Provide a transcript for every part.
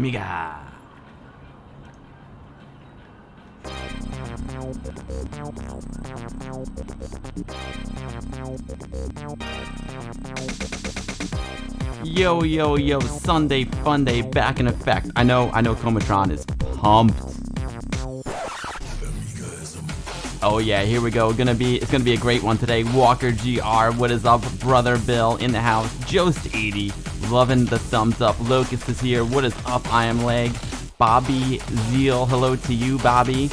Amiga. Yo, yo, yo, Sunday fun day back in effect. I know Comatron is pumped. Oh yeah, here we go. It's gonna be a great one today. Walker GR, what is up? Brother Bill in the house. Jost80, loving the thumbs up. Locust is here. What is up? I am Leg. Bobby Zeal, hello to you, Bobby.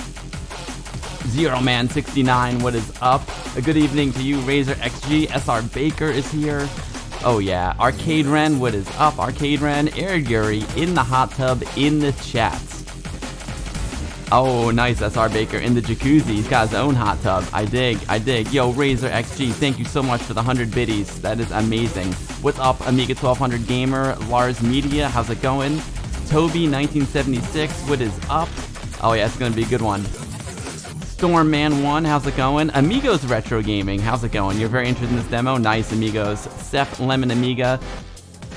Zero Man 69, what is up? A good evening to you, Razor XG. SR Baker is here. Oh yeah, Arcade Ren, what is up? Arcade Ren, Air Yuri in the hot tub in the chat. Oh, nice, SR Baker in the jacuzzi. He's got his own hot tub. I dig. Yo, Razor XG, thank you so much for the 100 biddies. That is amazing. What's up, Amiga 1200 Gamer? Lars Media, how's it going? Toby 1976, what is up? Oh yeah, it's gonna be a good one. Stormman1, how's it going? Amigos Retro Gaming, how's it going? You're very interested in this demo? Nice, Amigos. Seth Lemon Amiga,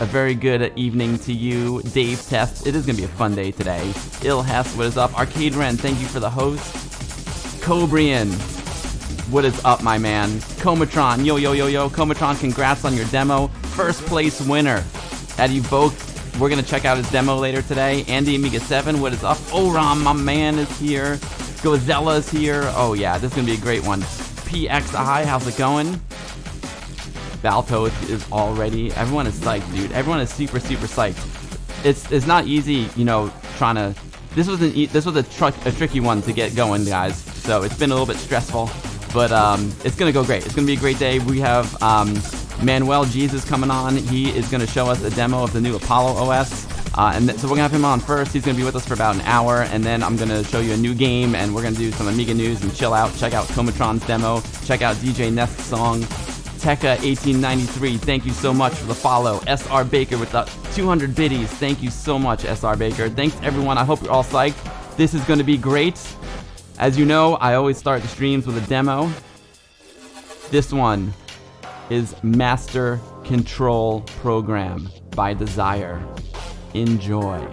a very good evening to you. Dave Test, it is going to be a fun day today. Ilhess, what is up? Arcade Ren, thank you for the host. Cobrian, what is up, my man? Comatron, yo. Comatron, congrats on your demo. First place winner. At Evoke, we're going to check out his demo later today. Andy Amiga 7, what is up? Oram, my man, is here. Gozella's here. Oh yeah, this is gonna be a great one. PXI, how's it going? Baltoth is all ready. Everyone is psyched, dude. Everyone is super psyched. It's not easy, trying to. This was a tricky one to get going, guys. So it's been a little bit stressful, but it's gonna go great. It's gonna be a great day. We have Manuel Jesus coming on. He is gonna show us a demo of the new Apollo OS. So we're going to have him on first. He's going to be with us for about an hour, and then I'm going to show you a new game, and we're going to do some Amiga news and chill out. Check out Comatron's demo. Check out DJ Nest's song. Tekka1893, thank you so much for the follow. SR Baker with the 200 biddies. Thank you so much, SR Baker. Thanks, everyone. I hope you're all psyched. This is going to be great. As you know, I always start the streams with a demo. This one is Master Control Program by Desire. Enjoy.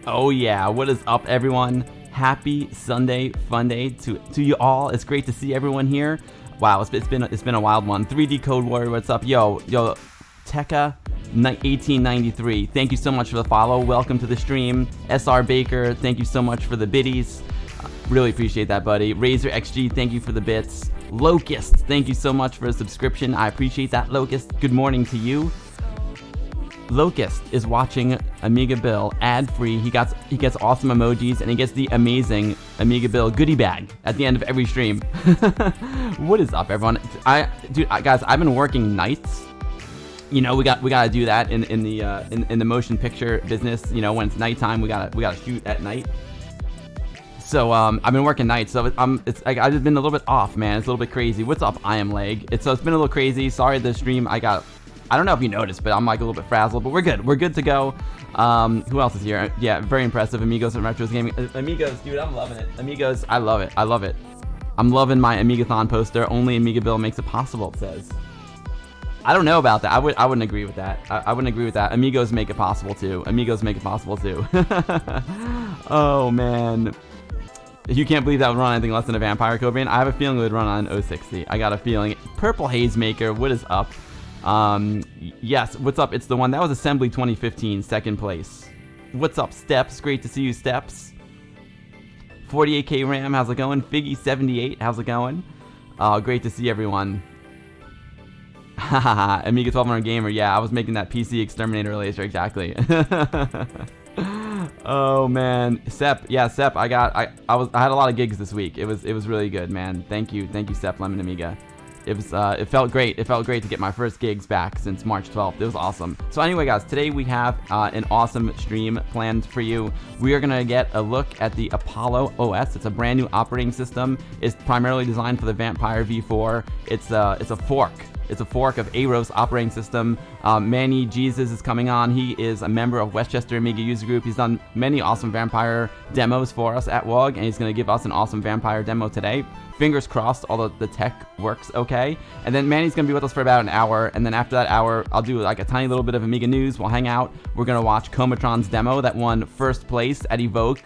Oh yeah, what is up, everyone? Happy Sunday fun day to you all. It's great to see everyone here. Wow, it's been a wild one. 3D Code Warrior, what's up? Yo, Tekka 1893. Thank you so much for the follow. Welcome to the stream. SR Baker, thank you so much for the biddies. Really appreciate that, buddy. Razor XG, thank you for the bits. Locust, thank you so much for a subscription. I appreciate that, Locust. Good morning to you. Locust is watching Amiga Bill ad-free. He gets awesome emojis, and he gets the amazing Amiga Bill goodie bag at the end of every stream. What is up, everyone? Guys, I've been working nights. You know, we gotta do that in the motion picture business. You know, when it's nighttime, we gotta shoot at night. So I've been working nights, so it's like I've been a little bit off, man. It's a little bit crazy. What's up, I am leg? It's been a little crazy. Sorry, the stream I don't know if you noticed, but I'm like a little bit frazzled, but we're good. We're good to go. Who else is here? Yeah, very impressive. Amigos and Retros Gaming. Amigos, dude, I'm loving it. Amigos, I love it. I love it. I'm loving my Amigathon poster. Only Amiga Bill makes it possible, it says. I don't know about that. I wouldn't agree with that. I wouldn't agree with that. Amigos make it possible too. Amigos make it possible too. Oh, man. You can't believe that would run anything less than a Vampire Code Vein. I have a feeling it would run on 060. I got a feeling. Purple Haze Maker, what is up? Yes, what's up? It's the one that was Assembly 2015, second place. What's up, Steps? Great to see you, Steps. 48K RAM, how's it going? Figgy 78, how's it going? Great to see everyone. Haha, Amiga 1200 Gamer. Yeah, I was making that PC Exterminator laser, exactly. Oh man, Sep. Yeah, Sep. I had a lot of gigs this week. It was really good, man. Thank you, Sep Lemon Amiga. It felt great. It felt great to get my first gigs back since March 12th. It was awesome. So anyway, guys, today we have an awesome stream planned for you. We are gonna get a look at the Apollo OS. It's a brand new operating system. It's primarily designed for the Vampire V4. It's a fork. It's a fork of Aros operating system. Manny Jesus is coming on. He is a member of Westchester Amiga User Group. He's done many awesome Vampire demos for us at WOG, and he's going to give us an awesome Vampire demo today. Fingers crossed all the tech works okay. And then Manny's going to be with us for about an hour, and then after that hour, I'll do like a tiny little bit of Amiga news. We'll hang out. We're going to watch Comatron's demo that won first place at Evoke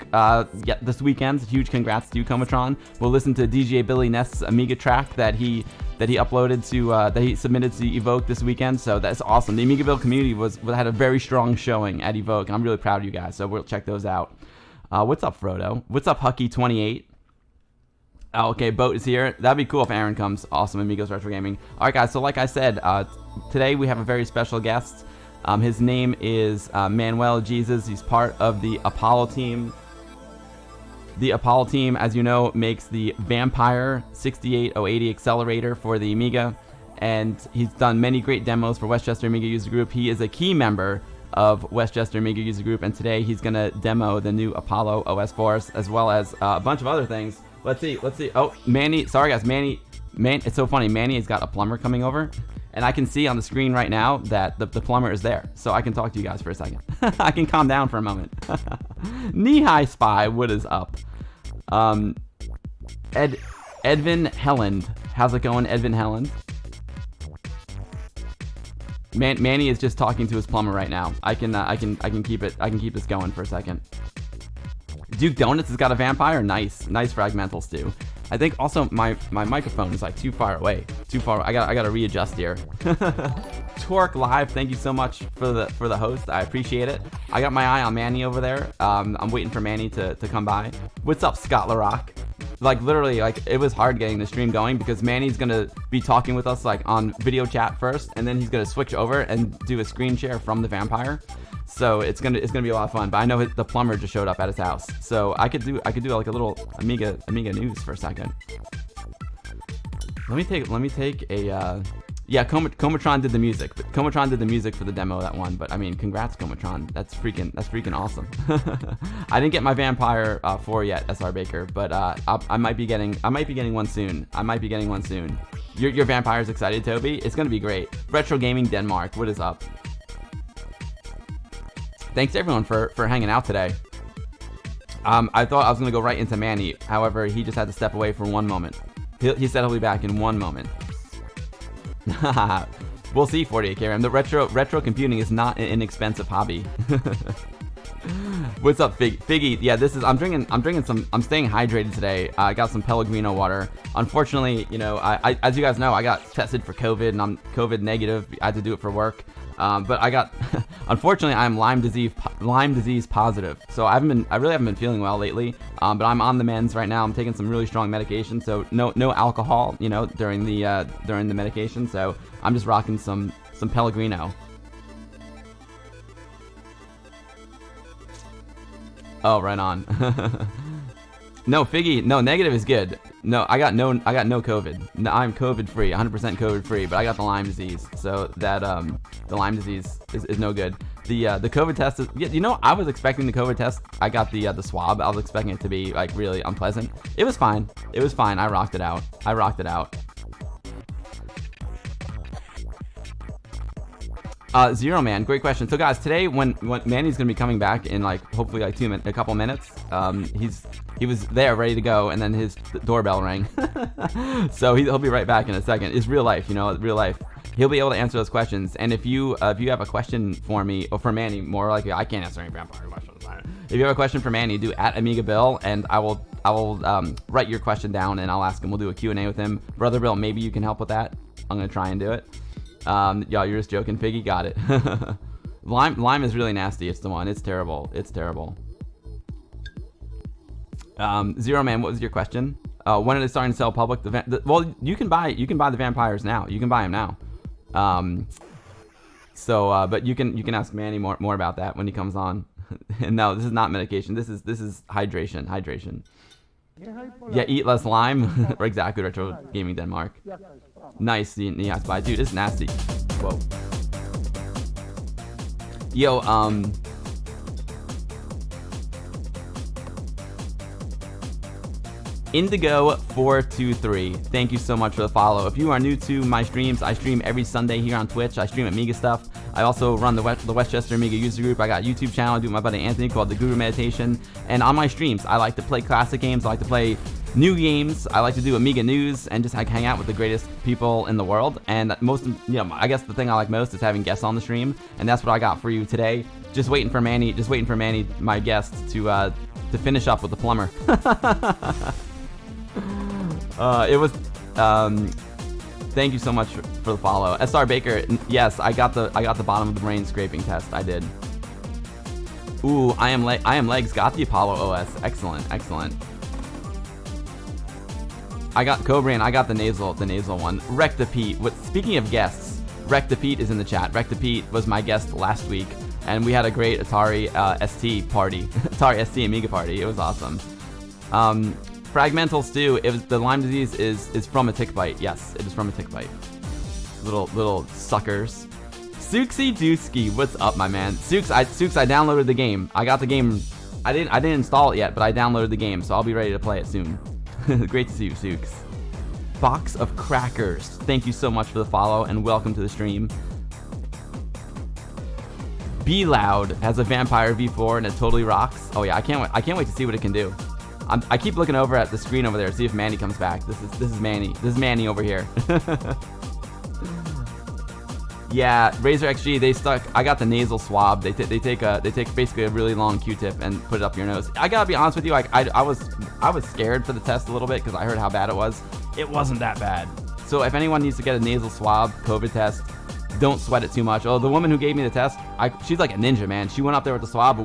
this weekend. Huge congrats to you, Comatron. We'll listen to DJ Billy Nest's Amiga track that he uploaded to that he submitted to Evoke this weekend. So that's awesome. The Amigaville community had a very strong showing at Evoke. I'm really proud of you guys. So we'll check those out. What's up, Frodo? What's up, Hucky28? Oh, okay, Boat is here. That'd be cool if Aaron comes. Awesome, Amigos Retro Gaming. All right, guys. So like I said, today we have a very special guest. His name is Manuel Jesus. He's part of the Apollo team. The Apollo team, as you know, makes the Vampire 68080 accelerator for the Amiga, and he's done many great demos for Westchester Amiga User Group. He is a key member of Westchester Amiga User Group, and today he's going to demo the new Apollo OS for us, as well as a bunch of other things. Let's see. Oh, Manny. Sorry, guys. Manny. It's so funny. Manny has got a plumber coming over, and I can see on the screen right now that the plumber is there, so I can talk to you guys for a second. I can calm down for a moment. Knee-high Spy, what is up? Edvin Helland, how's it going, Edvin Helland? Manny is just talking to his plumber right now. I can keep this going for a second. Duke Donuts has got a Vampire. Nice fragmentals too. I think also my microphone is like too far away. I gotta readjust here. Torque Live, thank you so much for the host. I appreciate it. I got my eye on Manny over there. I'm waiting for Manny to come by. What's up, Scott LaRock? Like literally, like it was hard getting the stream going because Manny's gonna be talking with us like on video chat first, and then he's gonna switch over and do a screen share from the Vampire. So it's gonna be a lot of fun. But I know the plumber just showed up at his house, so I could do like a little Amiga news for a second. Let me take a yeah. Comatron did the music. Comatron did the music for the demo that one. But I mean, congrats, Comatron. That's freaking awesome. I didn't get my Vampire 4 yet, SR Baker, but I might be getting one soon. Your Vampire's excited, Toby? It's gonna be great. Retro Gaming Denmark, what is up? Thanks everyone for hanging out today. I thought I was gonna go right into Manny. However, he just had to step away for one moment. He said he'll be back in one moment. We'll see, 48K RAM. The retro computing is not an inexpensive hobby. What's up, Figgy? Yeah, I'm staying hydrated today. I got some Pellegrino water. Unfortunately, you know, I as you guys know, I got tested for COVID and I'm COVID negative. I had to do it for work. But I got, unfortunately, I'm Lyme disease positive. So I really haven't been feeling well lately. But I'm on the mends right now. I'm taking some really strong medication. So no alcohol, you know, during the medication. So I'm just rocking some Pellegrino. Oh, right on. No, Figgy, no, negative is good. No, I got no COVID. No, I'm COVID free, 100% COVID free, but I got the Lyme disease. So that the Lyme disease is no good. The COVID test is, you know, I was expecting the COVID test. I got the swab. I was expecting it to be like really unpleasant. It was fine. It was fine. I rocked it out. Zero Man, great question. So guys, today when Manny's gonna be coming back in like hopefully like a couple minutes, he was there ready to go, and then his doorbell rang. So he'll be right back in a second. It's real life, you know, real life. He'll be able to answer those questions. And if you have a question for me or for Manny, more likely, I can't answer any vampire questions. If you have a question for Manny, do @AmigaBill, and I will write your question down and I'll ask him. We'll do a Q&A with him. Brother Bill, maybe you can help with that. I'm gonna try and do it. Y'all, you're just joking. Figgy, got it. Lyme is really nasty. It's the one. It's terrible. Zero Man, what was your question? When are they starting to sell public? Well, you can buy the vampires now. You can buy them now. But you can ask Manny more about that when he comes on. No, this is not medication. This is hydration. Yeah, eat less lime. Exactly, Retro Gaming Denmark. Nice, yes, bye. Dude, it's nasty. Whoa. Yo, Indigo423, thank you so much for the follow. If you are new to my streams, I stream every Sunday here on Twitch. I stream Amiga stuff. I also run the Westchester Amiga user group. I got a YouTube channel I do with my buddy Anthony called The Guru Meditation. And on my streams, I like to play classic games. I like to play new games. I like to do Amiga news and just like hang out with the greatest people in the world. And I guess the thing I like most is having guests on the stream. And that's what I got for you today. Just waiting for Manny, my guest, to finish up with the plumber. Thank you so much for the follow. SR Baker, yes, I got the bottom of the brain scraping test. I did. Ooh, I am Legs got the Apollo OS. Excellent. I got Cobra and I got the nasal one. Rectipete. Speaking of guests, Rectipete is in the chat. Rectipete was my guest last week, and we had a great Atari ST party. Atari ST Amiga party. It was awesome. Fragmental Stew, the Lyme disease is from a tick bite. Yes, it is from a tick bite. Little suckers. Sooksy Dooski, what's up, my man? Sooks, I downloaded the game. I got the game. I didn't install it yet, but I downloaded the game, so I'll be ready to play it soon. Great to see you, Sooks. Box of Crackers, thank you so much for the follow and welcome to the stream. Be Loud has a Vampire V4 and it totally rocks. Oh yeah, I can't wait to see what it can do. I keep looking over at the screen over there to see if Manny comes back. This is Manny. This is Manny over here. Yeah, Razer XG. I got the nasal swab. They take basically a really long Q-tip and put it up your nose. I gotta be honest with you. Like I was scared for the test a little bit because I heard how bad it was. It wasn't that bad. So if anyone needs to get a nasal swab COVID test, don't sweat it too much. Oh, the woman who gave me the test, she's like a ninja, man. She went up there with the swab.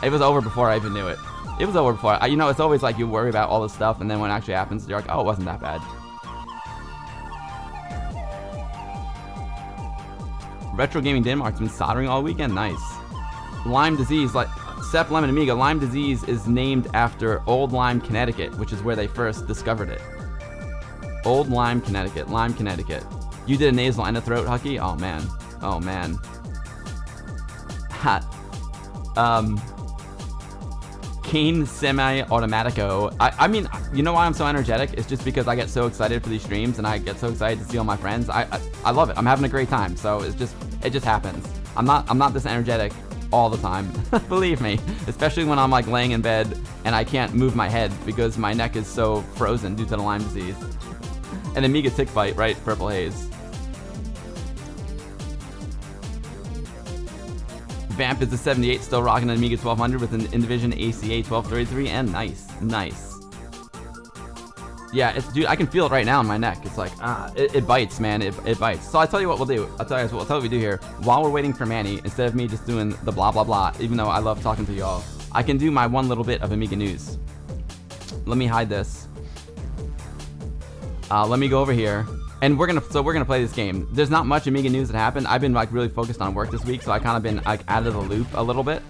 It was over before I even knew it. It was over before. It's always like you worry about all this stuff, and then when it actually happens, you're like, oh, it wasn't that bad. Retro Gaming Denmark's been soldering all weekend. Nice. Lyme disease, like Sep Lemon Amiga. Lyme disease is named after Old Lyme, Connecticut, which is where they first discovered it. Old Lyme, Connecticut. Lyme, Connecticut. You did a nasal and a throat, Hucky? Oh man. Oh man. Hot. Kane Semi-Automatico. I mean, you know why I'm so energetic? It's just because I get so excited for these streams and I get so excited to see all my friends. I love it. I'm having a great time. So it just happens. I'm not this energetic all the time. Believe me. Especially when I'm like laying in bed and I can't move my head because my neck is so frozen due to the Lyme disease. An Amiga tick bite, right? Purple Haze. Vamp is a 78, still rocking an Amiga 1200 with an Invision ACA 1233, and nice. Yeah, it's, dude, I can feel it right now in my neck. It's like, it bites, man. It bites. So I'll tell you what we'll do. I'll tell you what we do here. While we're waiting for Manny, instead of me just doing the blah, blah, blah, even though I love talking to y'all, I can do my one little bit of Amiga news. Let me hide this. Let me go over here. And we're gonna play this game. There's not much Amiga news that happened. I've been like really focused on work this week, so I kind of been like out of the loop a little bit.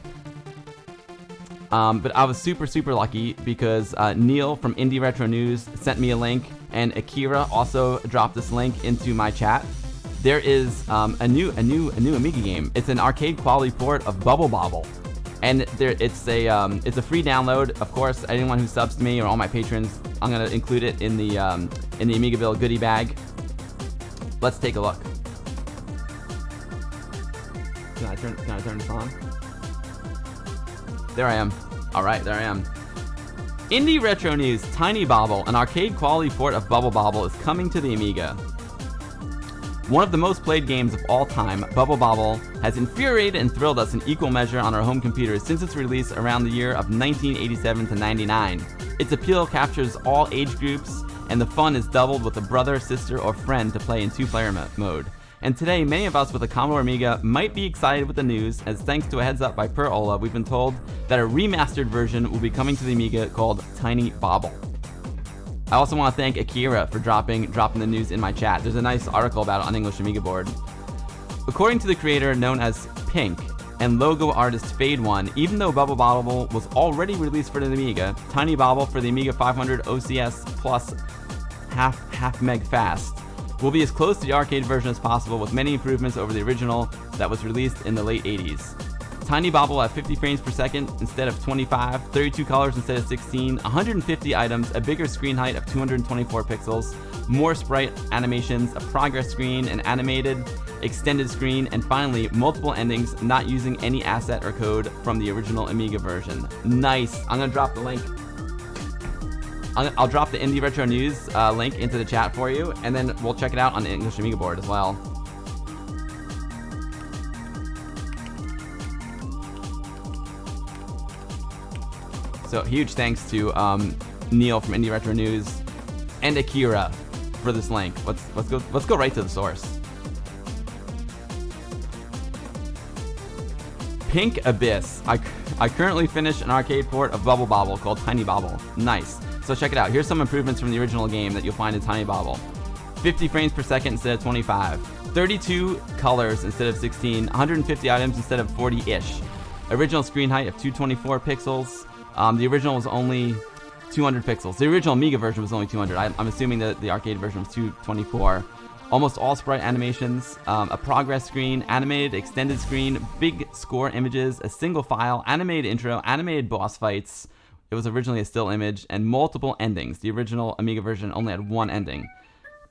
But I was super lucky because Neil from Indie Retro News sent me a link, and Akira also dropped this link into my chat. There is a new Amiga game. It's an arcade quality port of Bobble, and it's a free download. Of course, anyone who subs to me or all my patrons, I'm gonna include it in the Amigaville goodie bag. Let's take a look. Can I turn this on? There I am. Alright, there I am. Indie Retro News, Tiny Bobble, an arcade quality port of Bobble, is coming to the Amiga. One of the most played games of all time, Bobble has infuriated and thrilled us in equal measure on our home computers since its release around the year of 1987 to 99. Its appeal captures all age groups, and the fun is doubled with a brother, sister, or friend to play in two-player mode. And today, many of us with a Commodore Amiga might be excited with the news, as thanks to a heads up by Per Ola, we've been told that a remastered version will be coming to the Amiga called Tiny Bobble. I also want to thank Akira for dropping the news in my chat. There's a nice article about it on English Amiga Board. According to the creator known as Pink and logo artist Fade One, even though Bobble was already released for the Amiga, Tiny Bobble for the Amiga 500 OCS plus half meg fast will be as close to the arcade version as possible, with many improvements over the original that was released in the late 80s. Tiny Bobble at 50 frames per second instead of 25, 32 colors instead of 16, 150 items, a bigger screen height of 224 pixels, more sprite animations, a progress screen, an animated extended screen, and finally, multiple endings not using any asset or code from the original Amiga version. Nice. I'm going to drop the link. I'll drop the Indie Retro News link into the chat for you, and then we'll check it out on the English Amiga Board as well. So huge thanks to Neil from Indie Retro News and Akira for this link. Let's go right to the source. Pink Abyss. I currently finished an arcade port of Bobble called Tiny Bobble. Nice. So check it out. Here's some improvements from the original game that you'll find in Tiny Bobble. 50 frames per second instead of 25. 32 colors instead of 16. 150 items instead of 40-ish. Original screen height of 224 pixels. The original was only 200 pixels. The original Amiga version was only 200. I'm assuming that the arcade version was 224. Almost all sprite animations, a progress screen, animated extended screen, big score images, a single file, animated intro, animated boss fights. It was originally a still image, and multiple endings. The original Amiga version only had one ending.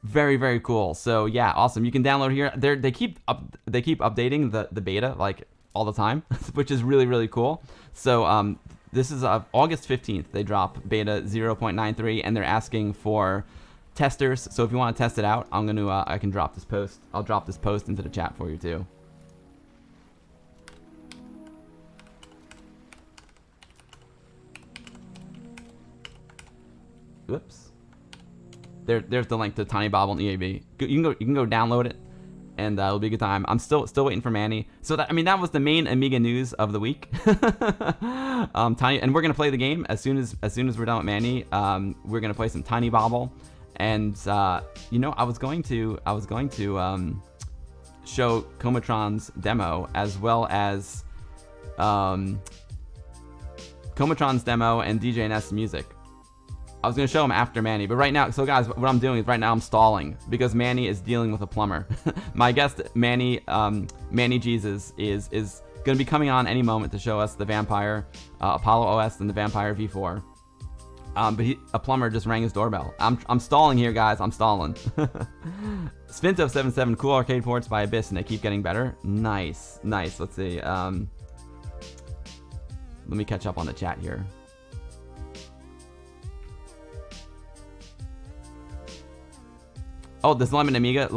Very, very cool. So yeah, awesome. You can download here. They keep updating the beta like all the time, which is really, really cool. So this is August 15th. They drop beta 0.93, and they're asking for testers. So if you want to test it out, I can drop this post. I'll drop this post into the chat for you too. Whoops. There's the link to Tiny Bobble and EAB. You can go download it, and it'll be a good time. I'm still waiting for Manny. So that was the main Amiga news of the week. And we're gonna play the game as soon as we're done with Manny. We're gonna play some Tiny Bobble, and I was going to show Comatron's demo as well as Comatron's demo and DJ Ness music. I was going to show him after Manny, but right now, so guys, what I'm doing is right now I'm stalling because Manny is dealing with a plumber. My guest, Manny Jesus, is going to be coming on any moment to show us the Vampire, Apollo OS and the Vampire V4. But a plumber just rang his doorbell. I'm stalling here, guys. I'm stalling. Sfinto77, cool arcade ports by Abyss, and they keep getting better. Nice. Let's see. Let me catch up on the chat here. Oh, this Lemon Amiga,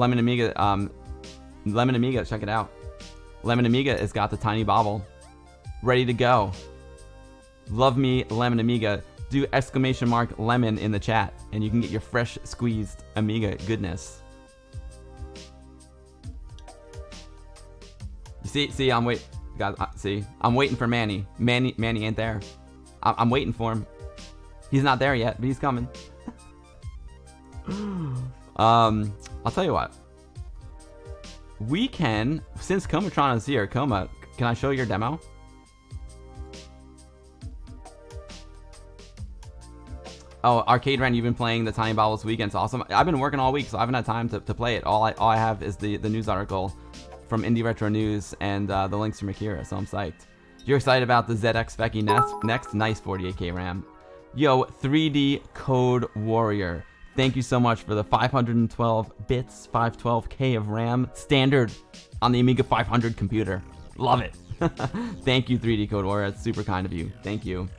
check it out. Lemon Amiga has got the tiny bobble ready to go. Love me, Lemon Amiga. Do !lemon in the chat, and you can get your fresh squeezed Amiga goodness. You see, I'm waiting. Guys, see, I'm waiting for Manny. Manny ain't there. I'm waiting for him. He's not there yet, but he's coming. I'll tell you what. We can, since Comatron is here, Coma, can I show your demo? Oh, Arcade Ren, you've been playing the Tiny Bobbles weekend. It's awesome. I've been working all week, so I haven't had time to play it. All I have is the news article from Indie Retro News and the links from Akira, so I'm psyched. You're excited about the ZX Speccy next? Nice 48K RAM. Yo, 3D Code Warrior. Thank you so much for the 512 bits, 512K of RAM, standard on the Amiga 500 computer. Love it. Thank you, 3D Code Warrior. That's super kind of you. Thank you.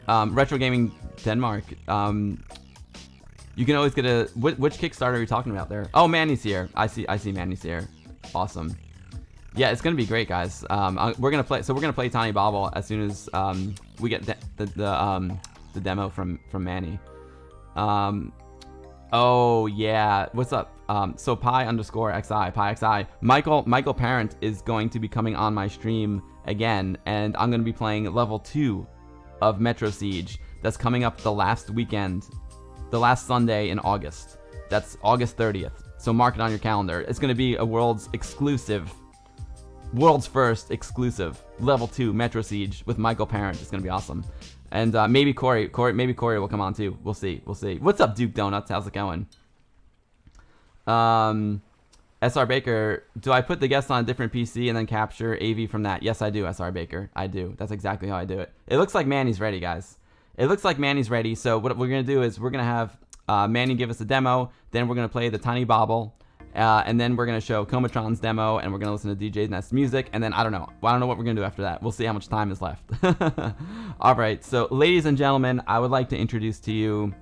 Retro Gaming Denmark. You can always get a... Which Kickstarter are you talking about there? Oh, Manny's here. I see Manny's here. Awesome. Yeah, it's gonna be great, guys. We're gonna play Tiny Bobble as soon as we get the demo from Manny. Oh yeah, what's up? So pi_xi, Michael Parent is going to be coming on my stream again, and I'm gonna be playing level 2 of Metro Siege. That's coming up the last weekend, the last Sunday in August. That's August 30th. So mark it on your calendar. It's gonna be a world's first exclusive level 2 Metro Siege with Michael Parent. It's gonna be awesome. And maybe Corey will come on too. We'll see. What's up, Duke Donuts? How's it going? SR Baker, do I put the guest on a different PC and then capture AV from that? Yes, I do, SR Baker. I do. That's exactly how I do it. It looks like Manny's ready, guys. It looks like Manny's ready. So what we're gonna do is we're gonna have Manny give us a demo. Then we're gonna play the Tiny Bobble. And then we're going to show Comatron's demo, and we're going to listen to DJ Nest's music, and then I don't know what we're going to do after that. We'll see how much time is left. All right, so ladies and gentlemen, I would like to introduce to you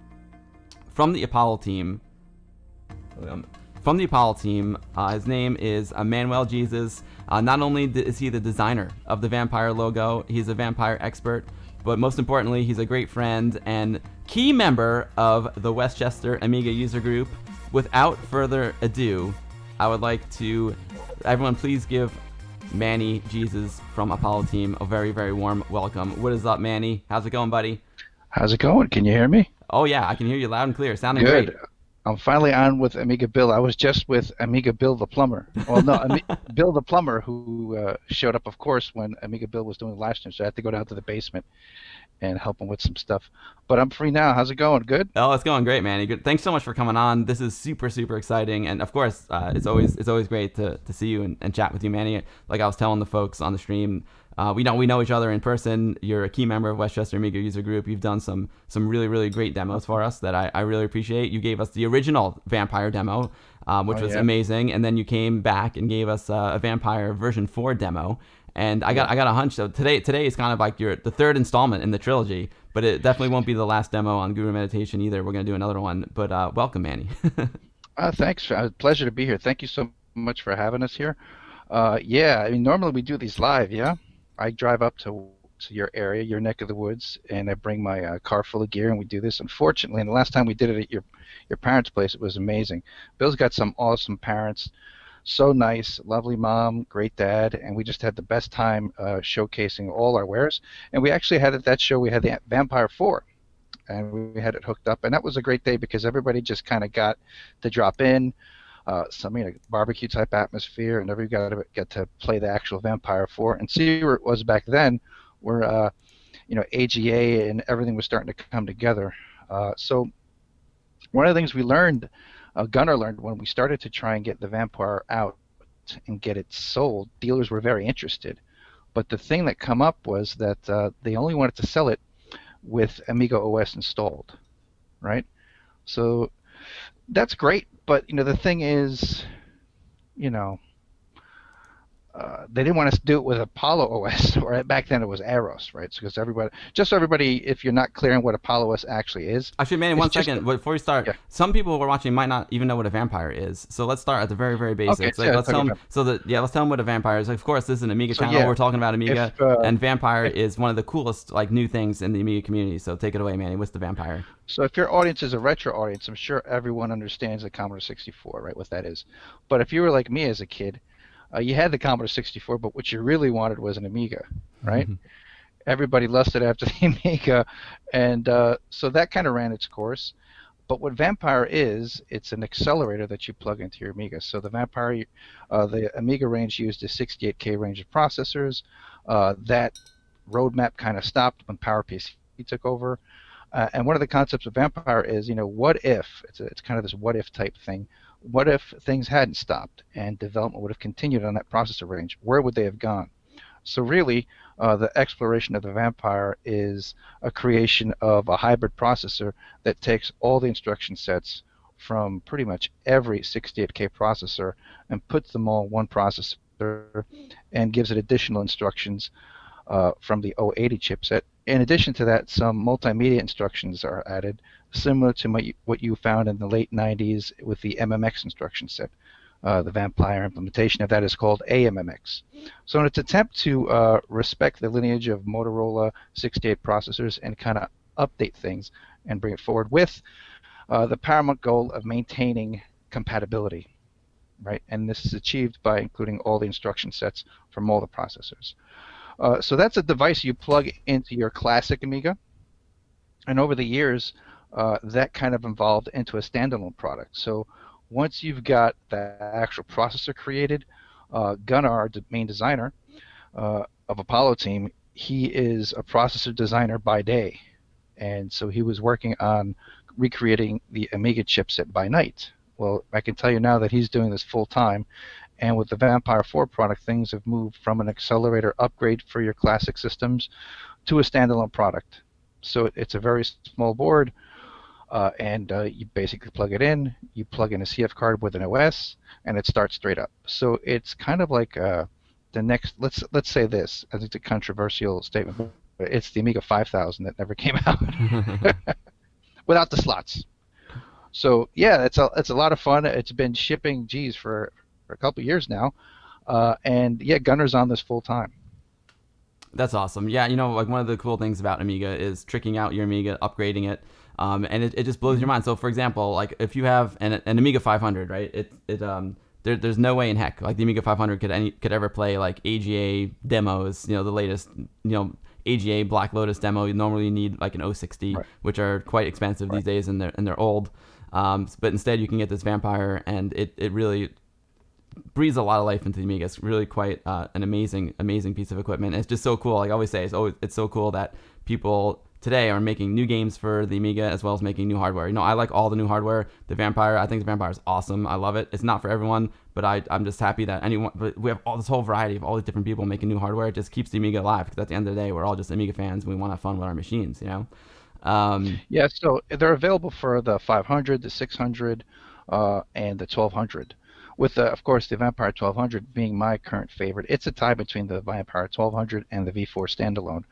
from the Apollo team. His name is Manuel Jesus. Not only is he the designer of the Vampire logo, he's a Vampire expert, but most importantly, he's a great friend and key member of the Westchester Amiga user group. Without further ado, I would like to, everyone please give Manny Jesus from Apollo Team a very, very warm welcome. What is up, Manny? How's it going, buddy? How's it going? Can you hear me? Oh yeah, I can hear you loud and clear. Sounding Good. Great. I'm finally on with Amiga Bill. I was just with Amiga Bill the plumber. Well, no, Bill the plumber, who showed up, of course, when Amiga Bill was doing the live stream, so I had to go down to the basement and help him with some stuff. But I'm free now. How's it going? Good? Oh, it's going great, Manny. Good. Thanks so much for coming on. This is super, super exciting. And of course, it's always great to see you and chat with you, Manny. Like I was telling the folks on the stream, we know each other in person. You're a key member of Westchester Amiga User Group. You've done some really, really great demos for us that I really appreciate. You gave us the original Vampire demo, which was amazing. And then you came back and gave us a Vampire version 4 demo. And I got a hunch. So today is kind of like the third installment in the trilogy, but it definitely won't be the last demo on Guru Meditation either. We're gonna do another one. But welcome, Manny. Thanks. Pleasure to be here. Thank you so much for having us here. Yeah, I mean normally we do these live. Yeah, I drive up to your area, your neck of the woods, and I bring my car full of gear, and we do this. Unfortunately, and the last time we did it at your parents' place, it was amazing. Bill's got some awesome parents. So nice, lovely mom, great dad, and we just had the best time showcasing all our wares. And we actually had at that show, we had the Vampire 4, and we had it hooked up. And that was a great day because everybody just kind of got to drop in, some barbecue type atmosphere, and everybody got to play the actual Vampire 4 and see where it was back then, where AGA and everything was starting to come together. So one of the things we learned. Gunnar learned when we started to try and get the Vampire out and get it sold, dealers were very interested. But the thing that come up was that they only wanted to sell it with Amiga OS installed, right? So that's great, but the thing is, they didn't want us to do it with Apollo OS, or back then it was Eros, right? Because everybody, just so everybody, if you're not clear on what Apollo OS actually is, Actually, Manny, it's one just second before we start. yeah. Some people who are watching might not even know what a vampire is. So let's start at the very, very Okay, basics. so Like, yeah, let's talk tell them. about Let's tell them what a vampire is. Of course, this is an Amiga so channel. yeah, We're talking about if Amiga, and vampire is one of the coolest like new things in the Amiga community. So take it away, Manny. What's the vampire? so if your audience is a retro audience, I'm sure everyone understands the Commodore 64, right? What that is. But if you were like me as a kid, you had the Commodore 64, but what you really wanted was an Amiga, right? Everybody lusted after the Amiga, and so that kind of ran its course. But what Vampire is, it's an accelerator that you plug into your Amiga. So the Vampire, the Amiga range used a 68K range of processors. That roadmap kind of stopped when PowerPC took over. And one of the concepts of Vampire is, what if? It's kind of this what if type thing. What if things hadn't stopped and development would have continued on that processor range? Where would they have gone? So really, the exploration of the Vampire is a creation of a hybrid processor that takes all the instruction sets from pretty much every 68K processor and puts them all in one processor and gives it additional instructions from the 080 chipset. In addition to that, some multimedia instructions are added, similar to what you found in the late 90s with the MMX instruction set. The Vampire implementation of that is called AMMX. So in its attempt to respect the lineage of Motorola 68 processors and kind of update things and bring it forward with the paramount goal of maintaining compatibility, right? And this is achieved by including all the instruction sets from all the processors. So that's a device you plug into your classic Amiga, and over the years, that kind of evolved into a standalone product. So once you've got the actual processor created, Gunnar, the main designer of Apollo team, he is a processor designer by day, and so he was working on recreating the Amiga chipset by night. Well, I can tell you now that he's doing this full time, and with the Vampire 4 product, things have moved from an accelerator upgrade for your classic systems to a standalone product. So it's a very small board, and you basically plug it in. You plug in a CF card with an OS, and it starts straight up. So it's kind of like the next. Let's say this. I think it's a controversial statement, but it's the Amiga 5000 that never came out without the slots. So yeah, it's a lot of fun. It's been shipping, for a couple of years now, and yeah, Gunner's on this full time. That's awesome. Yeah, like one of the cool things about Amiga is tricking out your Amiga, upgrading it, and it just blows your mind. So, for example, like if you have an Amiga 500, right? There's no way in heck like the Amiga 500 could ever play like AGA demos. The latest AGA Black Lotus demo. Normally you need like an 060, Right. which are quite expensive these days, and they're old. But instead you can get this Vampire, and it really breathes a lot of life into the Amiga. It's really quite an amazing piece of equipment. It's just so cool. Like I always say, it's so cool that people today are making new games for the Amiga as well as making new hardware. I like all the new hardware. The Vampire, I think the Vampire is awesome. I love it. It's not for everyone, but I'm just happy that but we have all this whole variety of all these different people making new hardware. It just keeps the Amiga alive, because at the end of the day, we're all just Amiga fans. And we want to have fun with our machines, Yeah, so they're available for the 500, the 600, and the 1200. With, of course, the Vampire 1200 being my current favorite. It's a tie between the Vampire 1200 and the V4 standalone.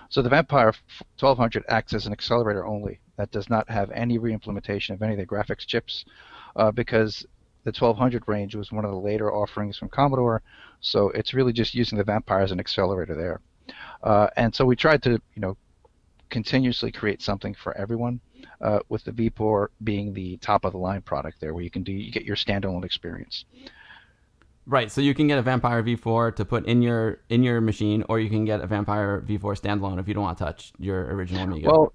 So the Vampire 1200 acts as an accelerator only. That does not have any re-implementation of any of the graphics chips, because the 1200 range was one of the later offerings from Commodore. So it's really just using the Vampire as an accelerator there. And so we tried to, continuously create something for everyone, with the V4 being the top of the line product there, where you get your standalone experience. Right, so you can get a Vampire V4 to put in your machine, or you can get a Vampire V4 standalone if you don't want to touch your original Amiga. Well,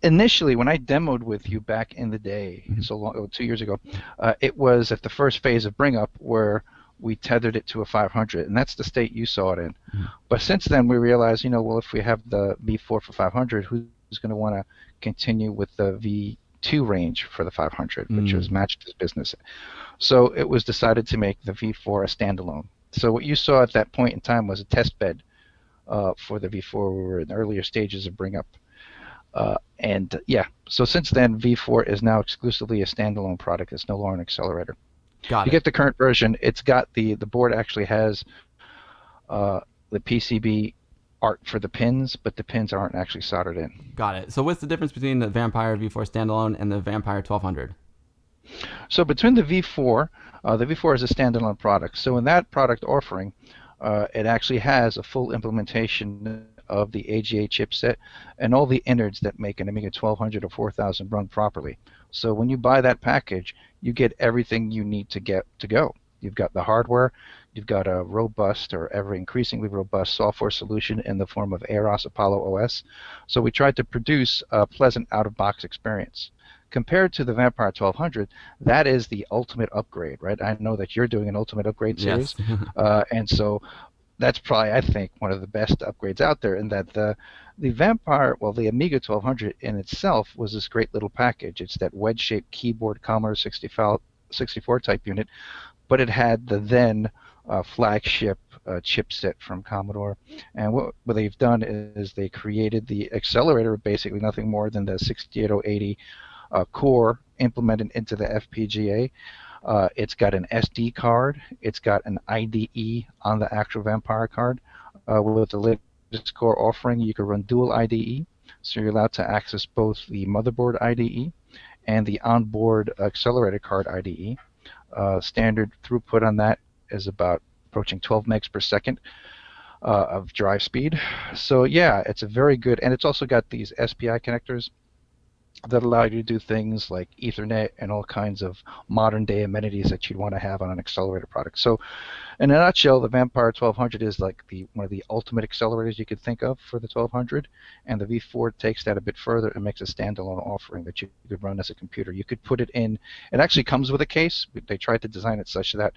initially, when I demoed with you back in the day, so long, 2 years ago, it was at the first phase of bring up where we tethered it to a 500, and that's the state you saw it in. But since then, we realized, well, if we have the V4 for 500, who's going to want to continue with the V2 range for the 500, which was matched business. So it was decided to make the V4 a standalone. So what you saw at that point in time was a test bed for the V4. We were in the earlier stages of bring up. And yeah, so since then, V4 is now exclusively a standalone product. It's no longer an accelerator. Got you it. get the current version, it's got the board actually has the PCB art for the pins, but the pins aren't actually soldered in. Got it. So what's the difference between the Vampire V4 Standalone and the Vampire 1200? So between the V4 is a standalone product. So in that product offering, it actually has a full implementation of the AGA chipset and all the innards that make an Amiga 1200 or 4000 run properly. So when you buy that package, you get everything you need to get to go. You've got the hardware, you've got a robust or ever increasingly robust software solution in the form of AROS Apollo OS. So we tried to produce a pleasant out-of-box experience. Compared to the Vampire 1200, that is the ultimate upgrade, right? I know that you're doing an ultimate upgrade series, Yes. and so that's probably, I think, one of the best upgrades out there. In that the Vampire, well, the Amiga 1200 in itself was this great little package. It's that wedge-shaped keyboard Commodore 64 type unit, but it had the then flagship chipset from Commodore. And what they've done is they created the accelerator, basically nothing more than the 68080 core implemented into the FPGA. It's got an SD card. It's got an IDE on the actual Vampire card. With the latest core offering, you can run dual IDE, so you're allowed to access both the motherboard IDE and the onboard accelerator card IDE. Standard throughput on that is about approaching 12 megs per second of drive speed. So yeah, it's a very good, and it's also got these SPI connectors that allow you to do things like Ethernet and all kinds of modern day amenities that you'd want to have on an accelerator product. So in a nutshell, the Vampire 1200 is like one of the ultimate accelerators you could think of for the 1200, and the V4 takes that a bit further and makes a standalone offering that you could run as a computer. You could put it in, it actually comes with a case. They tried to design it such that,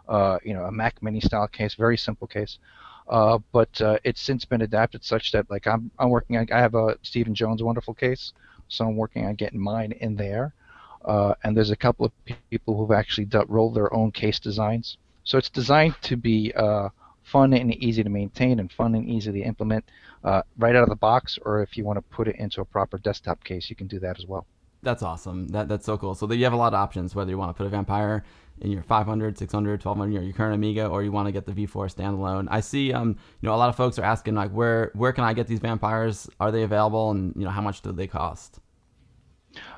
a Mac Mini style case, very simple case. But it's since been adapted such that, like, I'm working on, I have a Stephen Jones wonderful case, so I'm working on getting mine in there. And there's a couple of people who've actually rolled their own case designs. So it's designed to be fun and easy to maintain and fun and easy to implement right out of the box, or if you want to put it into a proper desktop case, you can do that as well. That's awesome. That's so cool. So you have a lot of options, whether you want to put a Vampire in your 500, 600, 1200, or your current Amiga, or you want to get the V4 standalone. I see, a lot of folks are asking, like, where can I get these Vampires? Are they available, and how much do they cost?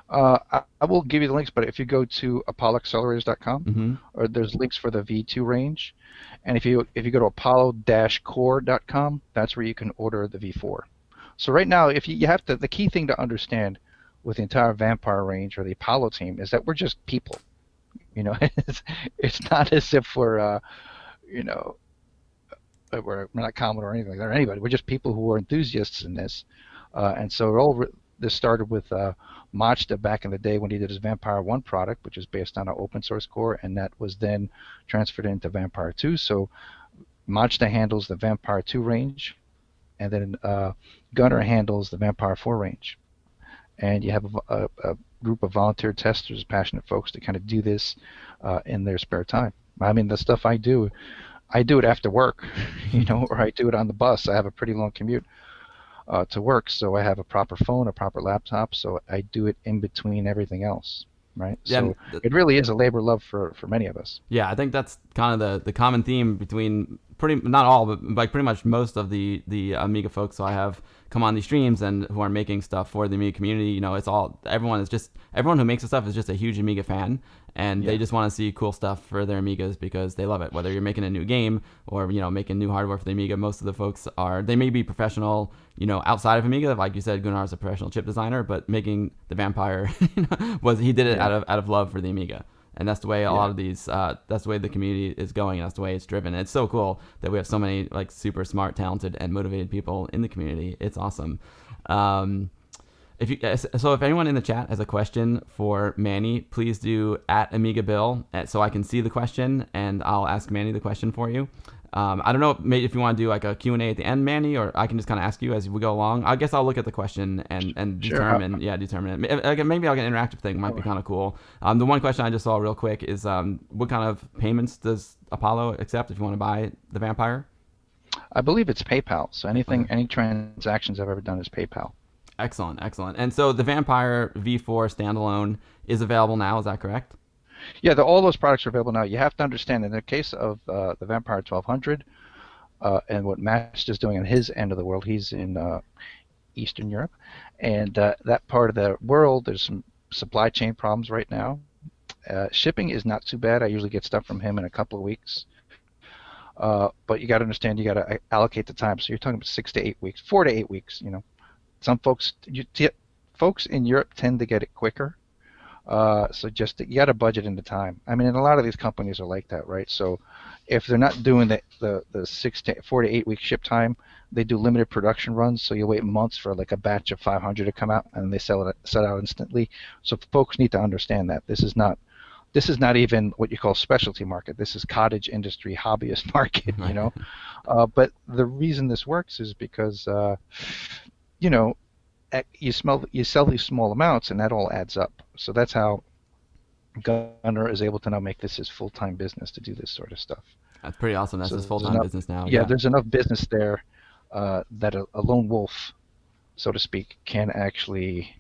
I will give you the links, but if you go to apolloaccelerators.com, Mm-hmm. or there's links for the V2 range, and if you go to apollo-core.com, that's where you can order the V4. So right now, if you have to, the key thing to understand with the entire Vampire range or the Apollo team is that we're just people. It's not as if we're not Commodore or anything like that, or anybody. We're just people who are enthusiasts in this, and so this started with Majda back in the day when he did his Vampire 1 product, which is based on an open source core, and that was then transferred into Vampire 2. So Majda handles the Vampire 2 range, and then Gunnar handles the Vampire 4 range. And you have a group of volunteer testers, passionate folks to kind of do this in their spare time. I mean, the stuff I do it after work, or I do it on the bus. I have a pretty long commute to work, so I have a proper phone, a proper laptop, so I do it in between everything else, right? Yeah, so it really is a labor of love for many of us. Yeah, I think that's kind of the common theme between not all, but like pretty much most of the Amiga folks. So I have come on these streams and who are making stuff for the Amiga community. It's all everyone who makes the stuff is just a huge Amiga fan, and they just want to see cool stuff for their Amigas because they love it. Whether you're making a new game or making new hardware for the Amiga, most of the folks they may be professional, outside of Amiga. Like you said, Gunnar is a professional chip designer, but making the Vampire he did it out of love for the Amiga. And that's the way a lot of these, that's the way the community is going. And that's the way it's driven. And it's so cool that we have so many like super smart, talented, and motivated people in the community. It's awesome. If anyone in the chat has a question for Manny, please do @AmigaBill so I can see the question and I'll ask Manny the question for you. I don't know maybe if you want to do like a Q&A at the end, Manny, or I can just kind of ask you as we go along. I guess I'll look at the question and determine it. Maybe I'll get an interactive thing. Might be kind of cool. The one question I just saw real quick is what kind of payments does Apollo accept if you want to buy the Vampire? I believe it's PayPal. So any transactions I've ever done is PayPal. Excellent. And so the Vampire V4 standalone is available now. Is that correct? Yeah, all those products are available now. You have to understand, in the case of the Vampire 1200, and what Matt is doing on his end of the world. He's in Eastern Europe, and that part of the world, there's some supply chain problems right now. Shipping is not too bad. I usually get stuff from him in a couple of weeks. But you got to understand, you got to allocate the time. So you're talking about 6 to 8 weeks, 4 to 8 weeks. Some folks in Europe tend to get it quicker. So just you got to budget in the time. I mean, and a lot of these companies are like that, right? So if they're not doing the 4 to 8 week ship time, they do limited production runs. So you wait months for like a batch of 500 to come out, and they sell out instantly. So folks need to understand that this is not even what you call specialty market. This is cottage industry hobbyist market. But the reason this works is because you know you sell these small amounts, and that all adds up. So that's how Gunner is able to now make this his full-time business to do this sort of stuff. That's pretty awesome. That's So his there's full-time enough, business now. yeah, there's enough business there that a lone wolf, so to speak, can actually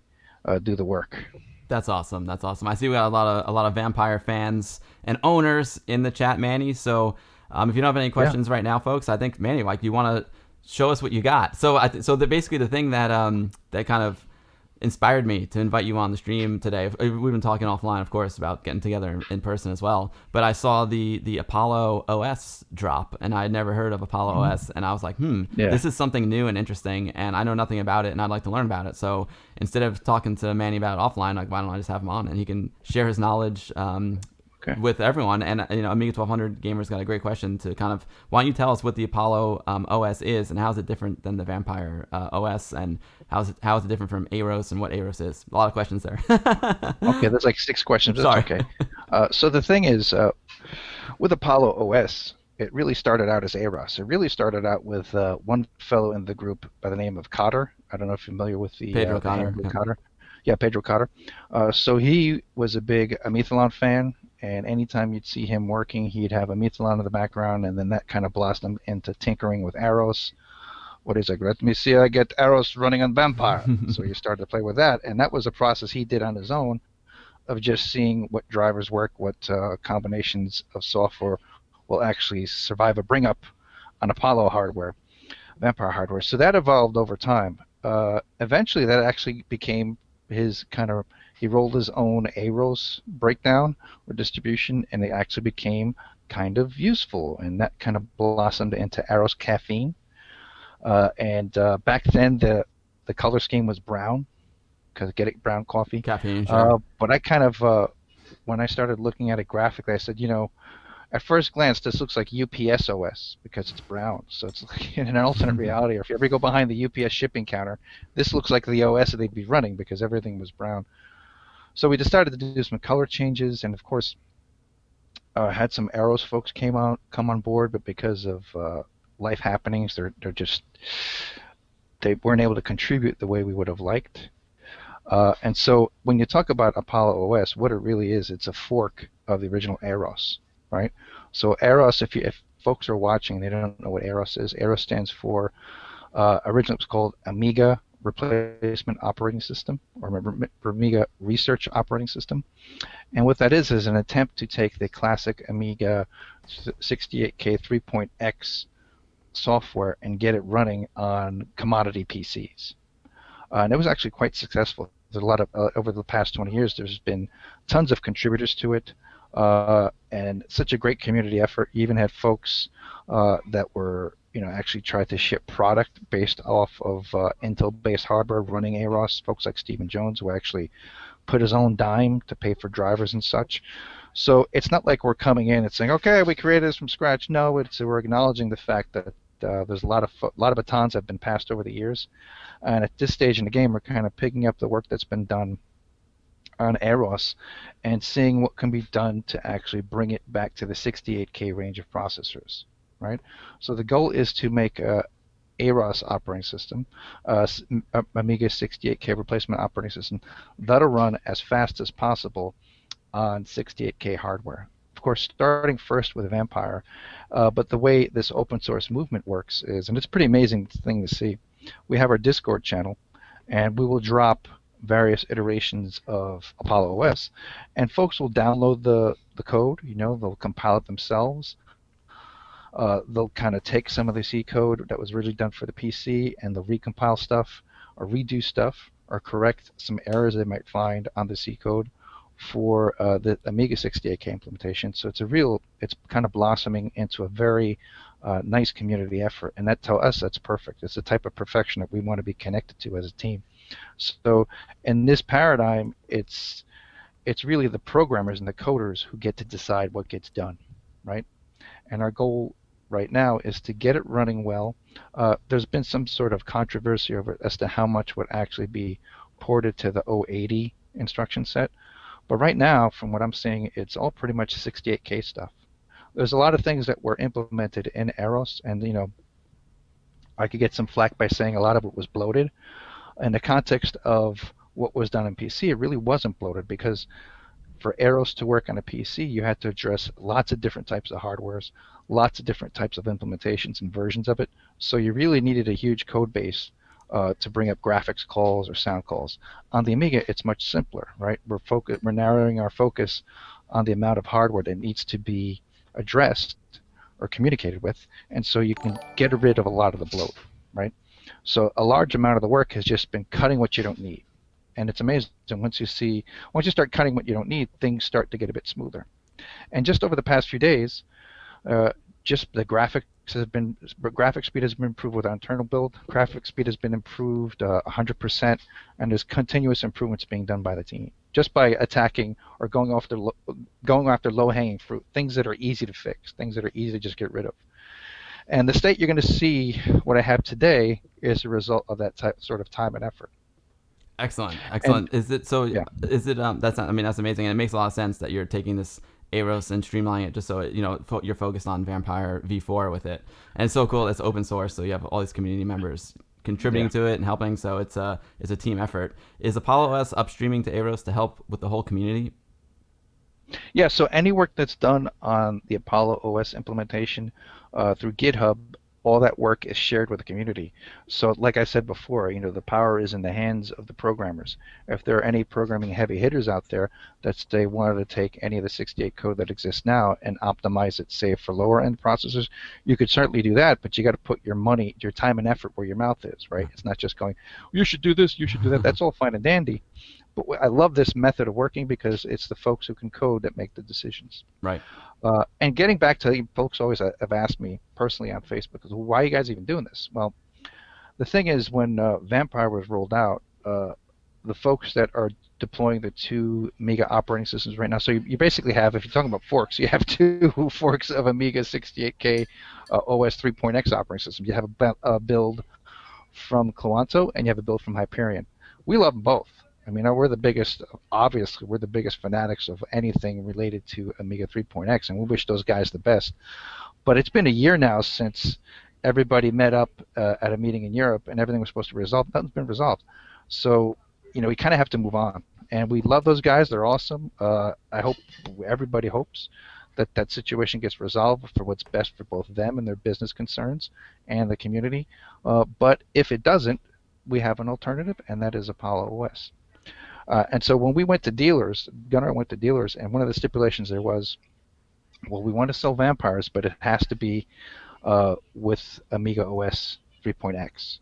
do the work. That's awesome. That's awesome. I see we got a lot of vampire fans and owners in the chat, Manny. So if you don't have any questions right now, folks, I think Manny, like, you want to show us what you got. So basically the thing that that kind of inspired me to invite you on the stream today. We've been talking offline, of course, about getting together in person as well. But I saw the Apollo OS drop, and I had never heard of Apollo OS, and I was like, this is something new and interesting, and I know nothing about it, and I'd like to learn about it. So instead of talking to Manny about it offline, like, why don't I just have him on, and he can share his knowledge with everyone. And Amiga 1200 Gamer's got a great question to kind of, why don't you tell us what the Apollo OS is, and how is it different than the Vampire OS, and how is it different from Aros, and what Aros is? A lot of questions there. Okay, there's like 6 questions. Sorry. That's okay. So the thing is, with Apollo OS, it really started out as Aros. It really started out with one fellow in the group by the name of Cotter. I don't know if you're familiar with the Pedro Cotter. Cotter. Yeah, Pedro Cotter. So he was a big Amithalon fan, and anytime you'd see him working, he'd have Amithalon in the background, and then that kind of blossomed into tinkering with Aros. What is it? Let me see, I get Aros running on Vampire. So he started to play with that, and that was a process he did on his own of just seeing what drivers work, what combinations of software will actually survive a bring-up on Apollo hardware, Vampire hardware. So that evolved over time. Eventually, that actually became his kind of, he rolled his own Aros breakdown or distribution, and it actually became kind of useful, and that kind of blossomed into Aros Caffeine. And back then, the color scheme was brown, because get it, brown coffee. Caffeine, sure. But I kind of, when I started looking at it graphically, I said, at first glance, this looks like UPS OS because it's brown. So it's like in an alternate reality, or if you ever go behind the UPS shipping counter, this looks like the OS that they'd be running because everything was brown. So we decided to do some color changes, and of course, had some Aros folks come on board, but because of life happenings, they weren't able to contribute the way we would have liked. And so when you talk about Apollo OS, what it really is, it's a fork of the original Aros. Right, so Aros. If folks are watching, they don't know what Aros is. Aros stands for originally it was called Amiga Replacement Operating System, or Amiga Research Operating System. And what that is an attempt to take the classic Amiga 68K 3.x software and get it running on commodity PCs. And it was actually quite successful. There's a lot of over the past 20 years, there's been tons of contributors to it. And such a great community effort. You even had folks that were, actually tried to ship product based off of Intel-based hardware running Aros. Folks like Stephen Jones, who actually put his own dime to pay for drivers and such. So it's not like we're coming in and saying, okay, we created this from scratch. No, we're acknowledging the fact that there's a lot of batons have been passed over the years. And at this stage in the game, we're kind of picking up the work that's been done on Aros and seeing what can be done to actually bring it back to the 68K range of processors, right? So the goal is to make a Aros operating system, Amiga 68K replacement operating system, that'll run as fast as possible on 68K hardware. Of course, starting first with Vampire, but the way this open source movement works is, and it's a pretty amazing thing to see, we have our Discord channel, and we will drop various iterations of Apollo OS, and folks will download the code. They'll compile it themselves. They'll kind of take some of the C code that was originally done for the PC and they'll recompile stuff or redo stuff or correct some errors they might find on the C code for the Amiga 68K implementation. So it's kind of blossoming into a very nice community effort. And that, to us, that's perfect. It's the type of perfection that we want to be connected to as a team. So in this paradigm, it's really the programmers and the coders who get to decide what gets done, right? And our goal right now is to get it running well. There's been some sort of controversy over it as to how much would actually be ported to the 080 instruction set. But right now, from what I'm seeing, it's all pretty much 68K stuff. There's a lot of things that were implemented in Eros, and I could get some flack by saying a lot of it was bloated. In the context of what was done in PC, it really wasn't bloated because for Eros to work on a PC, you had to address lots of different types of hardwares, lots of different types of implementations and versions of it. So you really needed a huge code base to bring up graphics calls or sound calls. On the Amiga, it's much simpler, right? We're narrowing our focus on the amount of hardware that needs to be addressed or communicated with, and so you can get rid of a lot of the bloat, right? So a large amount of the work has just been cutting what you don't need. And it's amazing once you start cutting what you don't need, things start to get a bit smoother. And just over the past few days, just the graphic speed has been improved with our internal build. Graphic speed has been improved 100%, and there's continuous improvements being done by the team just by attacking or going after low-hanging fruit, things that are easy to fix, things that are easy to just get rid of. And the state you're going to see what I have today is a result of that sort of time and effort. Excellent. And, Is it so? yeah. Is it that's that's amazing, and it makes a lot of sense that you're taking this Eros and streamlining it just so you're focused on Vampire V4 with it, and it's so cool. It's open source, so you have all these community members contributing to it and helping. So it's a team effort. Is Apollo OS upstreaming to Eros to help with the whole community? Yeah. So any work that's done on the Apollo OS implementation through GitHub, all that work is shared with the community. So like I said before, the power is in the hands of the programmers. If there are any programming heavy hitters out there that they wanted to take any of the 68 code that exists now and optimize it, say, for lower end processors, you could certainly do that, but you got to put your money, your time and effort where your mouth is, right? It's not just going, you should do this, you should do that. That's all fine and dandy. But I love this method of working because it's the folks who can code that make the decisions. Right. And getting back to, folks always have asked me personally on Facebook, why are you guys even doing this? Well, the thing is, when Vampire was rolled out, the folks that are deploying the two Amiga operating systems right now, so you basically have, if you're talking about forks, you have two forks of Amiga 68K OS 3.x operating system. You have a build from Cluanto and you have a build from Hyperion. We love them both. I mean, obviously, we're the biggest fanatics of anything related to Amiga 3.x, and we wish those guys the best. But it's been a year now since everybody met up at a meeting in Europe, and everything was supposed to be resolved. Nothing's been resolved. So, we kind of have to move on. And we love those guys. They're awesome. Everybody hopes that situation gets resolved for what's best for both them and their business concerns and the community. But if it doesn't, we have an alternative, and that is Apollo OS. And so when we went to dealers, Gunnar went to dealers, and one of the stipulations there was, well, we want to sell Vampires, but it has to be with Amiga OS 3.x.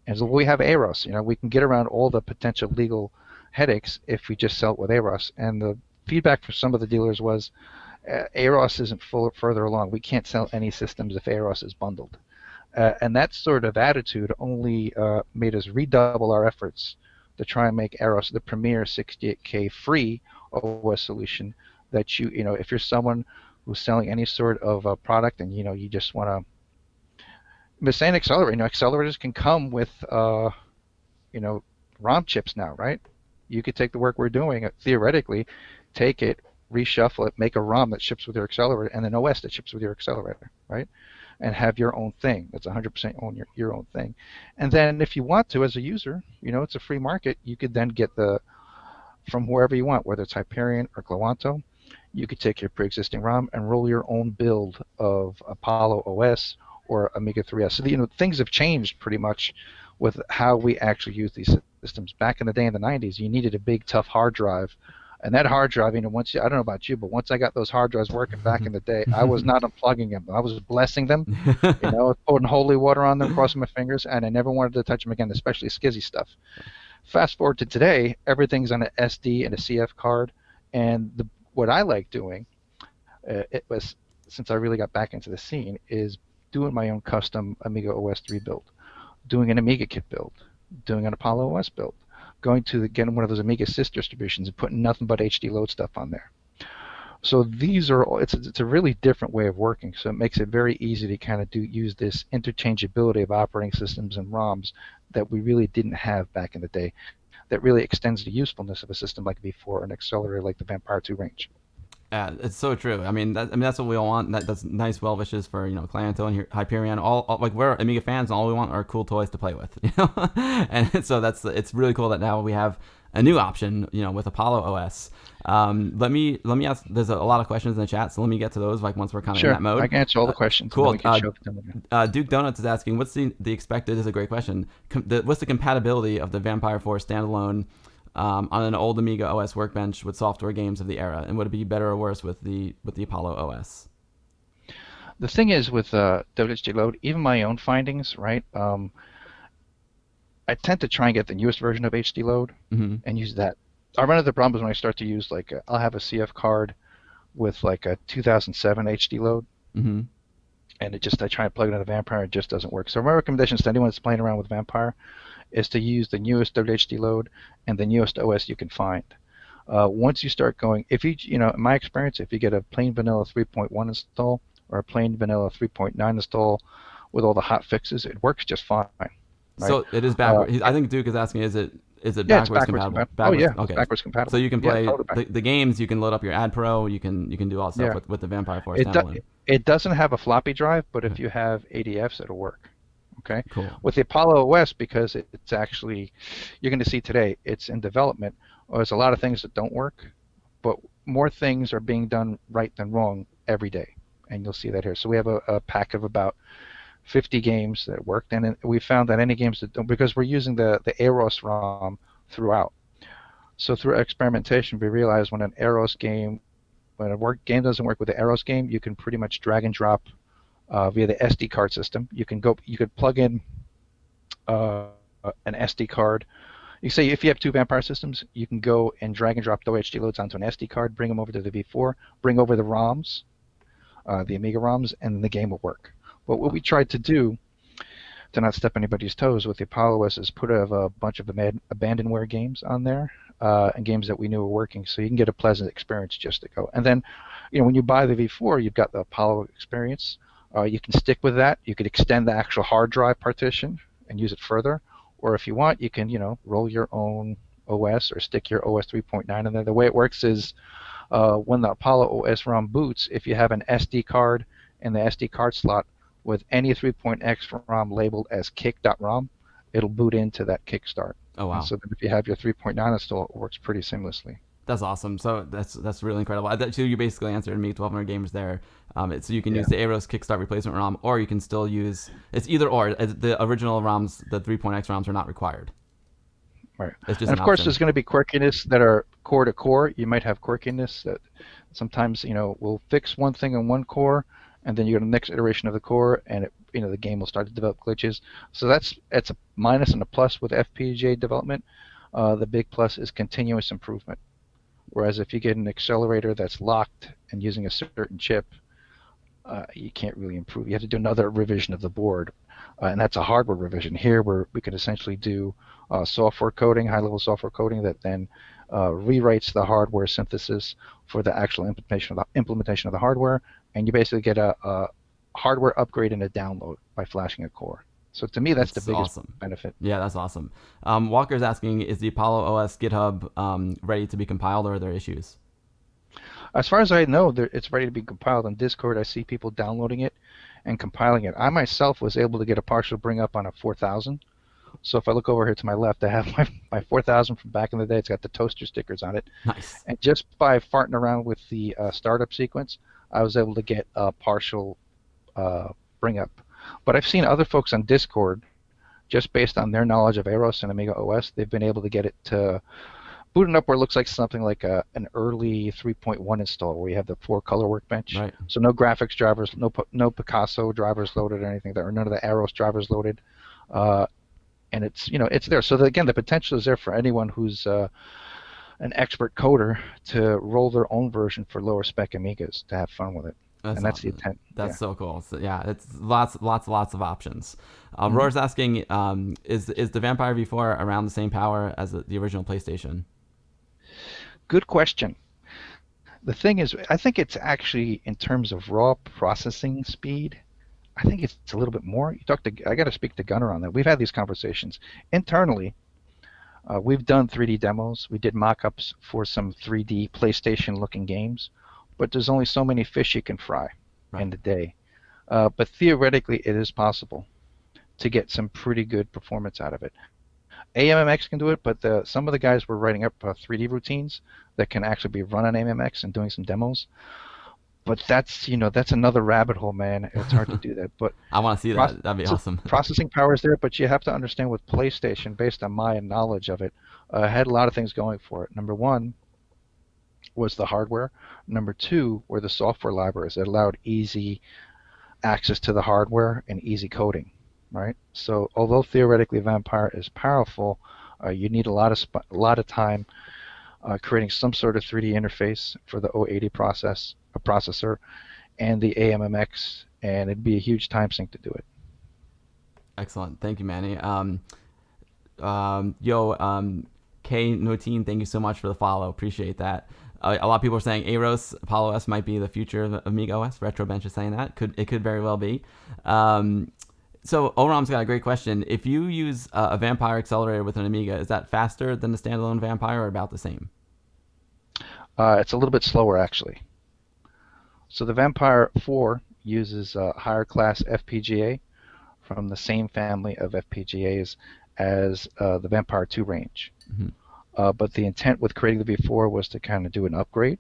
And so we have Eros. We can get around all the potential legal headaches if we just sell it with Eros. And the feedback from some of the dealers was, Eros isn't further along. We can't sell any systems if Eros is bundled. And that sort of attitude only made us redouble our efforts to try and make Eros the premier 68K free OS solution that if you're someone who's selling any sort of a product and you just want to, but saying accelerator, accelerators can come with ROM chips now, right? You could take the work we're doing, theoretically, take it, reshuffle it, make a ROM that ships with your accelerator, and an OS that ships with your accelerator, right? And have your own thing. That's 100% your own thing. And then if you want to, as a user, it's a free market, you could then get from wherever you want, whether it's Hyperion or Cluanto, you could take your pre-existing ROM and roll your own build of Apollo OS or Amiga 3S. So things have changed pretty much with how we actually use these systems. Back in the day in the 90s, you needed a big, tough hard drive And that hard drive, once I don't know about you, but once I got those hard drives working back in the day, I was not unplugging them. I was blessing them, putting holy water on them, crossing my fingers, and I never wanted to touch them again, especially skizzy stuff. Fast forward to today, everything's on an SD and a CF card, and what I like doing, it was since I really got back into the scene, is doing my own custom Amiga OS 3 build, doing an Amiga kit build, doing an Apollo OS build, going to getting one of those Amiga sys distributions and putting nothing but HD load stuff on there. So these are it's a really different way of working. So it makes it very easy to kind of use this interchangeability of operating systems and ROMs that we really didn't have back in the day. That really extends the usefulness of a system like V4 or an accelerator like the Vampire 2 range. Yeah, it's so true. I mean, that's what we all want. That's nice well wishes for Clanto and Hyperion. All like we're Amiga fans, and all we want are cool toys to play with. And so it's really cool that now we have a new option, with Apollo OS. Let me ask. There's a lot of questions in the chat, so let me get to those. Like once we're kind of in that mode. I can answer all the questions. Cool. Duke Donuts is asking, what's the expected? This is a great question. What's the compatibility of the Vampire 4 standalone? On an old Amiga OS workbench with software games of the era, and would it be better or worse with the Apollo OS? The thing is with WHD load, even my own findings, right? I tend to try and get the newest version of HD load and use that. I run into the problems when I start to use I'll have a CF card with like a 2007 HD load, and I try and plug it into Vampire, it just doesn't work. So my recommendations to anyone that's playing around with Vampire is to use the newest WHD load and the newest OS you can find. Once you start going, in my experience, if you get a plain vanilla 3.1 install or a plain vanilla 3.9 install with all the hot fixes, it works just fine. Right? So it is backwards. I think Duke is asking, is it backwards compatible? It's backwards compatible. So you can play the games. You can load up your Ad Pro. You can do all stuff with the Vampire 4 standalone. It doesn't have a floppy drive, but if you have ADFs, it'll work. Okay. Cool. With the Apollo OS, because it's actually, you're going to see today, it's in development. There's a lot of things that don't work, but more things are being done right than wrong every day, and you'll see that here. So we have a pack of about 50 games that worked, and we found that any games that don't, because we're using the Eros ROM throughout. So through experimentation, we realized when game doesn't work with the Eros game, you can pretty much drag and drop via the SD card system. You could plug in an SD card. You say if you have two Vampire systems, you can go and drag and drop the HD loads onto an SD card, bring them over to the V4, bring over the ROMs, the Amiga ROMs, and the game will work. But what we tried to do, to not step anybody's toes with the Apollo OS, is put a bunch of abandonware games on there, and games that we knew were working, so you can get a pleasant experience just to go. And then, when you buy the V4, you've got the Apollo experience. You can stick with that. You could extend the actual hard drive partition and use it further. Or if you want, you can, roll your own OS or stick your OS 3.9 in there. The way it works is when the Apollo OS ROM boots, if you have an SD card in the SD card slot with any 3.x ROM labeled as kick.rom, it'll boot into that kickstart. Oh, wow. And so then if you have your 3.9 installed, it works pretty seamlessly. That's awesome. So that's really incredible. So you basically answered me 1,200 gamers there. So you can use the Eros Kickstart replacement ROM, or you can still use, it's either or. The original ROMs, the 3.x ROMs, are not required. Right. It's just and of course, there's going to be quirkiness that are core to core. You might have quirkiness that sometimes will fix one thing in one core, and then you go to the next iteration of the core, and the game will start to develop glitches. So it's a minus and a plus with FPGA development. The big plus is continuous improvement. Whereas if you get an accelerator that's locked and using a certain chip, you can't really improve. You have to do another revision of the board, and that's a hardware revision. Here, where we could essentially do software coding, high-level software coding that then rewrites the hardware synthesis for the actual implementation of the hardware, and you basically get a hardware upgrade and a download by flashing a core. So to me, that's the biggest benefit. Yeah, that's awesome. Walker's asking, is the Apollo OS GitHub ready to be compiled, or are there issues? As far as I know, it's ready to be compiled on Discord. I see people downloading it and compiling it. I myself was able to get a partial bring up on a 4000. So if I look over here to my left, I have my 4000 from back in the day. It's got the toaster stickers on it. Nice. And just by farting around with the startup sequence, I was able to get a partial bring up. But I've seen other folks on Discord, just based on their knowledge of Eros and Amiga OS, they've been able to get it to booting up where it looks like something like an early 3.1 install where you have the 4-color workbench. Right. So no graphics drivers, no Picasso drivers loaded or anything there, or none of the Aros drivers loaded. Uh, and it's there. So again, the potential is there for anyone who's an expert coder to roll their own version for lower spec Amigas to have fun with it. That's And that's the awesome. intent. That's Yeah. so cool. So yeah, it's lots of options. Hmm. Roar's asking, is the Vampire V4 around the same power as the original PlayStation? Good question. The thing is, I think it's actually in terms of raw processing speed. I think it's a little bit more. I got to speak to Gunnar on that. We've had these conversations internally. We've done 3D demos. We did mock-ups for some 3D PlayStation-looking games, but there's only so many fish you can fry Right. in the day. But theoretically, it is possible to get some pretty good performance out of it. AMMX can do it, but some of the guys were writing up 3D routines that can actually be run on AMMX and doing some demos. But that's another rabbit hole, man. It's hard to do that. But I want to see that. That'd be awesome. processing power is there, but you have to understand with PlayStation, based on my knowledge of it, had a lot of things going for it. Number one was the hardware. Number two were the software libraries that allowed easy access to the hardware and easy coding, right? So although theoretically Vampire is powerful, you need a lot of time creating some sort of 3D interface for the 080 processor and the AMMX, and it'd be a huge time sink to do it. Excellent. Thank you, Manny. Yo, K Notine, thank you so much for the follow. Appreciate that. A lot of people are saying Aros Apollo S might be the future of Amiga OS. Retrobench is saying that. It could very well be. So Oram's got a great question. If you use a Vampire accelerator with an Amiga, is that faster than the standalone Vampire or about the same? It's a little bit slower, actually. So the Vampire 4 uses a higher class FPGA from the same family of FPGAs as the Vampire 2 range. Mm-hmm. But the intent with creating the V4 was to kind of do an upgrade.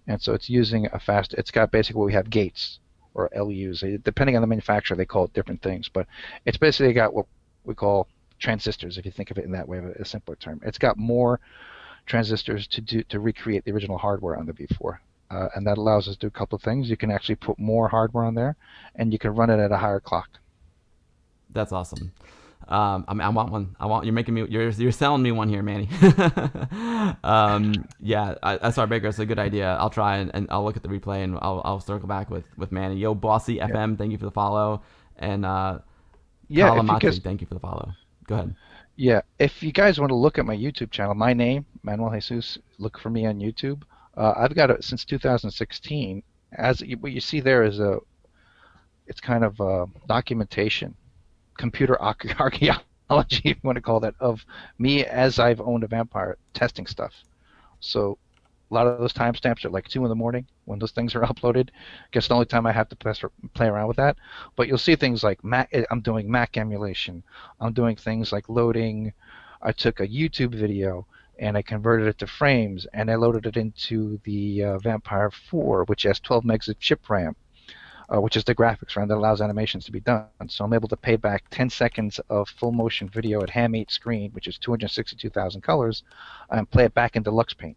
And so it's using it's got basically what we have gates or LUs. Depending on the manufacturer, they call it different things. But it's basically got what we call transistors, if you think of it in that way, a simpler term. It's got more transistors to recreate the original hardware on the V4. And that allows us to do a couple of things. You can actually put more hardware on there, and you can run it at a higher clock. That's awesome. I want one. You're selling me one here, Manny. Yeah, SR Baker is a good idea. I'll try and I'll look at the replay and I'll circle back with Manny. Yo, Bossy Yeah. FM, thank you for the follow, and Yeah, if you Kalamati, guys, thank you for the follow. Go ahead. yeah, if you guys want to look at my YouTube channel, my name, Manuel Jesus, look for me on YouTube. I've got it since 2016. What you see there is it's kind of documentation, computer archaeology, if you want to call that, of me as I've owned a Vampire testing stuff. So a lot of those timestamps are like 2 in the morning when those things are uploaded. Guess the only time I have to play around with that. But you'll see things like I'm doing Mac emulation. I'm doing things like loading. I took a YouTube video and I converted it to frames and I loaded it into the Vampire 4, which has 12 megs of chip RAM. Which is the graphics RAM that allows animations to be done. So I'm able to pay back 10 seconds of full motion video at ham 8 screen, which is 262,000 colors, and play it back in Deluxe Paint.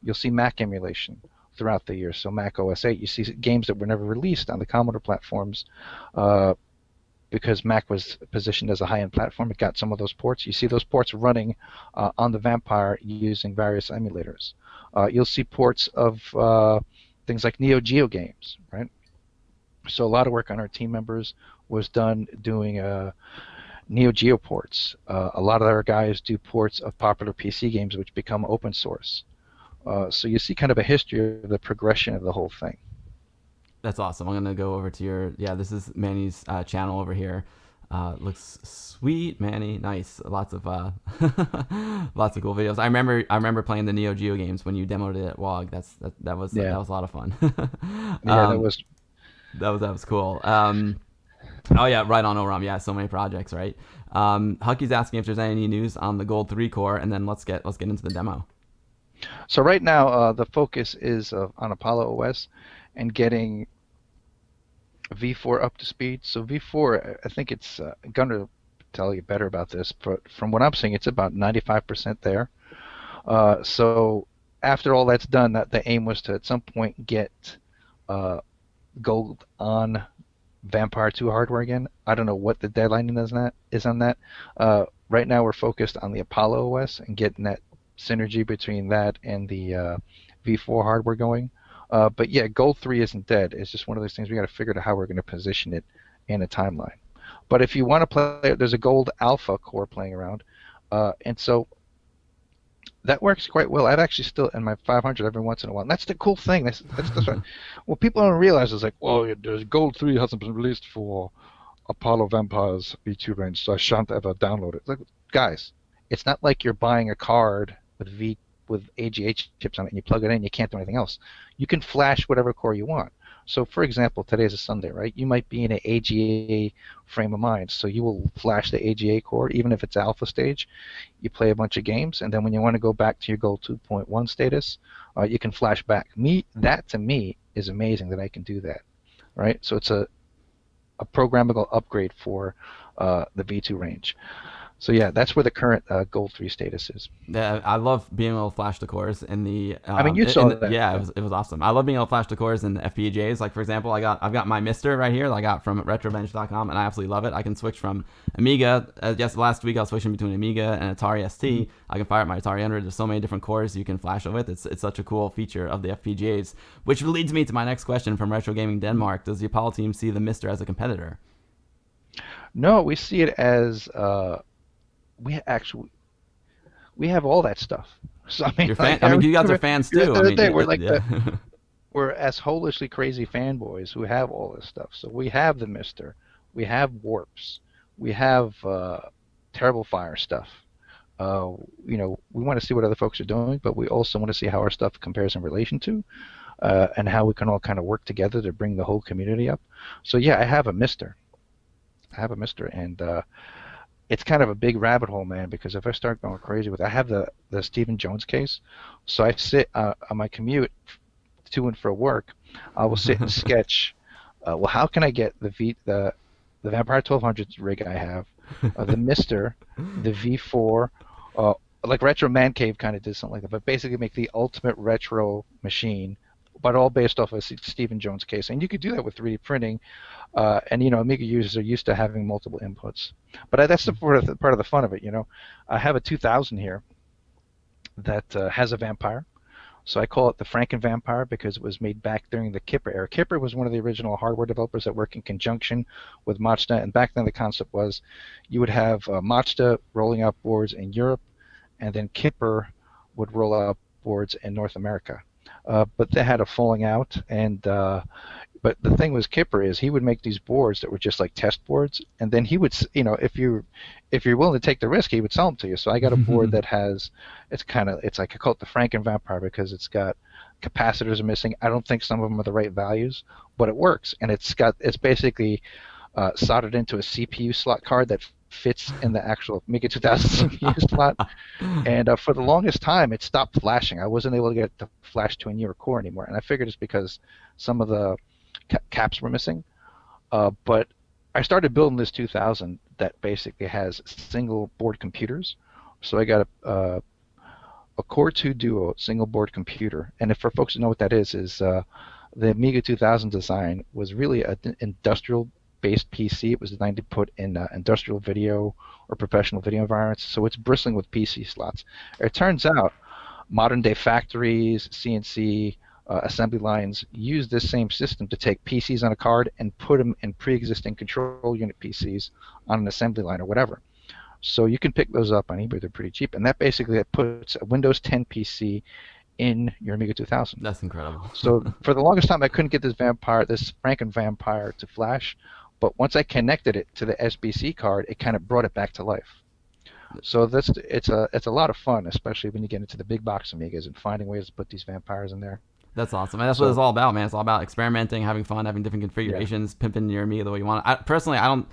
You'll see Mac emulation throughout the year. So Mac OS 8, you see games that were never released on the Commodore platforms because Mac was positioned as a high-end platform. It got some of those ports. You see those ports running on the Vampire using various emulators. You'll see ports of things like Neo Geo games, right? So a lot of work on our team members was done doing Neo Geo ports. A lot of our guys do ports of popular PC games which become open source. So you see kind of a history of the progression of the whole thing. That's awesome. I'm gonna go over to this is Manny's channel over here. Looks sweet, Manny. Nice. Lots of lots of cool videos. I remember playing the Neo Geo games when you demoed it at WOG. That was Yeah. that was a lot of fun. Yeah, that was. That was cool. Oh yeah, right on, Oram. Yeah, so many projects, right? Hucky's asking if there's any news on the Gold 3 core, and then let's get into the demo. So right now the focus is on Apollo OS and getting V4 up to speed. So V4, I think it's going to tell you better about this, but from what I'm seeing, it's about 95% there. So after all that's done, that the aim was to at some point get uh, gold on Vampire 2 hardware again. I don't know what the deadline is on that. Right now we're focused on the Apollo OS and getting that synergy between that and the V4 hardware going. But yeah, Gold 3 isn't dead. It's just one of those things we got to figure out how we're going to position it in a timeline. But if you want to play, there's a Gold Alpha core playing around, and so that works quite well. I've actually still in my 500 every once in a while. And that's the cool thing. That's what people don't realize is like, well, there's Gold 3 hasn't been released for Apollo Vampire's V2 range, so I shan't ever download it. It's like, guys, it's not like you're buying a card with AGA chips on it and you plug it in, you can't do anything else. You can flash whatever core you want. So, for example, today's a Sunday, right? You might be in an AGA frame of mind, so you will flash the AGA core, even if it's alpha stage. You play a bunch of games, and then when you want to go back to your Gold 2.1 status, you can flash back. That to me is amazing that I can do that, right? So it's a programmable upgrade for the V2 range. So yeah, that's where the current Gold 3 status is. Yeah, I love being able to flash the cores in the. I mean, you saw that. Yeah, it was awesome. I love being able to flash the cores in the FPGAs. Like for example, I've got my Mister right here that I got from RetroBench.com, and I absolutely love it. I can switch from Amiga. Last week I was switching between Amiga and Atari ST. I can fire up my Atari 100. There's so many different cores you can flash it with. It's such a cool feature of the FPGAs, which leads me to my next question from Retro Gaming Denmark. Does the Apollo team see the Mister as a competitor? No, we see it as we have all that stuff. So I mean, you guys are fans too. We're like we're as holishly crazy fanboys who have all this stuff. So we have the Mister, we have warps, we have terrible fire stuff. We want to see what other folks are doing, but we also want to see how our stuff compares in relation to, and how we can all kind of work together to bring the whole community up. So yeah, I have a Mister, and it's kind of a big rabbit hole, man, because if I start going crazy with it, I have the Stephen Jones case, so I sit on my commute to and for work. I will sit and sketch. Well, how can I get the Vampire 1200 rig I have, the Mister, the V4, like Retro Man Cave kind of did something like that, but basically make the ultimate retro machine, but all based off of Stephen Jones case. And you could do that with 3D printing. And Amiga users are used to having multiple inputs, but that's the part of the fun of it. I have a 2000 here that has a vampire, so I call it the Franken Vampire because it was made back during the Kipper era. Kipper was one of the original hardware developers that worked in conjunction with Mazda, and back then the concept was you would have Mazda rolling out boards in Europe, and then Kipper would roll out boards in North America. But they had a falling out, and but the thing was, Kipper is he would make these boards that were just like test boards, and then he would, if you're willing to take the risk, he would sell them to you. So I got a board that has, it's like I call it the Franken Vampire because it's got capacitors are missing. I don't think some of them are the right values, but it works, and it's basically soldered into a CPU slot card that fits in the actual Amiga 2000 CPU slot. And for the longest time, it stopped flashing. I wasn't able to get it to flash to a newer core anymore, and I figured it's because some of the caps were missing. But I started building this 2000 that basically has single board computers. So I got a Core 2 Duo single board computer. And if for folks who know what that is the Amiga 2000 design was really an industrial-based PC. It was designed to put in industrial video or professional video environments. So it's bristling with PC slots. It turns out modern-day factories, CNC, assembly lines use this same system to take PCs on a card and put them in pre-existing control unit PCs on an assembly line or whatever. So you can pick those up on eBay. They're pretty cheap, and that puts a Windows 10 PC in your Amiga 2000. That's incredible. So for the longest time, I couldn't get this Franken Vampire to flash, but once I connected it to the SBC card, it kind of brought it back to life. So it's a lot of fun, especially when you get into the big box Amigas and finding ways to put these vampires in there. That's awesome. And that's what it's all about, man. It's all about experimenting, having fun, having different configurations, pimping your Amiga the way you want. Personally, I'm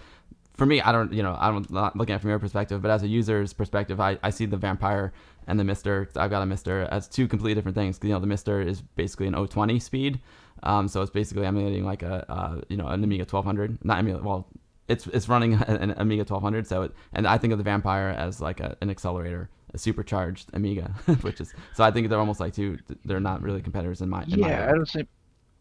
not looking at it from your perspective, but as a user's perspective, I see the Vampire and the Mister. I've got a Mister as two completely different things. The Mister is basically an 020 speed, so it's basically emulating like an Amiga 1200. Not Amiga. Well, it's running an Amiga 1200. And I think of the Vampire as like an accelerator supercharged Amiga, which is so I think they're almost like two. They're not really competitors in my Yeah, I book. don't think.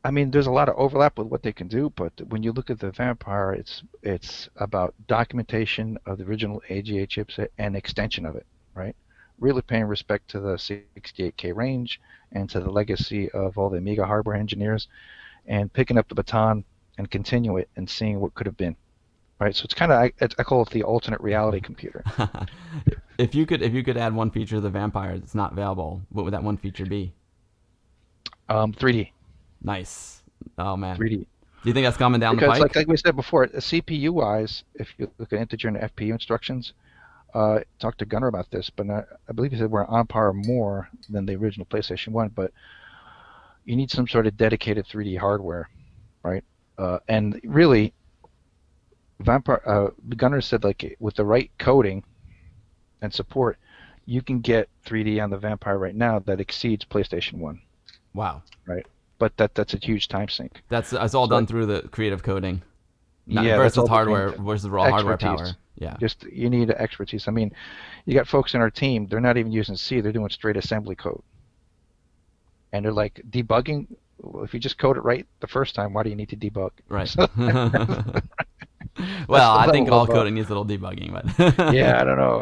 I mean, there's a lot of overlap with what they can do, but when you look at the Vampire, it's about documentation of the original AGA chipset and extension of it, right? Really paying respect to the 68K range and to the legacy of all the Amiga hardware engineers, and picking up the baton and continue it and seeing what could have been, right? So it's kind of I call it the alternate reality computer. If you could add one feature of the Vampire that's not available, what would that one feature be? 3D, Nice. Oh man. 3D. Do you think that's coming down the Because pike? like we said before, CPU wise, if you look at integer and FPU instructions, talked to Gunnar about this, but I believe he said we're on par more than the original PlayStation 1, but you need some sort of dedicated 3D hardware, right? And really, Gunnar said like with the right coding and support, you can get 3D on the Vampire right now that exceeds PlayStation 1, Wow. right? But that's a huge time sink. That's all So, done through the creative coding. yeah, that's Versus all hardware between versus raw hardware power. expertise. Yeah. Just you need expertise. I mean, you got folks in our team, they're not even using C, they're doing straight assembly code. And they're like debugging. Well, if you just code it right the first time, why do you need to debug? Right. So, Well, the I think level all of, coding needs a little debugging, but yeah, I don't know.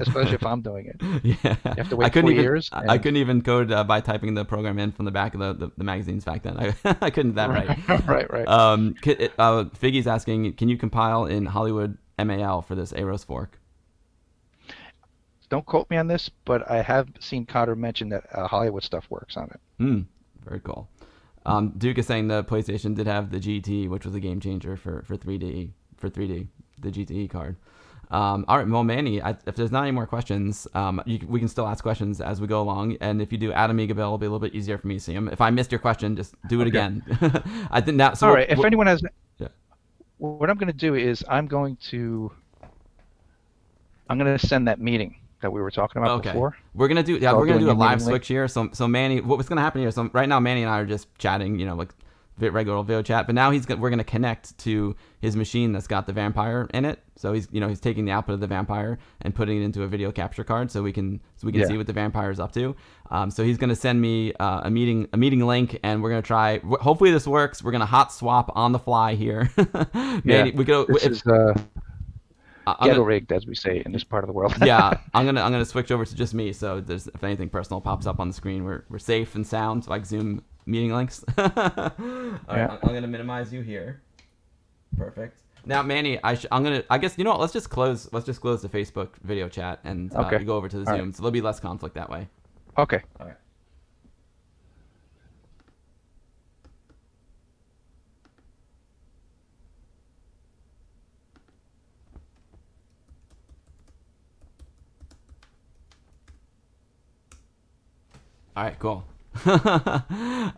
Especially if I'm doing it. yeah, You have to I wait couldn't 4 even years. I couldn't even code by typing the program in from the back of the magazines back then. I couldn't do that right. Right. Figgy's asking, can you compile in Hollywood MAL for this Aros fork? Don't quote me on this, but I have seen Cotter mention that Hollywood stuff works on it. Very cool. Duke is saying the PlayStation did have the GT, which was a game changer for 3D, the GTE card. All right, well, Manny, if there's not any more questions, we can still ask questions as we go along. And if you do add Amiga Bill, it'll be a little bit easier for me to see them. If I missed your question, just do it again. I think that. So all right. If anyone has, yeah. What I'm going to do is I'm going to send that meeting that we were talking about before. We're gonna do So we're gonna do a live meeting link. switch here. So Manny, what's gonna happen here? So right now Manny and I are just chatting, like regular video chat. But now we're gonna connect to his machine that's got the Vampire in it. So he's taking the output of the Vampire and putting it into a video capture card so we can see what the Vampire is up to. So he's gonna send me a meeting link, and we're gonna try. Hopefully this works. We're gonna hot swap on the fly here. Manny, we go. This is ghetto rigged, as we say in this part of the world. Yeah, I'm gonna switch over to just me. So if anything personal pops up on the screen, we're safe and sound, like Zoom meeting links. All right, I'm gonna minimize you here. Perfect. Now, Manny, I guess you know what? Let's just close the Facebook video chat and Okay. go over to the All Zoom. right. So there'll be less conflict that way. Okay. All right. All right, cool.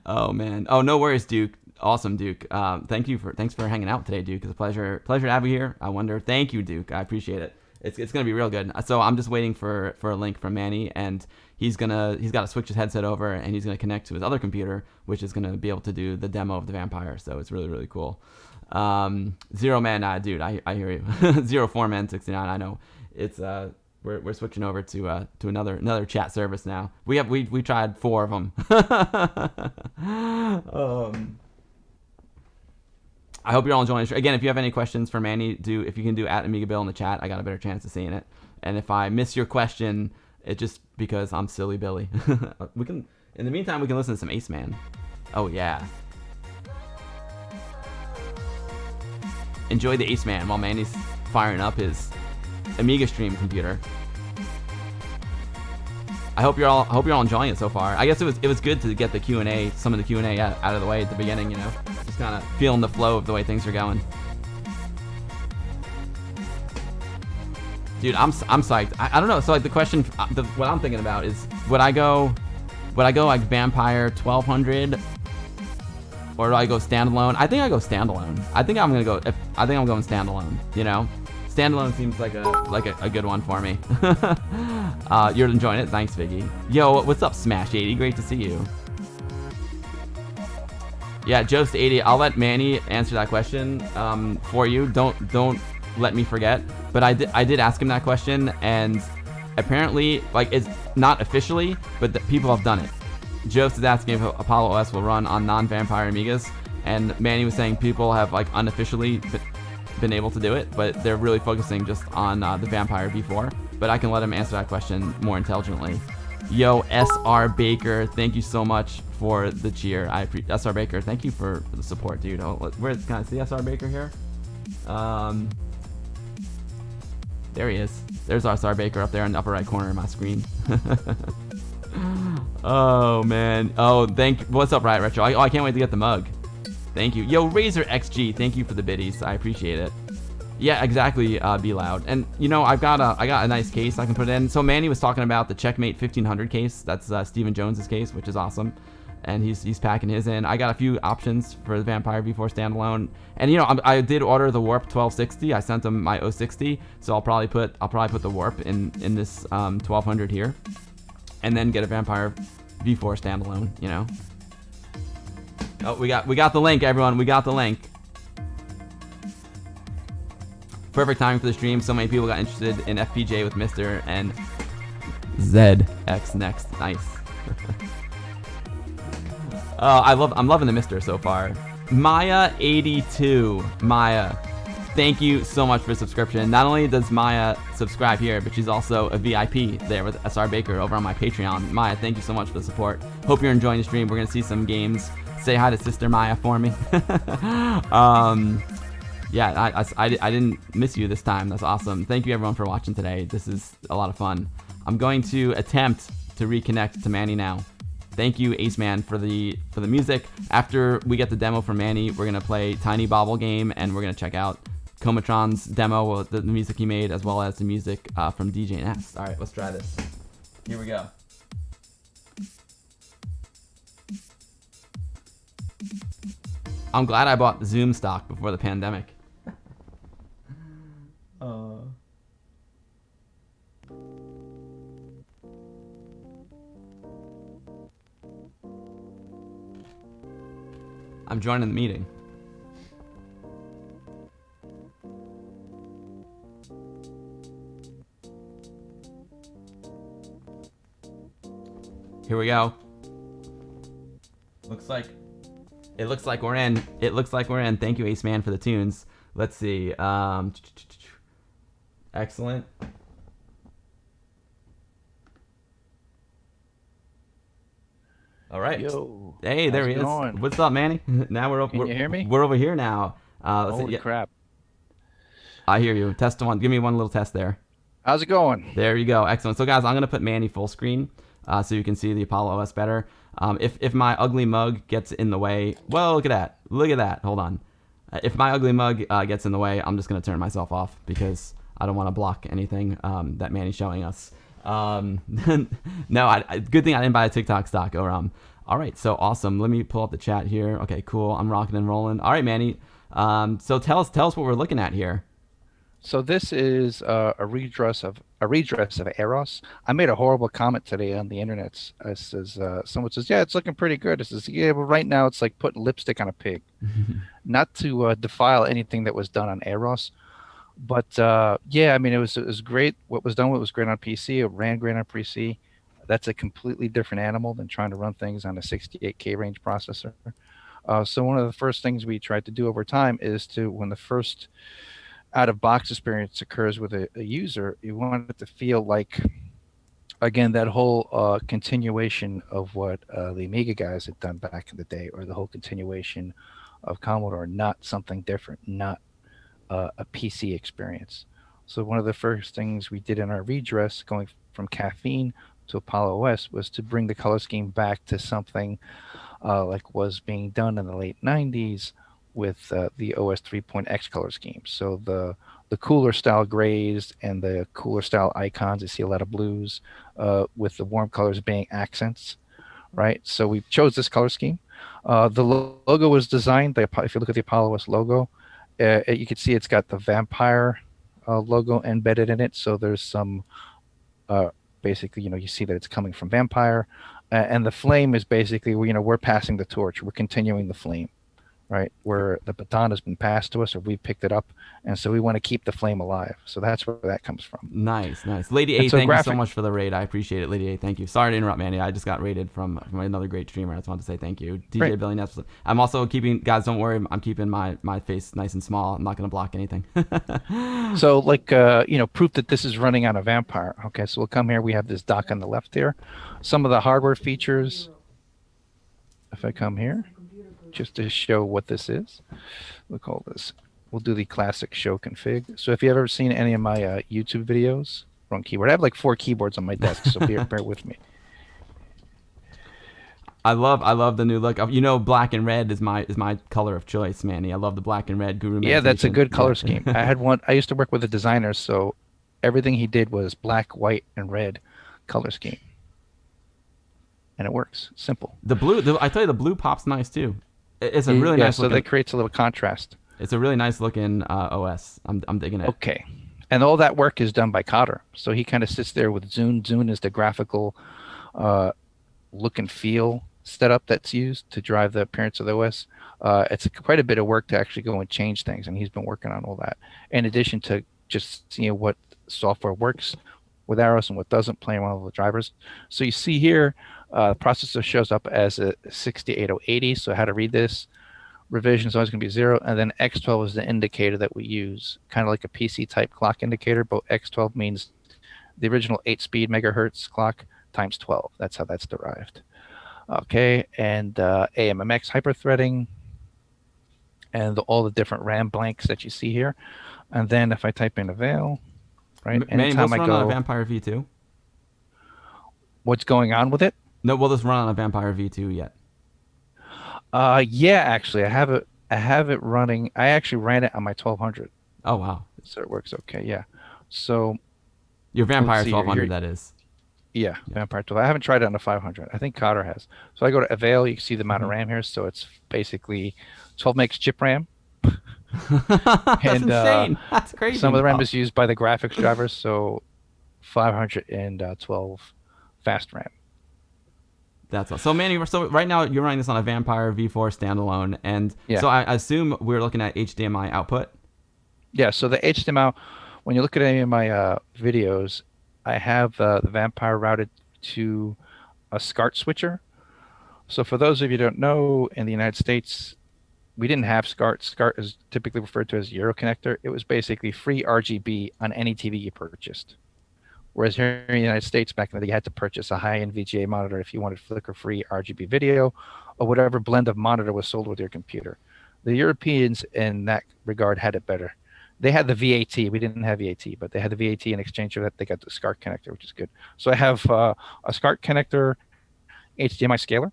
Oh man. Oh, no worries, Duke. Awesome, Duke. Thanks for hanging out today, Duke. It's a pleasure to have you here. Thank you, Duke. I appreciate it. It's gonna be real good. So I'm just waiting for a link from Manny, and he's got to switch his headset over, and he's gonna connect to his other computer, which is gonna be able to do the demo of the Vampire. So it's really, really cool. Zero Man, dude, I hear you. 04Man69, I know. It's we're switching over to another chat service now. We tried 4 of them. I hope you're all enjoying it. Again, if you have any questions for Manny, if you can do at Amiga Bill in the chat, I got a better chance of seeing it. And if I miss your question, it's just because I'm silly Billy. In the meantime, we can listen to some Ace Man. Oh yeah. Enjoy the Ace Man while Manny's firing up his Amiga Stream computer. I hope you're all enjoying it so far. I guess it was good to get some of the Q&A out of the way at the beginning, just kind of feeling the flow of the way things are going. Dude, I'm psyched. I don't know. So like the question, what I'm thinking about is, would I go like Vampire 1200, or do I go standalone? I think I go standalone. I think I'm going standalone. Standalone seems like a good one for me. You're enjoying it. Thanks, Viggy. Yo, what's up, Smash80? Great to see you. Yeah, Jost80. I'll let Manny answer that question for you. Don't let me forget. But I did ask him that question, and apparently, like, it's not officially, but people have done it. Joe is asking if Apollo OS will run on non-Vampire Amigas, and Manny was saying people have, like, unofficially been able to do it, but they're really focusing just on the Vampire V4. But I can let him answer that question more intelligently. Yo, SR Baker, thank you so much for the cheer. I appreciate SR Baker. Thank you for the support, dude. Where's can I see SR Baker here? There he is. There's SR Baker up there in the upper right corner of my screen. Oh man. Oh, what's up, Riot Retro? I can't wait to get the mug. Thank you. Yo, Razor XG, thank you for the biddies. I appreciate it. Yeah, exactly, Be Loud. And, you know, I got a nice case I can put in. So Manny was talking about the Checkmate 1500 case. That's Stephen Jones's case, which is awesome. And he's packing his in. I got a few options for the Vampire V4 standalone. And, you know, I did order the Warp 1260. I sent him my 060. So I'll probably put the Warp in this 1200 here. And then get a Vampire V4 standalone, you know. Oh, we got the link, everyone. We got the link. Perfect timing for the stream. So many people got interested in FPJ with Mr. and ZX next. Nice. Oh, I'm loving the Mr. so far. Maya82. Maya, thank you so much for the subscription. Not only does Maya subscribe here, but she's also a VIP there with SR Baker over on my Patreon. Maya, thank you so much for the support. Hope you're enjoying the stream. We're going to see some games. Say hi to Sister Maya for me. Yeah, I didn't miss you this time. That's awesome. Thank you everyone for watching today. This is a lot of fun. I'm going to attempt to reconnect to Manny now. Thank you, Ace Man, for the music. After we get the demo from Manny, we're gonna play Tiny Bobble game, and we're gonna check out Comatron's demo, the music he made, as well as the music from DJ Nest. All right, let's try this. Here we go. I'm glad I bought Zoom stock before the pandemic. I'm joining the meeting. Here we go. It looks like we're in. It looks like we're in. Thank you, Ace Man, for the tunes. Let's see. Excellent. All right. Yo. Hey, there he is. Going? What's up, Manny? Now we're over. Can you hear me? We're over here now. Holy crap! I hear you. Test one. Give me one little test there. How's it going? There you go. Excellent. So, guys, I'm gonna put Manny full screen so you can see the Apollo OS better. If my ugly mug gets in the way, well, look at that. Look at that. Hold on. If my ugly mug gets in the way, I'm just gonna turn myself off because I don't want to block anything that Manny's showing us. No, good thing I didn't buy a TikTok stock. All right, so awesome. Let me pull up the chat here. Okay, cool. I'm rocking and rolling. All right, Manny. So tell us what we're looking at here. So this is a redress of Eros. I made a horrible comment today on the internet. It says someone says, "Yeah, it's looking pretty good." It says, "Yeah, but right now it's like putting lipstick on a pig." Not to defile anything that was done on Eros, but yeah, I mean it was great. What was great on PC. It ran great on PC. That's a completely different animal than trying to run things on a 68K range processor. So one of the first things we tried to do over time is to, when the first out-of-box experience occurs with a user, you want it to feel like, again, that whole continuation of what the Amiga guys had done back in the day, or the whole continuation of Commodore, not something different, not a PC experience. So one of the first things we did in our redress, going from Caffeine to Apollo OS, was to bring the color scheme back to something like was being done in the late 90s with the OS 3.x color scheme. So the cooler style grays and the cooler style icons, you see a lot of blues, with the warm colors being accents, right? So we chose this color scheme. The logo was designed, if you look at the Apollo OS logo, you can see it's got the Vampire logo embedded in it. So there's some basically, you see that it's coming from Vampire, and the flame is basically, we're passing the torch. We're continuing the flame, right? Where the baton has been passed to us, or we picked it up, and so we want to keep the flame alive. So that's where that comes from. Nice, nice. Lady And A, so thank you so graphic, much for the raid. I appreciate it, Lady A. Thank you. Sorry to interrupt, Manny. I just got raided from another great streamer. I just wanted to say thank you, DJ great. Billy Ness. I'm also keeping, guys. Don't worry, I'm keeping my face nice and small. I'm not gonna block anything. So like proof that this is running on a Vampire. Okay, so we'll come here. We have this dock on the left here. Some of the hardware features. If I come here, just to show what this is, we'll call this. We'll do the classic show config. So if you've ever seen any of my YouTube videos, wrong keyboard. I have like 4 keyboards on my desk, so bear with me. I love the new look. Black and red is my color of choice, Manny. I love the black and red Guru Yeah, that's a meditation. good color Yeah. scheme. I had one. I used to work with a designer, so everything he did was black, white, and red color scheme, and it works. Simple. The blue, I tell you, the blue pop's nice too. It's a really nice so looking. that creates a little contrast. It's a really nice looking OS. I'm digging it. Okay. And all that work is done by Cotter. So he kind of sits there with Zune. Zune is the graphical look and feel setup that's used to drive the appearance of the OS. It's quite a bit of work to actually go and change things, and he's been working on all that. In addition to just seeing what software works with Arrows and what doesn't, playing around with the drivers. So you see here, the processor shows up as a 68080. So how to read this. Revision is always going to be 0, and then X12 is the indicator that we use, kind of like a PC type clock indicator, but X12 means the original 8-speed megahertz clock times 12. That's how that's derived. Okay, and AMMX hyperthreading, and all the different RAM blanks that you see here. And then if I type in avail, right, Manny, anytime we'll I run on a go, Vampire V2. what's going on with it? No, we'll just run on a Vampire V2 yet. Yeah, actually, I have it running. I actually ran it on my 1200. Oh wow. So it works okay. Yeah. So Your Vampire let's see here. 1200, that is. Yeah, Vampire 12. I haven't tried it on the 500. I think Cotter has. So I go to Avail. You can see the amount of RAM here. So it's basically 12 megs chip RAM. That's And, insane. That's crazy. Some of the RAM Oh, is used by the graphics drivers. So 512 fast RAM. that's all. So Manny, so right now you're running this on a Vampire V4 standalone, and Yeah. so I assume we're looking at HDMI output. Yeah, so the HDMI, when you look at any of my videos, I have the Vampire routed to a SCART switcher. So for those of you who don't know, in the United States, we didn't have SCART. SCART is typically referred to as Euro connector. It was basically free RGB on any TV you purchased. Whereas here in the United States, back in the day, you had to purchase a high-end VGA monitor if you wanted flicker-free RGB video or whatever blend of monitor was sold with your computer. The Europeans, in that regard, had it better. They had the VAT. We didn't have VAT, but they had the VAT in exchange for that. They got the SCART connector, which is good. So I have a SCART connector HDMI scaler.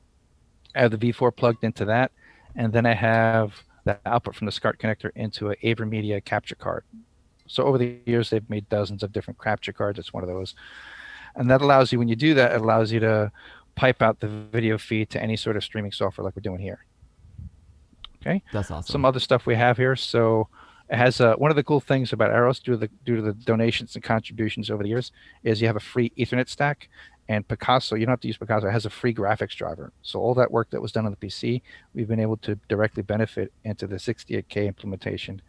I have the V4 plugged into that. And then I have the output from the SCART connector into an AverMedia capture card. So over the years, they've made dozens of different capture cards. It's one of those. And that allows you, when you do that, it allows you to pipe out the video feed to any sort of streaming software like we're doing here. Okay. That's awesome. Some other stuff we have here. So it has one of the cool things about Arrows, due to the donations and contributions over the years, is you have a free Ethernet stack. And Picasso, you don't have to use Picasso, it has a free graphics driver. So all that work that was done on the PC, we've been able to directly benefit into the 68K implementation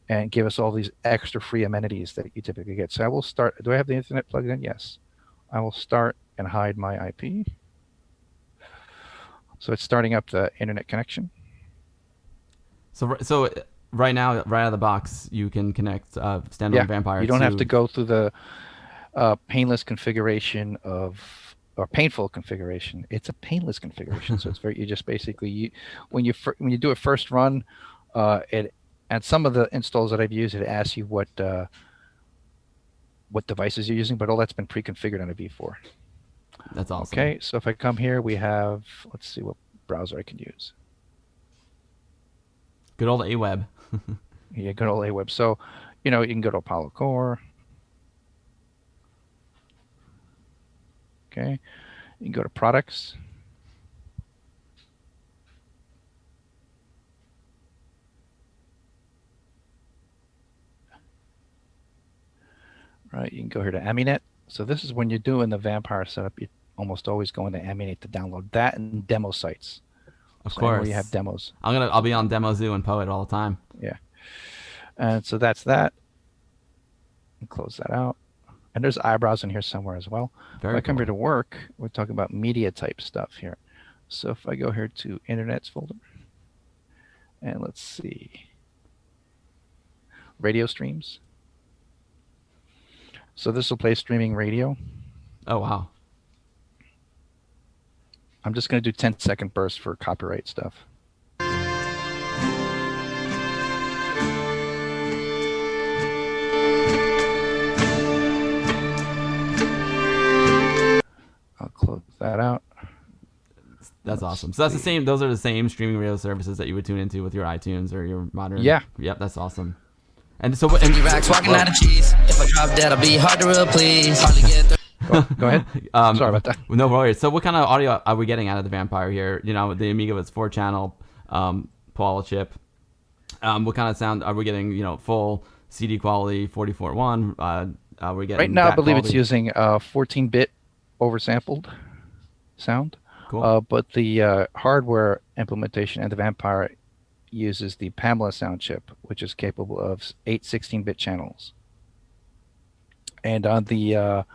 and give us all these extra free amenities that you typically get. So I will start. Do I have the Ethernet plugged in? Yes. I will start and hide my IP. So it's starting up the internet connection. So right now, right out of the box, you can connect standalone Vampire. You don't have to go through the painless configuration or painful configuration. It's a painless configuration. So it's you just basically when you do a first run, and some of the installs that I've used, it asks you what devices you're using, but all that's been pre-configured on a V4. That's awesome. Okay, so if I come here, we have, let's see what browser I can use. Good old AWeb. Yeah, good old AWeb. So, you can go to Apollo Core. Okay, you can go to products. Right, you can go here to Aminet. So this is when you're doing the Vampire setup, you almost always go into Aminet to download that and demo sites. Of So anywhere course. you have demos. I'll be on Demo Zoo and Poet all the time. Yeah. And so that's that. And close that out. And there's eyebrows in here somewhere as well. Very When I come cool. here to work, we're talking about media type stuff here. So if I go here to Internets folder, and let's see, radio streams. So this will play streaming radio. Oh, wow. I'm just going to do 10-second bursts for copyright stuff. I'll close that out. That's awesome. So that's the same. Those are the same streaming radio services that you would tune into with your iTunes or your modern. Yeah. Yep. That's awesome. And so, and racks walking out of cheese. If I drop dead, I'll be hard to replace. Hardly get Go ahead. Sorry about that. No worries. So what kind of audio are we getting out of the Vampire here? You know, the Amiga was 4-channel, Paul chip. What kind of sound are we getting? You know, full CD quality, 44.1. Are we getting Right now, I that believe quality? it's using 14-bit oversampled sound. Cool. But the hardware implementation and the Vampire uses the Pamela sound chip, which is capable of 8 16-bit channels. And on the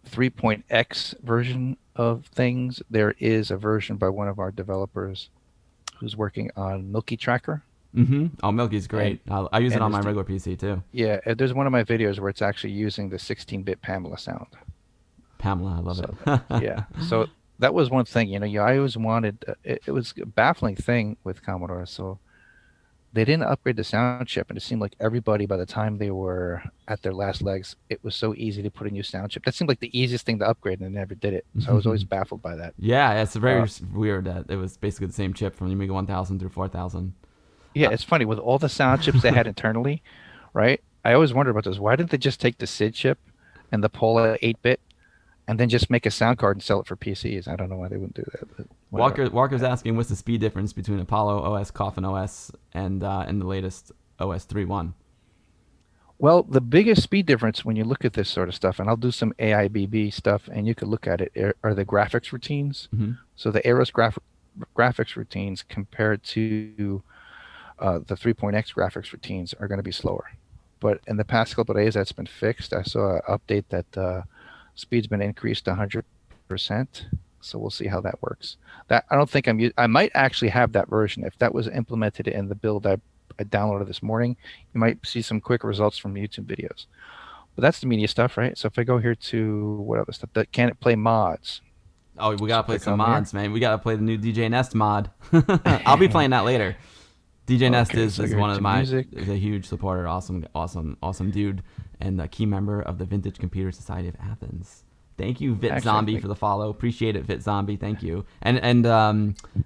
3.x version of things, there is a version by one of our developers who's working on Milky Tracker. Mm-hmm. Oh, Milky's great. I use it on my regular PC too. Yeah, there's one of my videos where it's actually using the 16-bit Pamela sound. Pamela, I love it. Yeah, so that was one thing. You know, I always wanted. It was a baffling thing with Commodore. So they didn't upgrade the sound chip, and it seemed like everybody, by the time they were at their last legs, it was so easy to put a new sound chip. That seemed like the easiest thing to upgrade, and they never did it. So I was always baffled by that. Yeah, it's very weird that it was basically the same chip from the Amiga 1000 through 4000. Yeah, it's funny with all the sound chips they had internally, right? I always wondered about this. Why didn't they just take the SID chip and the Pola 8-bit? And then just make a sound card and sell it for PCs. I don't know why they wouldn't do that. But Walker's asking, what's the speed difference between Apollo OS, Coffin OS, and the latest OS 3.1? Well, the biggest speed difference when you look at this sort of stuff, and I'll do some AIBB stuff, and you can look at it, are the graphics routines. Mm-hmm. So the Aeros graphics routines compared to the 3.x graphics routines are going to be slower. But in the past couple of days, that's been fixed. I saw an update that speed's been increased to 100%. So we'll see how that works. That I don't think I might actually have that version. If that was implemented in the build I downloaded this morning, you might see some quick results from YouTube videos. But that's the media stuff, right? So if I go here to what other stuff, can it play mods? Oh, we gotta play some mods, man. We gotta play the new DJ Nest mod. I'll be playing that later. DJ Nest is one of my is a huge supporter, awesome dude, and a key member of the Vintage Computer Society of Athens. Thank you, Vit Zombie, for the follow. Appreciate it, Vit Zombie. Thank you, and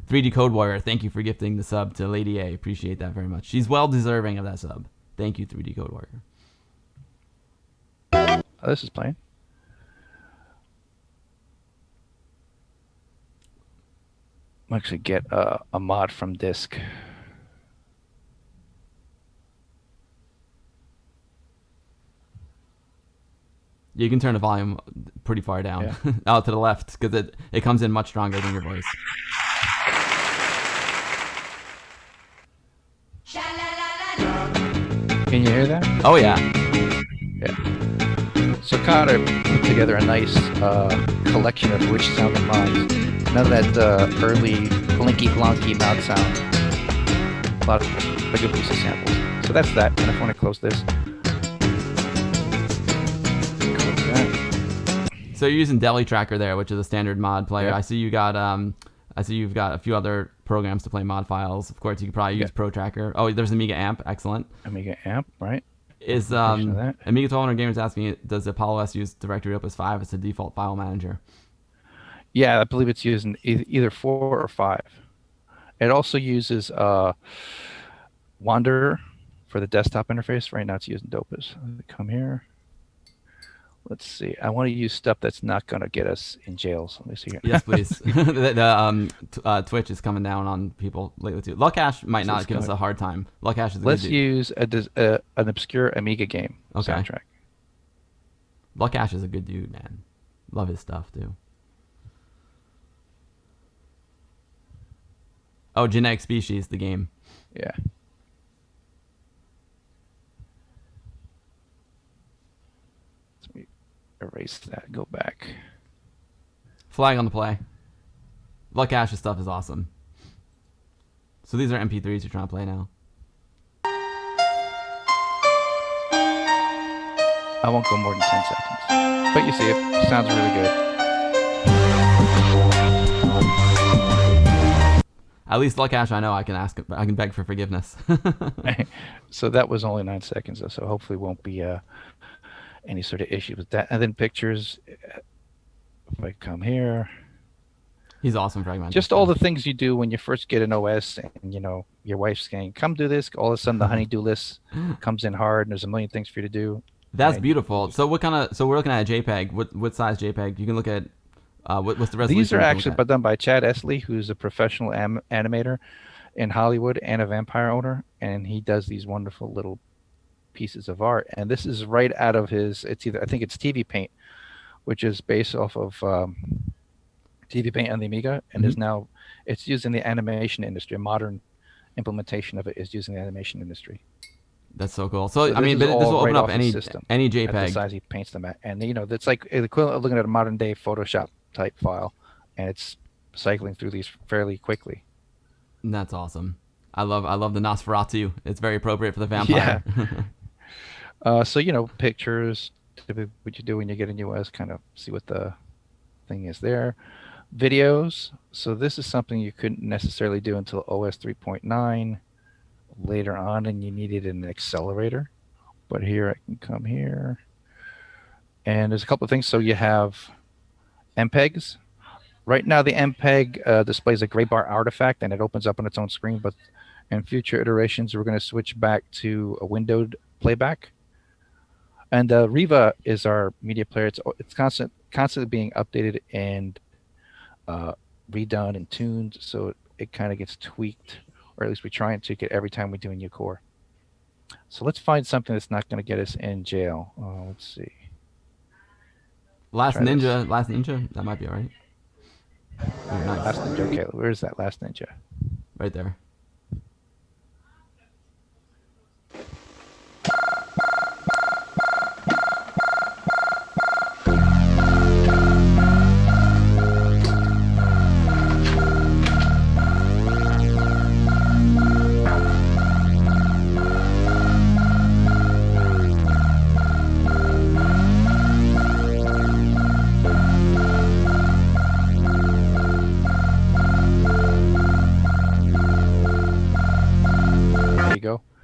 3D Code Warrior. Thank you for gifting the sub to Lady A. Appreciate that very much. She's well deserving of that sub. Thank you, 3D Code Warrior. Oh, this is playing. I'll actually get a mod from disk. You can turn the volume pretty far down, out to the left, because it comes in much stronger than your voice. Can you hear that? Oh yeah. Yeah. So Connor put together a nice collection of rich sounding mods. None of that early blinky blonky mouth sound. A lot of good piece of samples. So that's that. And if I want to close this. So you're using Deli Tracker there, which is a standard mod player. Yeah. I see you've got a few other programs to play mod files. Of course, you could probably use Pro Tracker. Oh, there's Amiga Amp. Excellent. Amiga Amp, right? Is Amiga 1200 Gamers asking, does Apollo S use Directory Opus 5 as the default file manager? Yeah, I believe it's using either 4 or 5. It also uses Wanderer for the desktop interface. Right now it's using Opus. Come here. Let's see. I want to use stuff that's not going to get us in jails. Let me see here. Yes, please. Twitch is coming down on people lately too. Luckash might not give us a hard time. Luckash is a Let's good use an obscure Amiga game soundtrack. Luckash is a good dude, man. Love his stuff too. Oh, Genetic Species, the game. Yeah. Let me erase that. Go back. Flag on the play. Luck Ash's stuff is awesome. So these are MP3s you're trying to play now. I won't go more than 10 seconds. But you see it. Sounds really good. At least Luck Ash, I know I can beg for forgiveness. So that was only 9 seconds, though, so hopefully won't be any sort of issue with that. And then pictures. If I come here. He's awesome, Fragment. Just all the things you do when you first get an OS and, your wife's saying, come do this. All of a sudden the honey-do list comes in hard and there's a million things for you to do. That's beautiful. So so we're looking at a JPEG. What size JPEG? You can look at what's the resolution? These are actually done by Chad Esley, who's a professional animator in Hollywood and a Vampire owner, and he does these wonderful little pieces of art. And this is right out of his. I think it's TV Paint, which is based off of TV Paint on the Amiga, and it's used in the animation industry. A modern implementation of it is used in the animation industry. That's so cool. So I mean, this will open up any JPEG. At the size he paints them at, and that's like the equivalent of looking at a modern day Photoshop type file, and it's cycling through these fairly quickly. That's awesome. I love the Nosferatu. It's very appropriate for the vampire. Yeah. So pictures. Typically, what you do when you get a new OS, kind of see what the thing is there. Videos. So this is something you couldn't necessarily do until OS 3.9. Later on, and you needed an accelerator. But here I can come here, and there's a couple of things. So you have MPEGs. Right now, the MPEG displays a gray bar artifact, and it opens up on its own screen. But in future iterations, we're going to switch back to a windowed playback. And Riva is our media player. It's constantly being updated and redone and tuned, so it kind of gets tweaked. Or at least we try and tweak it every time we do a new core. So let's find something that's not going to get us in jail. Let's see. Last Ninja. That might be all right. Nice. Last Ninja. Okay, where's that Last Ninja? Right there.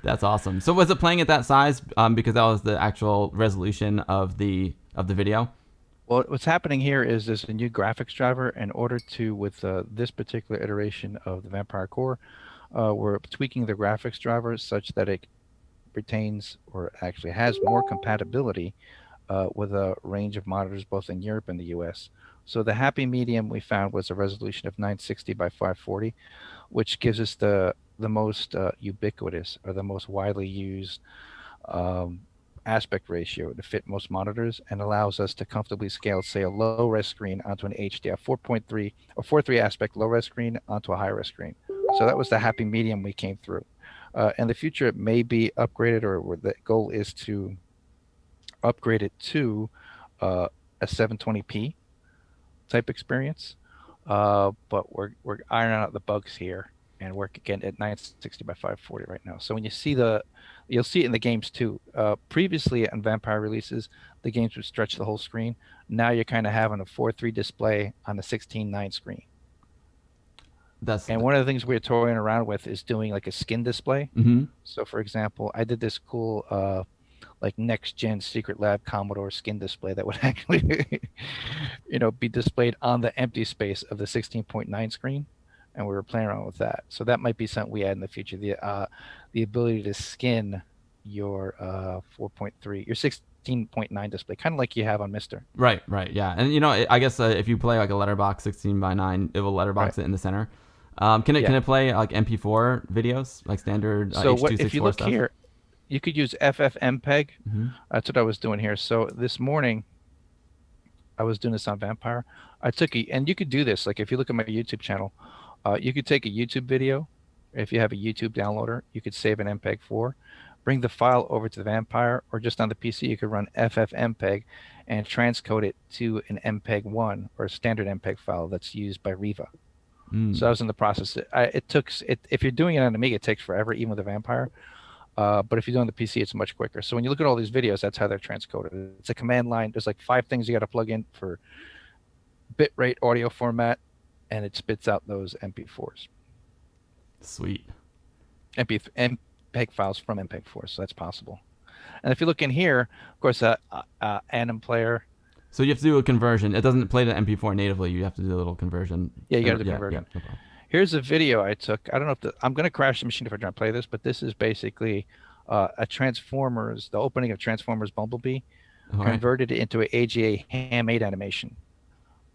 That's awesome. So was it playing at that size because that was the actual resolution of the video? Well, what's happening here is there's a new graphics driver. In order to, with this particular iteration of the Vampire Core, we're tweaking the graphics driver such that it retains or actually has more compatibility with a range of monitors both in Europe and the US. So the happy medium we found was a resolution of 960 by 540, which gives us the most ubiquitous or the most widely used aspect ratio to fit most monitors, and allows us to comfortably scale, say, a low-res screen onto an HDR 4.3 or 4.3 aspect low-res screen onto a high-res screen. So that was the happy medium we came through. In the future, it may be upgraded, or the goal is to upgrade it to a 720p type experience. But we're ironing out the bugs here, and work again at 960 by 540 right now. So when you see you'll see it in the games too. Previously on Vampire releases, the games would stretch the whole screen. Now you're kind of having a 4:3 display on the 16:9 screen. And one of the things we're toying around with is doing like a skin display. Mm-hmm. So for example, I did this cool like next gen Secret Lab Commodore skin display that would actually be displayed on the empty space of the 16.9 screen. And we were playing around with that. So that might be something we add in the future. The ability to skin your 4.3, your 16.9 display, kind of like you have on Mister. Right, yeah. And I guess if you play like a letterbox 16 by 9, it will letterbox it in the center. Can it play like MP4 videos, like standard so H.264 if you look stuff? here, you could use FFmpeg. Mm-hmm. That's what I was doing here. So this morning, I was doing this on Vampire. I took and you could do this. Like if you look at my YouTube channel, You could take a YouTube video. If you have a YouTube downloader, you could save an MPEG-4, bring the file over to the Vampire, or just on the PC, you could run FFmpeg and transcode it to an MPEG-1 or a standard MPEG file that's used by Riva. So I was in the process. If you're doing it on Amiga, it takes forever, even with the Vampire. But if you do it on the PC, it's much quicker. So when you look at all these videos, that's how they're transcoded. It's a command line. There's like 5 things you got to plug in for bitrate audio format, and it spits out those MP4s. Sweet. MPEG files from MPEG-4, so that's possible. And if you look in here, of course, Anim player. So you have to do a conversion. It doesn't play the MP4 natively. You have to do a little conversion. Yeah, you got to do conversion. Yeah, no problem. Here's a video I took. I don't know if I'm going to crash the machine if I try to play this, but this is basically the opening of Transformers Bumblebee, converted it into an AGA Ham 8 animation.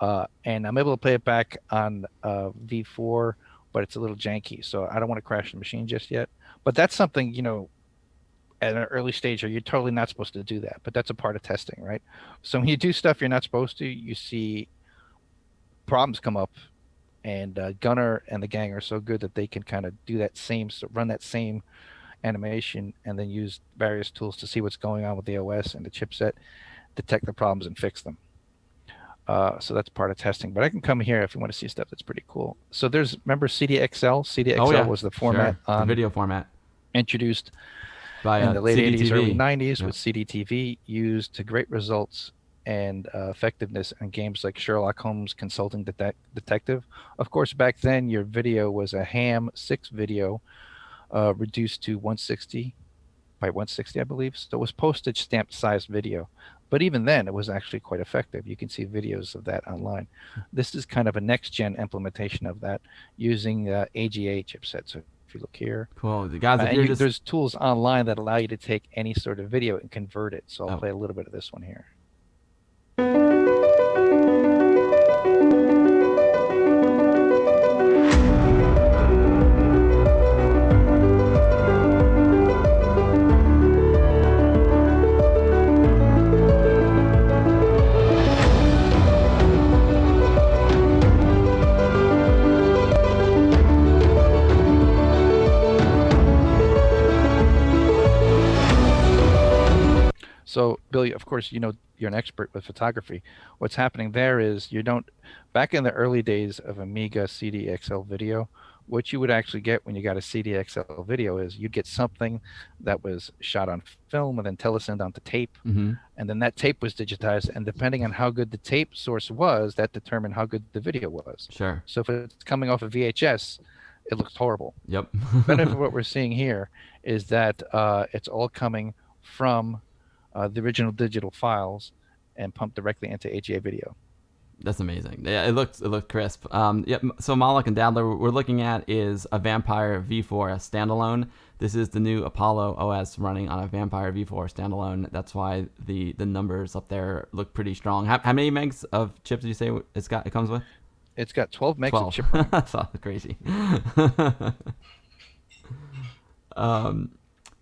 And I'm able to play it back on V4, but it's a little janky, so I don't want to crash the machine just yet. But that's something, at an early stage, you're totally not supposed to do that, but that's a part of testing, right? So when you do stuff you're not supposed to, you see problems come up, and Gunnar and the gang are so good that they can kind of run that same animation, and then use various tools to see what's going on with the OS and the chipset, detect the problems, and fix them. So that's part of testing. But I can come here if you want to see stuff that's pretty cool. So remember CDXL? CDXL was the format the video format introduced by in the late CDTV. 80s, early 90s with CDTV, used to great results and effectiveness in games like Sherlock Holmes Consulting Detective. Of course, back then your video was a Ham 6 video reduced to 160 by 160, I believe. So it was postage stamp sized video. But even then, it was actually quite effective. You can see videos of that online. This is kind of a next-gen implementation of that using AGA chipset. So if you look here, cool, guys. There's tools online that allow you to take any sort of video and convert it. So I'll play a little bit of this one here. So, Billy, of course, you're an expert with photography. What's happening there is back in the early days of Amiga CDXL video, what you would actually get when you got a CDXL video is you'd get something that was shot on film and then telesend onto tape. Mm-hmm. And then that tape was digitized. And depending on how good the tape source was, that determined how good the video was. Sure. So if it's coming off of VHS, it looks horrible. Yep. Benefit of what we're seeing here is that it's all coming from the original digital files and pumped directly into AGA video. That's amazing. Yeah, it looked crisp. So Moloch and Dadler, we're looking at is a Vampire V4 standalone. This is the new Apollo OS running on a Vampire V4 standalone. That's why the numbers up there look pretty strong. How many megs of chips did you say it comes with? It's got 12 megs of chip RAM. That's crazy.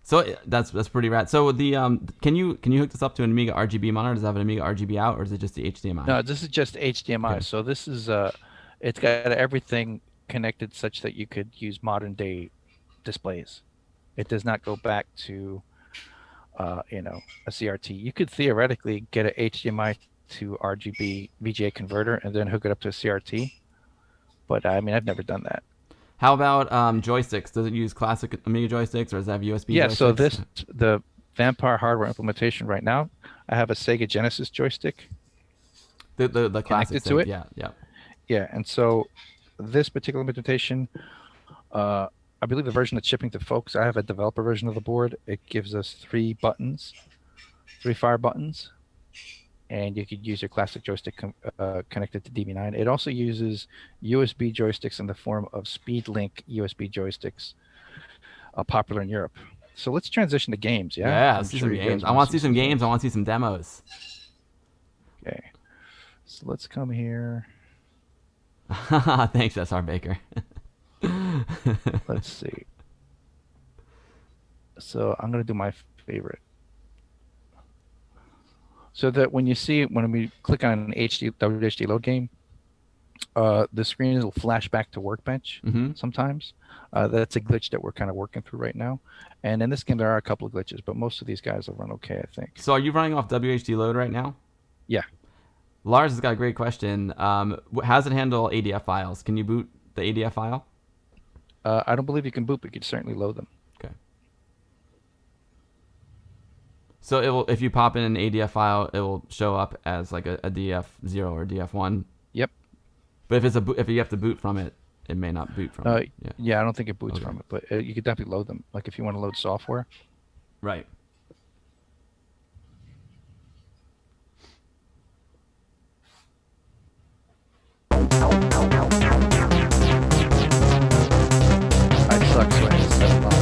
So that's pretty rad. So the can you hook this up to an Amiga RGB monitor? Does it have an Amiga RGB out, or is it just the HDMI? No, this is just HDMI. Okay. So this is it's got everything connected such that you could use modern day displays. It does not go back to a CRT. You could theoretically get an HDMI to RGB VGA converter and then hook it up to a CRT, but I mean I've never done that. How about joysticks? Does it use classic Amiga joysticks, or does it have USB joysticks? So the Vampire hardware implementation right now, I have a Sega Genesis joystick. The classic to it. Yeah. Yeah, and so this particular implementation, I believe the version that's shipping to folks, I have a developer version of the board. It gives us 3 fire buttons, and you could use your classic joystick connected to DB9. It also uses USB joysticks in the form of SpeedLink USB joysticks, popular in Europe. So let's transition to games, yeah? Yeah, let's see some games. I want to see some games. I want to see some demos. Okay. So let's come here. Thanks, SR Baker. Let's see. So I'm going to do my favorite. So that when we click on an WHD load game, The screen will flash back to Workbench sometimes. That's a glitch that we're kind of working through right now. And in this game, there are a couple of glitches, but most of these guys will run okay, I think. So are you running off WHD load right now? Yeah. Lars has got a great question. How does it handle ADF files? Can you boot the ADF file? I don't believe you can boot, but you can certainly load them. Okay. So it will, if you pop in an ADF file, it will show up as like a DF0 or DF1. Yep. But if you have to boot from it, it may not boot from it. Yeah, I don't think it boots from it, but you could definitely load them. Like if you want to load software. Right. I suck, so I need $7.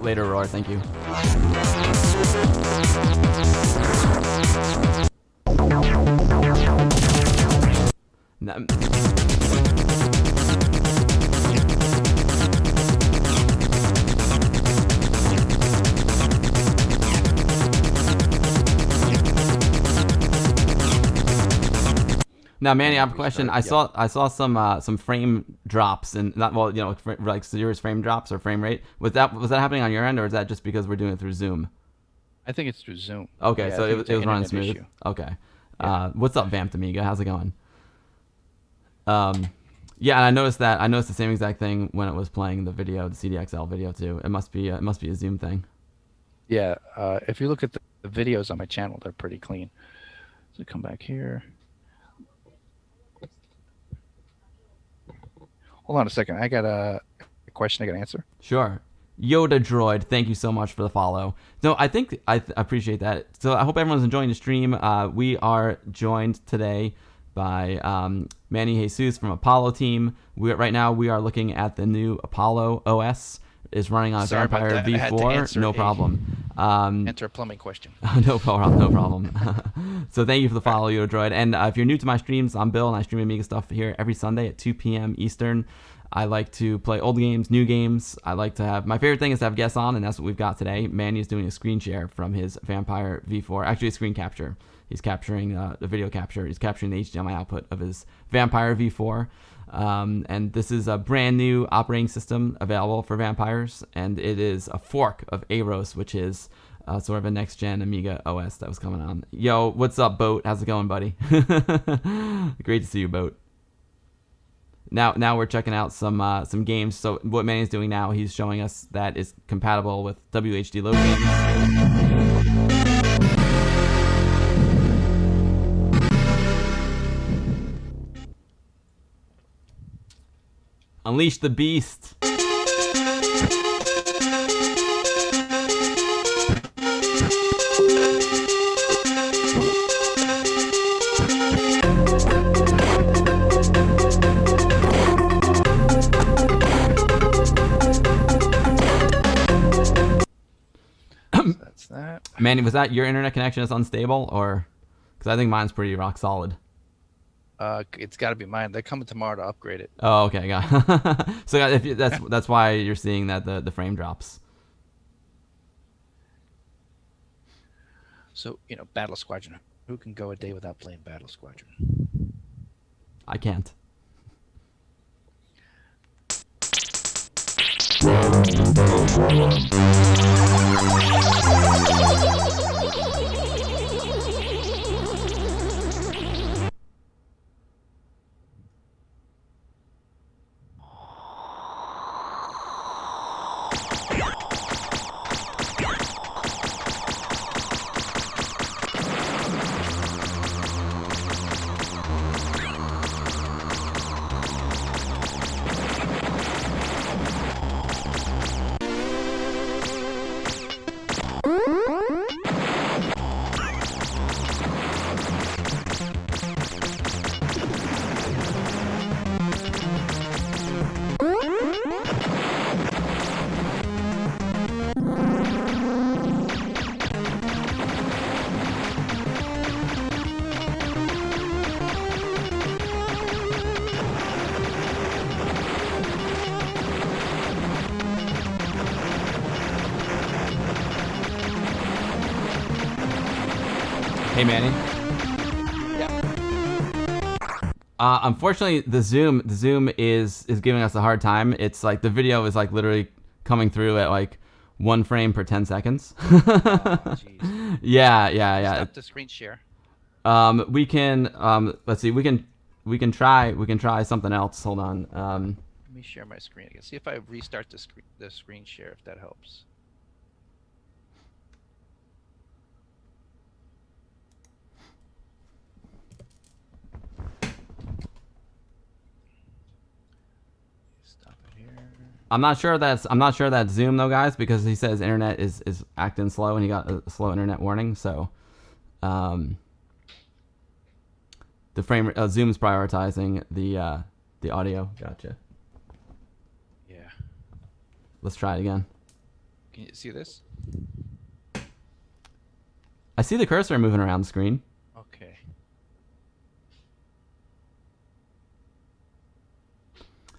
Later, Roar. Thank you. Now, Manny, I have a question. I saw some frame drops and not like serious frame drops or frame rate. Was that happening on your end, or is that just because we're doing it through Zoom? I think it's through Zoom. Okay, Yeah, so it was running smooth. Issue. Okay. Yeah. What's up, Vamped Amiga? How's it going? Yeah, and I noticed the same exact thing when it was playing the video, the CDXL video too. It must be a Zoom thing. Yeah, if you look at the videos on my channel, they're pretty clean. So come back here. Hold on a second. I got a question I got to answer. Sure. Yoda Droid, thank you so much for the follow. No, I think I appreciate that. So I hope everyone's enjoying the stream. We are joined today by Manny Jesus from Apollo team. Right now we are looking at the new Apollo OS. Is running on Vampire V4. No problem. Enter a plumbing question. No problem. So thank you for the follow, Yoda Droid. And if you're new to my streams, I'm Bill, and I stream Amiga stuff here every Sunday at 2 p.m. Eastern. I like to play old games, new games. I like to have, my favorite thing is to have guests on, and that's what we've got today. Manny is doing a screen share from his Vampire V4. Actually, a screen capture. He's capturing the video capture. He's capturing the HDMI output of his Vampire V4. And this is a brand new operating system available for Vampires, and it is a fork of Aros, which is sort of a next-gen Amiga OS that was coming on. Yo, what's up, Boat? How's it going, buddy? Great to see you, Boat. Now we're checking out some games. So what Manny's doing now, he's showing us that is compatible with WHD load games. Unleash the beast. That's that. Manny, was that your internet connection is unstable, or because I think mine's pretty rock solid? It's got to be mine. They're coming tomorrow to upgrade it. Oh, okay, got it. So that's why you're seeing that the frame drops. So, Battle Squadron. Who can go a day without playing Battle Squadron? I can't. Hey, Manny. Unfortunately, the Zoom is giving us a hard time. It's like the video is like literally coming through at like 1 frame per 10 seconds. Oh, jeez. Yeah. Stop the screen share. We can let's see. We can try something else. Hold on. Let me share my screen again. See if I restart the screen share, if that helps. Stop it here. I'm not sure that's Zoom though, guys, because he says internet is acting slow and he got a slow internet warning. So, the frame Zoom's prioritizing the audio. Gotcha. Yeah. Let's try it again. Can you see this? I see the cursor moving around the screen. Okay.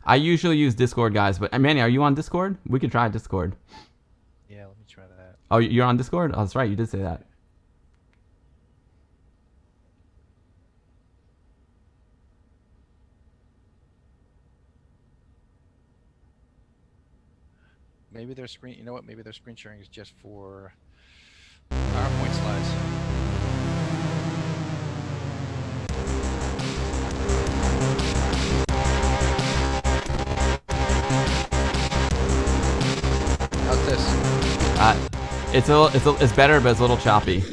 I usually use Discord, guys, but Manny, are you on Discord? We could try Discord. Yeah, let me try that. Oh, you're on Discord? Oh, that's right. You did say that. Maybe their screen. You know what? Maybe their screen sharing is just for PowerPoint slides. How's this? It's better, but it's a little choppy.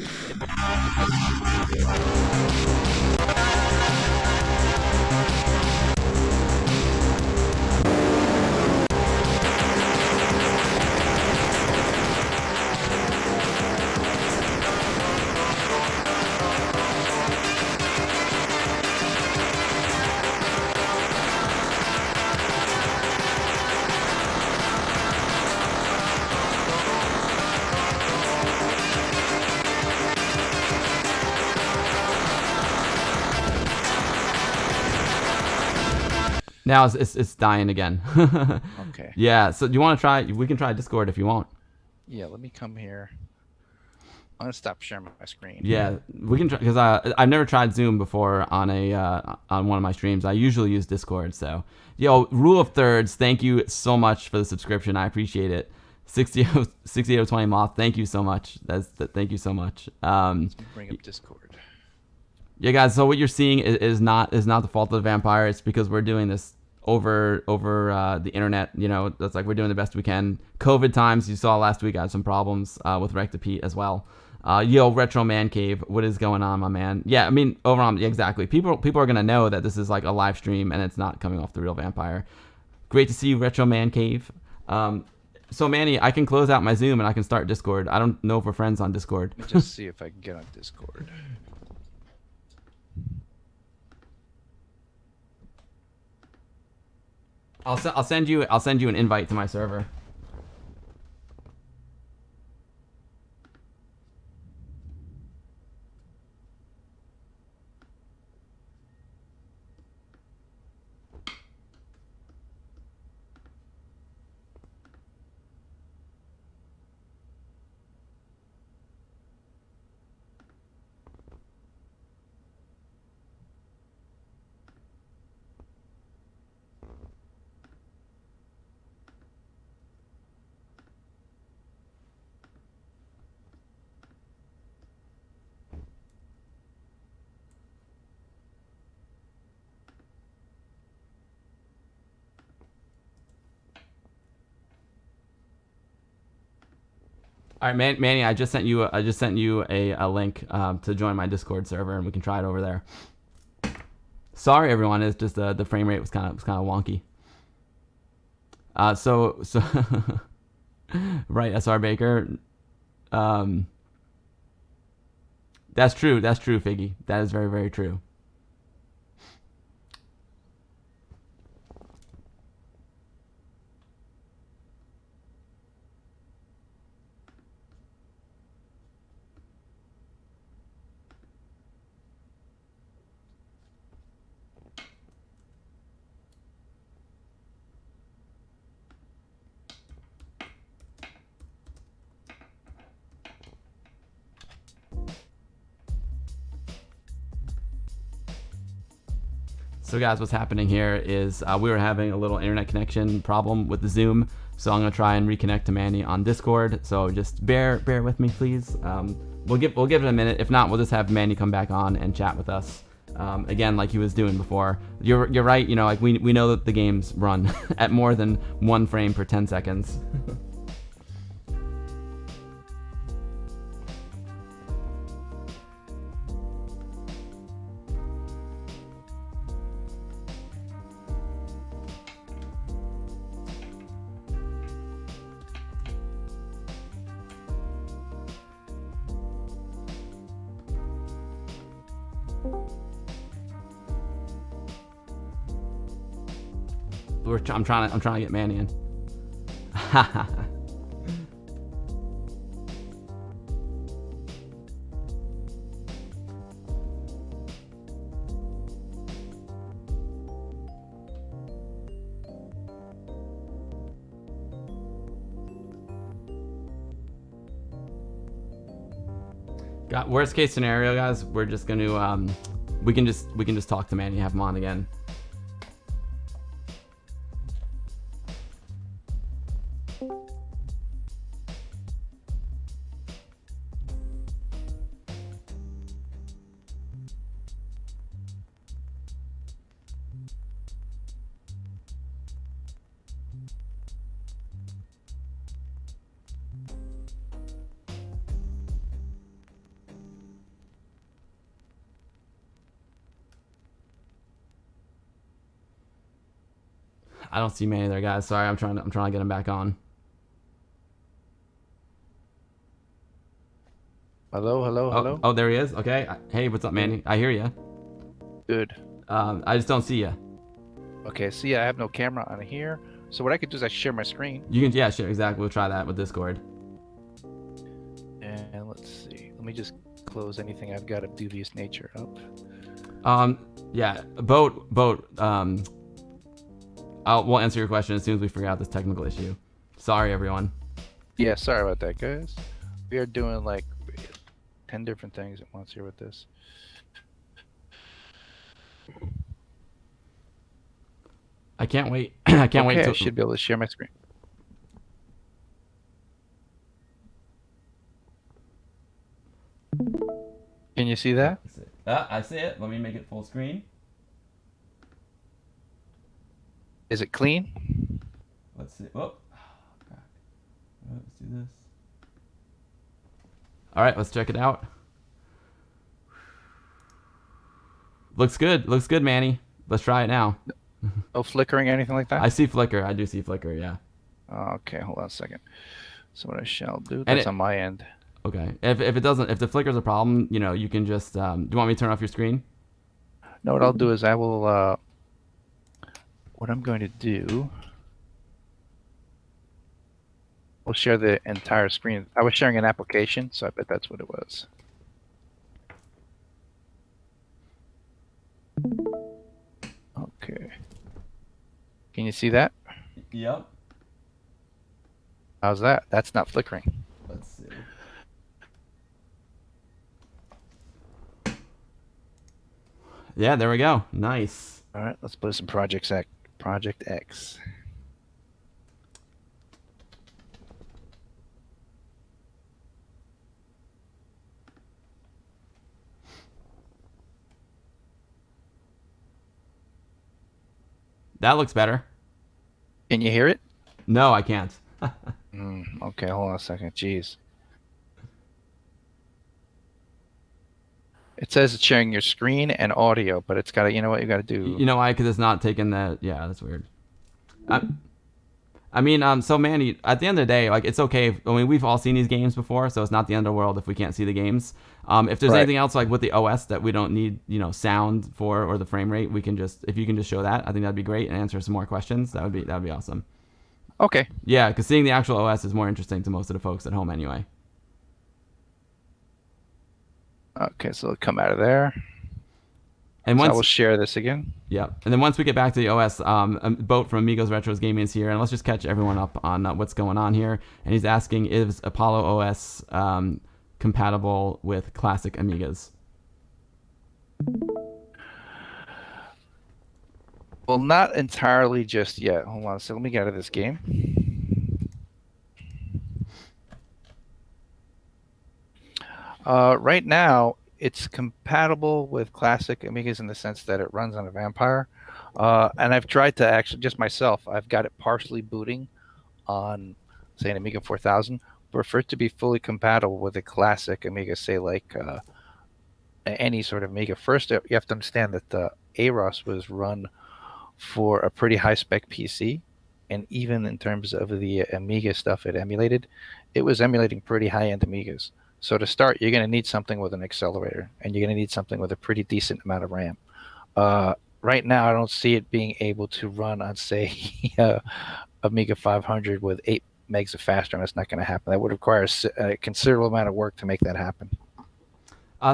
Now it's dying again. Okay. Yeah. So do you want to try? We can try Discord if you want. Yeah, let me come here. I'm gonna stop sharing my screen. Yeah, we can try because I've never tried Zoom before on on one of my streams. I usually use Discord. So, yo, Rule of Thirds, thank you so much for the subscription. I appreciate it. 6020 Moth, thank you so much. Thank you so much. Let me bring up Discord. Yeah, guys. So what you're seeing is not the fault of the vampire. It's because we're doing this over the internet. You know, that's like we're doing the best we can. COVID times. You saw last week I had some problems with Rectipete as well. Yo, Retro Man Cave, what is going on, my man? Yeah, I mean, overall, yeah, exactly. People are gonna know that this is like a live stream and it's not coming off the real vampire. Great to see you, Retro Man Cave. So Manny, I can close out my Zoom and I can start Discord. I don't know if we're friends on Discord. Let me just see if I can get on Discord. I'll send you an invite to my server. All right, Manny, I just sent you a link to join my Discord server, and we can try it over there. Sorry, everyone. It's just the frame rate was kind of wonky. So right, SR Baker. That's true. That's true, Figgy. That is very, very true. So guys, what's happening here is we were having a little internet connection problem with the Zoom, so I'm gonna try and reconnect to Manny on Discord. So just bear with me, please. We'll give it a minute. If not, we'll just have Manny come back on and chat with us again, like he was doing before. You're right. You know, like we know that the games run at more than 1 frame per 10 seconds. I'm trying to get Manny in. Got worst case scenario, guys. We're just gonna we can just talk to Manny, have him on again. I don't see Manny there, guys. Sorry, I'm trying to get him back on. Hello. Oh, there he is. Okay. Hey, what's up, Manny? I hear you. Good. I just don't see you. Okay, see, I have no camera on here. So what I could do is I share my screen. You can, yeah, sure, exactly. We'll try that with Discord. And let's see. Let me just close anything I've got of dubious nature up. Yeah, boat. We'll answer your question as soon as we figure out this technical issue. Sorry, everyone. Yeah, sorry about that, guys. We are doing like 10 different things at once here with this. I can't wait. I can't wait. I should be able to share my screen. Can you see that? I see it. Let me make it full screen. Is it clean? Let's see. Oh, crap. Let's do this. All right, let's check it out. Looks good. Looks good, Manny. Let's try it now. No flickering, anything like that? I see flicker. I do see flicker, yeah. Okay, hold on a second. So what I shall do, that's on my end. Okay. If it doesn't, if the flicker's a problem, you know, you can just, do you want me to turn off your screen? No, what I'll do is I will, what I'm going to do, we'll share the entire screen. I was sharing an application, so I bet that's what it was. Okay. Can you see that? Yep. How's that? That's not flickering. Let's see. Yeah, there we go. Nice. All right, let's put some Project X. That looks better. Can you hear it? No, I can't. Okay, hold on a second. Jeez. It says it's sharing your screen and audio, but it's got to, you know what you got to do? You know why? Because it's not taking that. Yeah, that's weird. I mean, so Manny, at the end of the day, like, it's okay. I mean, we've all seen these games before, so it's not the end of the world if we can't see the games. If there's anything else, like with the OS that we don't need, you know, sound for or the frame rate, we can just, if you can just show that, I think that'd be great, and answer some more questions. That would be awesome. Okay. Yeah, because seeing the actual OS is more interesting to most of the folks at home anyway. Okay, so it'll come out of there. And once I will share this again. Yeah, and then once we get back to the OS, Boat from Amigos Retros Gaming is here, and let's just catch everyone up on what's going on here. And he's asking, is Apollo OS compatible with classic Amigas? Well, not entirely just yet. Hold on. So let me get out of this game. Right now, it's compatible with classic Amigas in the sense that it runs on a Vampire. And I've tried to actually, just myself, I've got it partially booting on, say, an Amiga 4000. But for it to be fully compatible with a classic Amiga, say, like any sort of Amiga, first you have to understand that the AROS was run for a pretty high spec PC. And even in terms of the Amiga stuff it emulated, it was emulating pretty high end Amigas. So to start, you're going to need something with an accelerator, and you're going to need something with a pretty decent amount of RAM. Right now, I don't see it being able to run on, say, Amiga 500 with 8 megs of fast RAM. That's not going to happen. That would require a considerable amount of work to make that happen.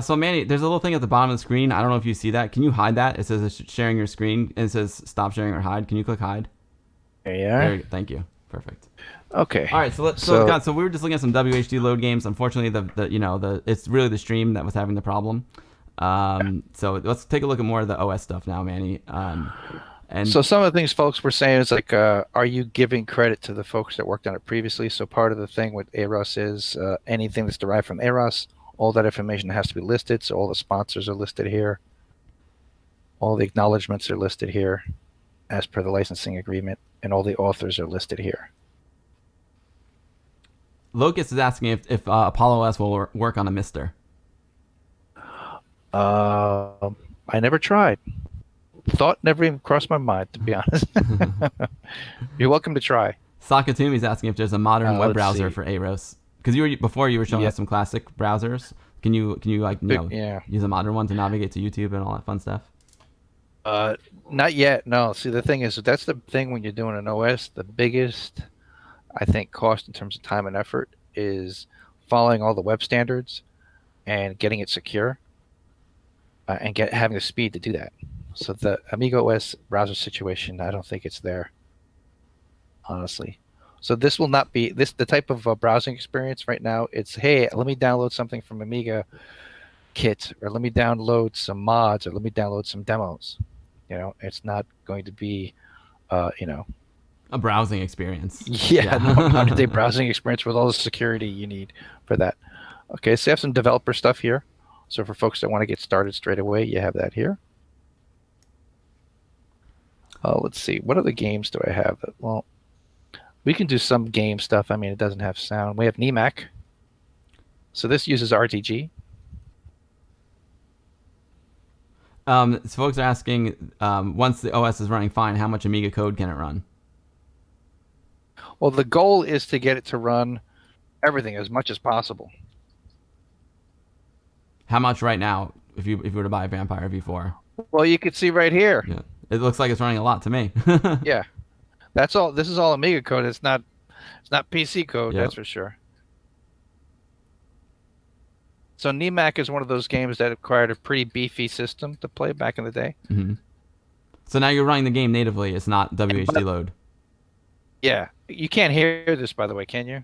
So Manny, there's a little thing at the bottom of the screen. I don't know if you see that. Can you hide that? It says sharing your screen, and it says stop sharing or hide. Can you click hide? There you are. Thank you. Perfect. Okay. All right. So we were just looking at some WHD load games. Unfortunately, it's really the stream that was having the problem. So let's take a look at more of the OS stuff now, Manny. And so some of the things folks were saying is like, are you giving credit to the folks that worked on it previously? So part of the thing with AROS is anything that's derived from AROS, all that information has to be listed. So all the sponsors are listed here. All the acknowledgments are listed here as per the licensing agreement, and all the authors are listed here. Locust is asking if Apollo OS will work on a Mister. I never tried. Thought never even crossed my mind, to be honest. You're welcome to try. Sakatumi's asking if there's a modern web browser see. for AROS. Because you were showing us some classic browsers. Can you use a modern one to navigate to YouTube and all that fun stuff? Not yet. No. See, the thing is, that's the thing when you're doing an OS. The biggest, I think, cost in terms of time and effort is following all the web standards and getting it secure, and having the speed to do that. So the Amiga OS browser situation, I don't think it's there, honestly. So this will not be the type of browsing experience right now. It's, hey, let me download something from Amiga Kit, or let me download some mods, or let me download some demos. It's not going to be, a browsing experience. Yeah. No modern-day browsing experience with all the security you need for that. Okay, so you have some developer stuff here. So for folks that want to get started straight away, you have that here. Let's see. What other games do I have? Well, we can do some game stuff. I mean, it doesn't have sound. We have Hdmi. So this uses RTG. So folks are asking, once the OS is running fine, how much Amiga code can it run? Well, the goal is to get it to run everything as much as possible. How much right now, if you were to buy a Vampire V4? Well, you can see right here. Yeah, it looks like it's running a lot to me. Yeah, that's all. This is all Amiga code. It's not PC code. Yep. That's for sure. So Hdmi is one of those games that required a pretty beefy system to play back in the day. Mm-hmm. So now you're running the game natively. It's not WHD load. Yeah, you can't hear this, by the way, can you?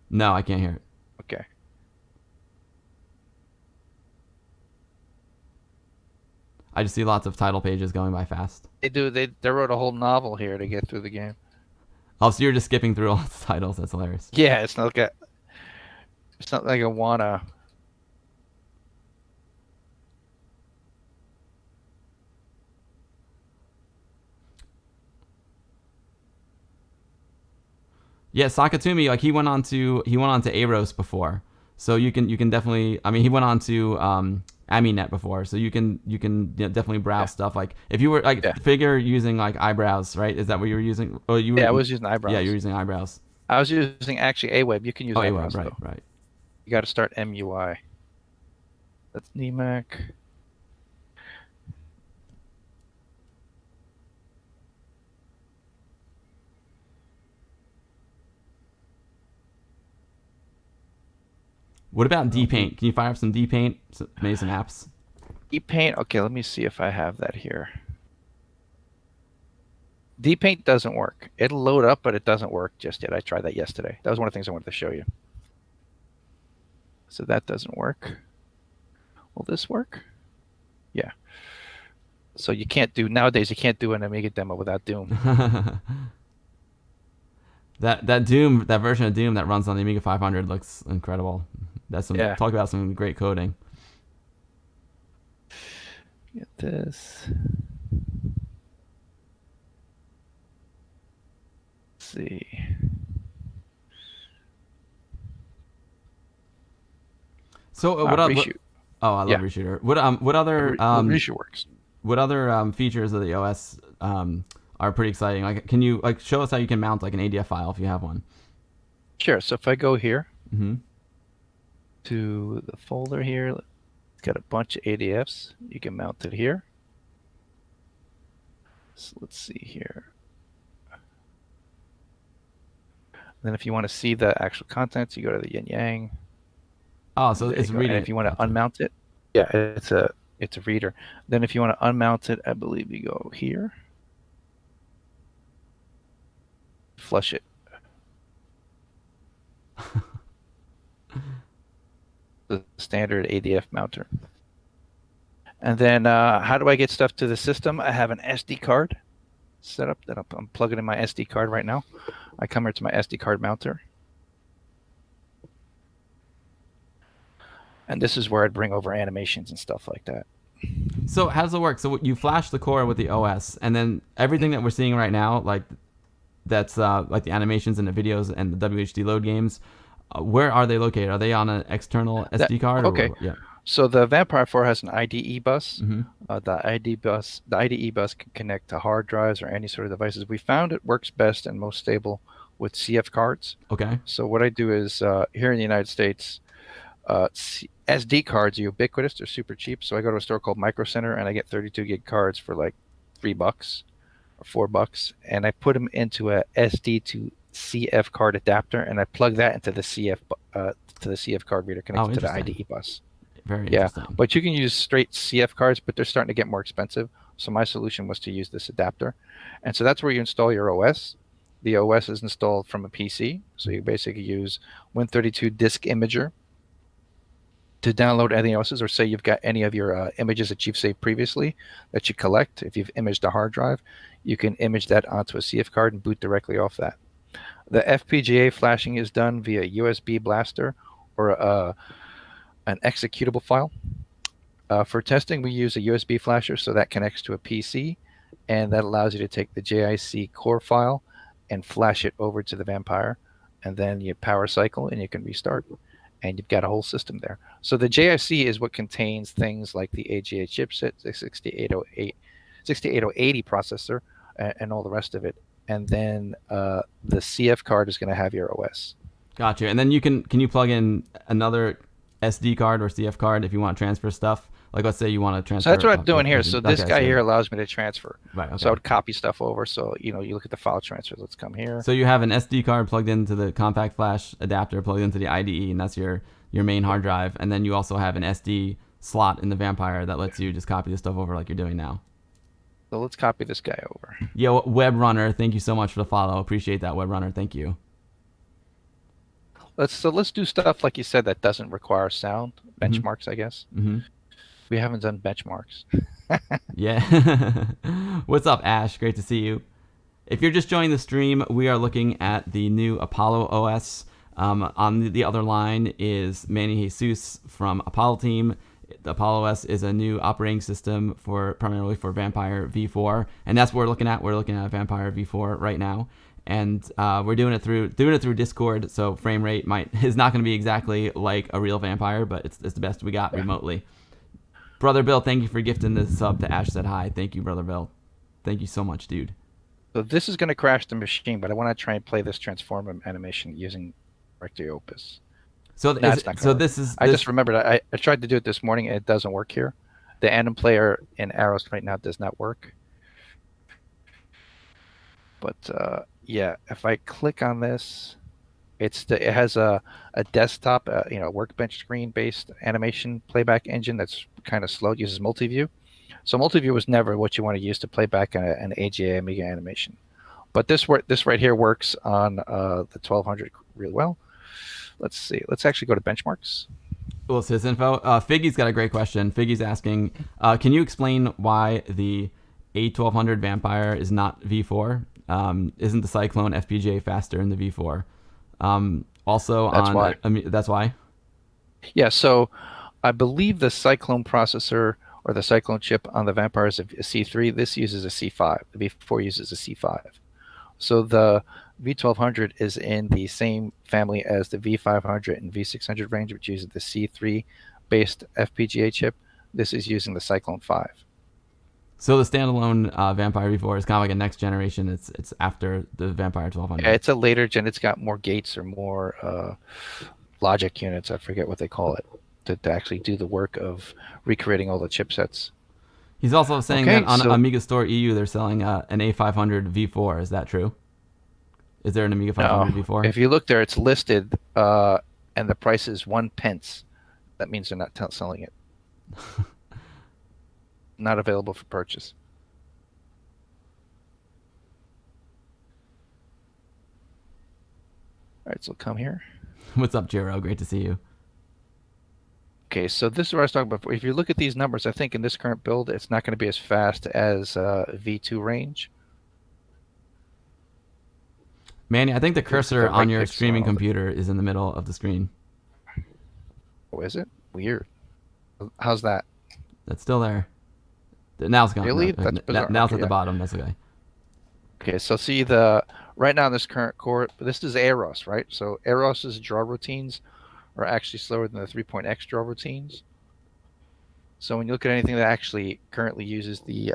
No, I can't hear it. Okay. I just see lots of title pages going by fast. They do. They wrote a whole novel here to get through the game. Oh, so you're just skipping through all the titles. That's hilarious. Yeah, it's not like a wanna. Yeah, Sakatumi, like he went on to AROS before, so you can definitely. I mean, he went on to AmiNet before, so you can definitely browse stuff. Like if you were figure using like eyebrows, right? Is that what you were using? Or you were, I was using eyebrows. Yeah, you were using eyebrows. I was using actually AWeb. You can use eyebrows. AWeb, though. right. You got to start MUI. That's Hdmi. What about DPaint? Can you fire up some DPaint? Maybe some apps? DPaint, okay, let me see if I have that here. DPaint doesn't work. It'll load up, but it doesn't work just yet. I tried that yesterday. That was one of the things I wanted to show you. So that doesn't work. Will this work? Yeah. So you can't do nowadays. You can't do an Amiga demo without Doom. that version of Doom that runs on the Amiga 500 looks incredible. That's talk about some great coding. Get this. Let's see. So what else? Oh, I love Reshooter. What other Reshoot works. What other features of the OS are pretty exciting? Like, can you show us how you can mount like an ADF file if you have one? Sure. So if I go here to the folder here, it's got a bunch of ADFs. You can mount it here. So let's see here. Then if you want to see the actual contents, you go to the yin yang. Oh, so it's reading. And if you want to unmount it, yeah, it's a reader. Then if you want to unmount it, I believe you go here. Flush it. The standard ADF mounter. And then how do I get stuff to the system? I have an SD card set up that I'm plugging in my SD card right now. I come here to my SD card mounter. And this is where I'd bring over animations and stuff like that. So how does it work? So you flash the core with the OS, and then everything that we're seeing right now, like that's like the animations and the videos and the WHD load games, where are they located? Are they on an external SD card? Okay. Yeah. So the Vampire 4 has an IDE bus. The IDE bus can connect to hard drives or any sort of devices. We found it works best and most stable with CF cards. Okay. So what I do is here in the United States, SD cards are ubiquitous. They're super cheap. So I go to a store called Micro Center and I get 32 gig cards for like $3 or $4, and I put them into a SD to CF card adapter, and I plug that into the CF card reader connected to the IDE bus. Very interesting. But you can use straight CF cards, but they're starting to get more expensive. So my solution was to use this adapter, and so that's where you install your OS. The OS is installed from a PC, so you basically use Win32 Disk Imager to download any OSs, or say you've got any of your images that you've saved previously that you collect. If you've imaged a hard drive, you can image that onto a CF card and boot directly off that. The FPGA flashing is done via USB blaster or an executable file. For testing, we use a USB flasher, so that connects to a PC, and that allows you to take the JIC core file and flash it over to the Vampire, and then you power cycle and you can restart, and you've got a whole system there. So the JIC is what contains things like the AGA chipset, the 68080 processor, and all the rest of it. And then the CF card is going to have your OS. Gotcha. And then can you plug in another SD card or CF card if you want to transfer stuff? Like, let's say you want to transfer. So that's what I'm doing here. So this guy here allows me to transfer. Right. Okay. So I would copy stuff over. So, you look at the file transfer. Let's come here. So you have an SD card plugged into the compact flash adapter, plugged into the IDE, and that's your main hard drive. And then you also have an SD slot in the Vampire that lets you just copy the stuff over like you're doing now. So let's copy this guy over. Yo, Web Runner, thank you so much for the follow. Appreciate that, Web Runner. Thank you. Let's do stuff like you said that doesn't require sound benchmarks, I guess. We haven't done benchmarks. Yeah. What's up, Ash? Great to see you. If you're just joining the stream, we are looking at the new Apollo OS. On the other line is Manny Jesus from Apollo Team. The Apollo OS is a new operating system primarily for Vampire v4, and that's what we're looking at. We're looking at Vampire v4 right now, and we're doing it through Discord. So frame rate is not going to be exactly like a real Vampire, but it's the best we got remotely. Brother Bill, thank you for gifting this sub to Ash Said Hi. Thank you, Brother Bill. Thank you so much, dude. So this is going to crash the machine, but I want to try and play this transform animation using Rectory Opus. So I just remembered I tried to do it this morning and it doesn't work here. The Anim player in Arrows right now does not work. But yeah, if I click on this, it has a desktop, workbench screen based animation playback engine that's kind of slow. It uses multi-view. So multi-view was never what you want to use to play back an AGA Amiga animation. But this right here works on the 1200 really well. Let's see. Let's actually go to benchmarks. Well, sysinfo. Figgy's got a great question. Figgy's asking, can you explain why the A1200 Vampire is not V4? Isn't the Cyclone FPGA faster in the V4? Also, That's why. That's why. Yeah, so I believe the Cyclone processor or the Cyclone chip on the Vampire is a C3. This uses a C5. The V4 uses a C5. So the V1200 is in the same family as the V500 and V600 range, which uses the C3 based FPGA chip. This is using the Cyclone 5. So the standalone Vampire V4 is kind of like a next generation. It's after the Vampire 1200. Yeah, it's a later gen. It's got more gates or more logic units. I forget what they call it to actually do the work of recreating all the chipsets. He's also saying Okay, that on so- Amiga Store EU they're selling an A500 V4. Is that true? Is there an Amiga 500 V4? If you look there, it's listed, and the price is 1 pence. That means they're not selling it. Not available for purchase. All right, so come here. What's up, Jiro? Great to see you. Okay, so this is what I was talking about before. If you look at these numbers, I think in this current build, it's not going to be as fast as V2 range. Manny, I think the cursor the on right your pixel streaming on all the- computer is in the middle of the screen. Oh, is it? Weird. How's that? That's still there. Now it's gone. Really? No, That's bizarre. now it's Okay, at the yeah. bottom. That's okay. Okay, so see right now in this current core, this is Eros, right? So Eros's draw routines are actually slower than the 3.x draw routines. So when you look at anything that actually currently uses the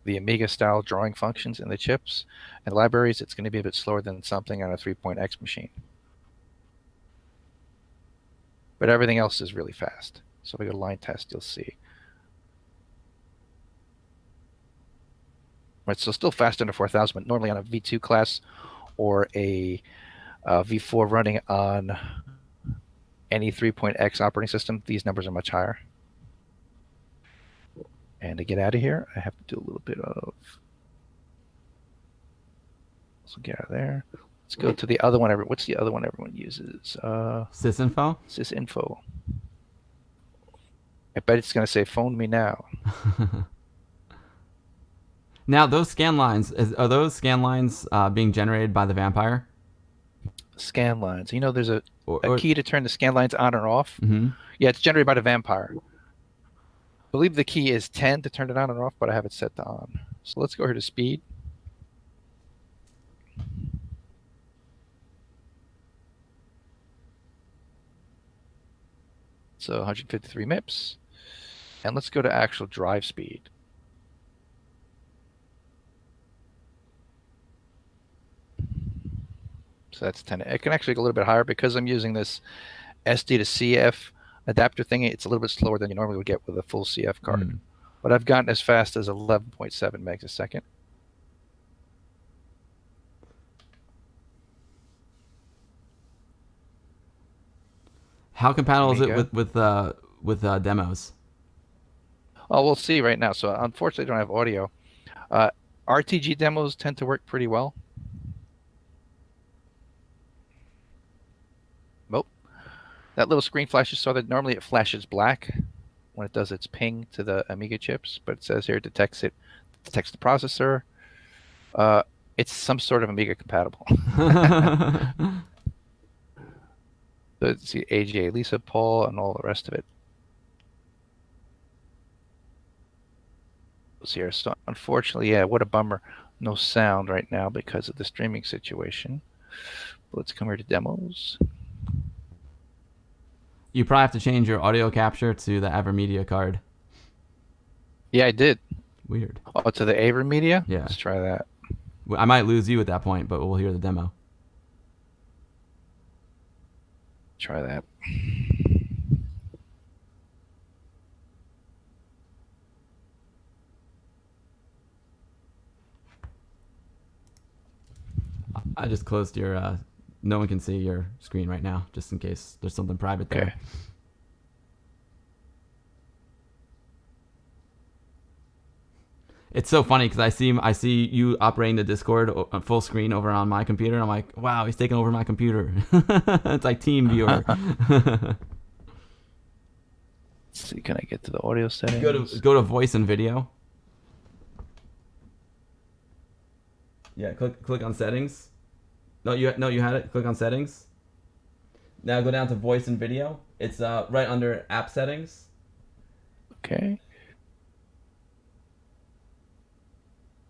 Amiga style drawing functions in the chips and libraries, it's going to be a bit slower than something on a 3.x machine. But everything else is really fast. So if we go to line test, you'll see. Right, so still fast under 4000, but normally on a V2 class or a V4 running on any 3.x operating system, these numbers are much higher. And to get out of here, I have to do a little bit of... So get out of there. Let's go to the other one. What's the other one everyone uses? Sysinfo? Sysinfo. I bet it's going to say phone me now. Now, those scan lines, are those scan lines being generated by the Vampire? Scan lines. You know, there's a Or- key to turn the scan lines on or off. Mm-hmm. Yeah, it's generated by the Vampire. I believe the key is 10 to turn it on and off, but I have it set to on. So let's go here to speed. So 153 MIPS. And let's go to actual drive speed. So that's 10. It can actually go a little bit higher because I'm using this SD to CF adapter thing. It's a little bit slower than you normally would get with a full CF card. But I've gotten as fast as 11.7 megs a second. How compatible is it Amiga. with demos? Oh, we'll see right now. So unfortunately, I don't have audio. RTG demos tend to work pretty well. Nope. That little screen flash you saw, that normally it flashes black when it does its ping to the Amiga chips, but it says here it detects the processor. It's some sort of Amiga compatible. So see AJ, Lisa, Paul, and all the rest of it. Here. So unfortunately, yeah, what a bummer. No sound right now because of the streaming situation. Let's come here to demos. You probably have to change your audio capture to the AverMedia card. Yeah, I did. Weird. Oh, to the AverMedia? Yeah. Let's try that. I might lose you at that point, but we'll hear the demo. Try that. I just closed your... no one can see your screen right now, just in case there's something private there. Okay. It's so funny because I see you operating the Discord full screen over on my computer, and I'm like, wow, he's taking over my computer. It's like Team Viewer. Let's see, can I get to the audio settings? Go to voice and video. Yeah, click on settings. No, you had it. Click on settings. Now go down to voice and video. It's right under app settings. Okay.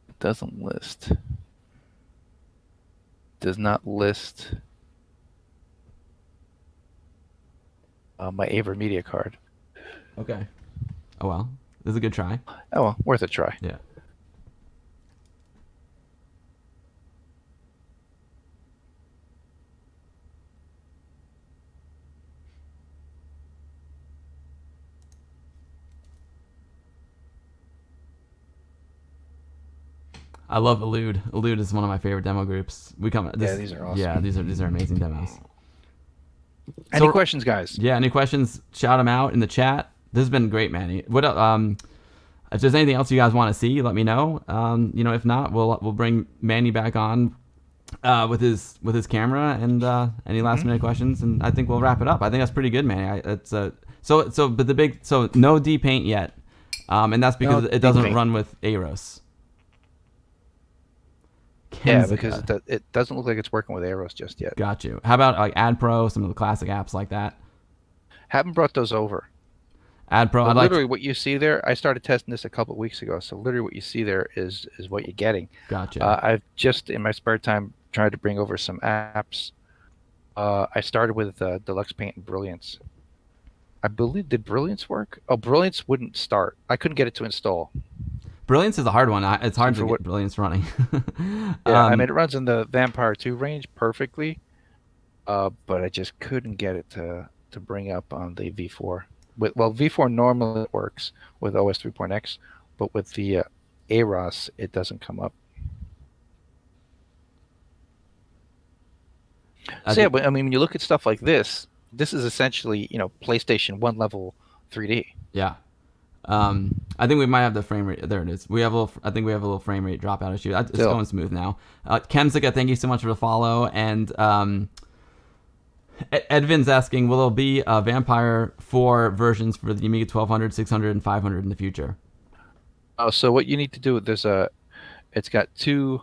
It doesn't list. Does not list my Aver media card. Okay. Oh well, this is a good try. Oh well, worth a try. Yeah. I love Elude. Elude is one of my favorite demo groups. These are awesome. Yeah, these are amazing demos. Any questions, guys? Yeah, any questions? Shout them out in the chat. This has been great, Manny. What if there's anything else you guys want to see, let me know. If not, we'll bring Manny back on with his camera and any last minute questions, and I think we'll wrap it up. I think that's pretty good, Manny. So no D paint yet, and that's because it doesn't run with Aros. Yeah, because it doesn't look like it's working with Aros just yet. Got you. How about like AdPro, some of the classic apps like that? Haven't brought those over. AdPro, literally what you see there, I started testing this a couple of weeks ago, so literally what you see there is what you're getting. Gotcha. I've just, in my spare time, tried to bring over some apps. I started with Deluxe Paint and Brilliance. I believe, did Brilliance work? Oh, Brilliance wouldn't start. I couldn't get it to install. Brilliance is a hard one. It's hard to get Brilliance running. Yeah, I mean, it runs in the Vampire 2 range perfectly, but I just couldn't get it to bring up on the V4. V4 normally works with OS 3.x, but with the AROS, it doesn't come up. But I mean, when you look at stuff like this is essentially, PlayStation 1 level 3D. Yeah. I think we might have the frame rate. There it is. I think we have a little frame rate dropout issue. It's going smooth now. Kemzika, thank you so much for the follow. And Edvin's asking, will there be Vampire 4 versions for the Amiga 1200, 600, and 500 in the future? Oh, so what you need to do, it's got two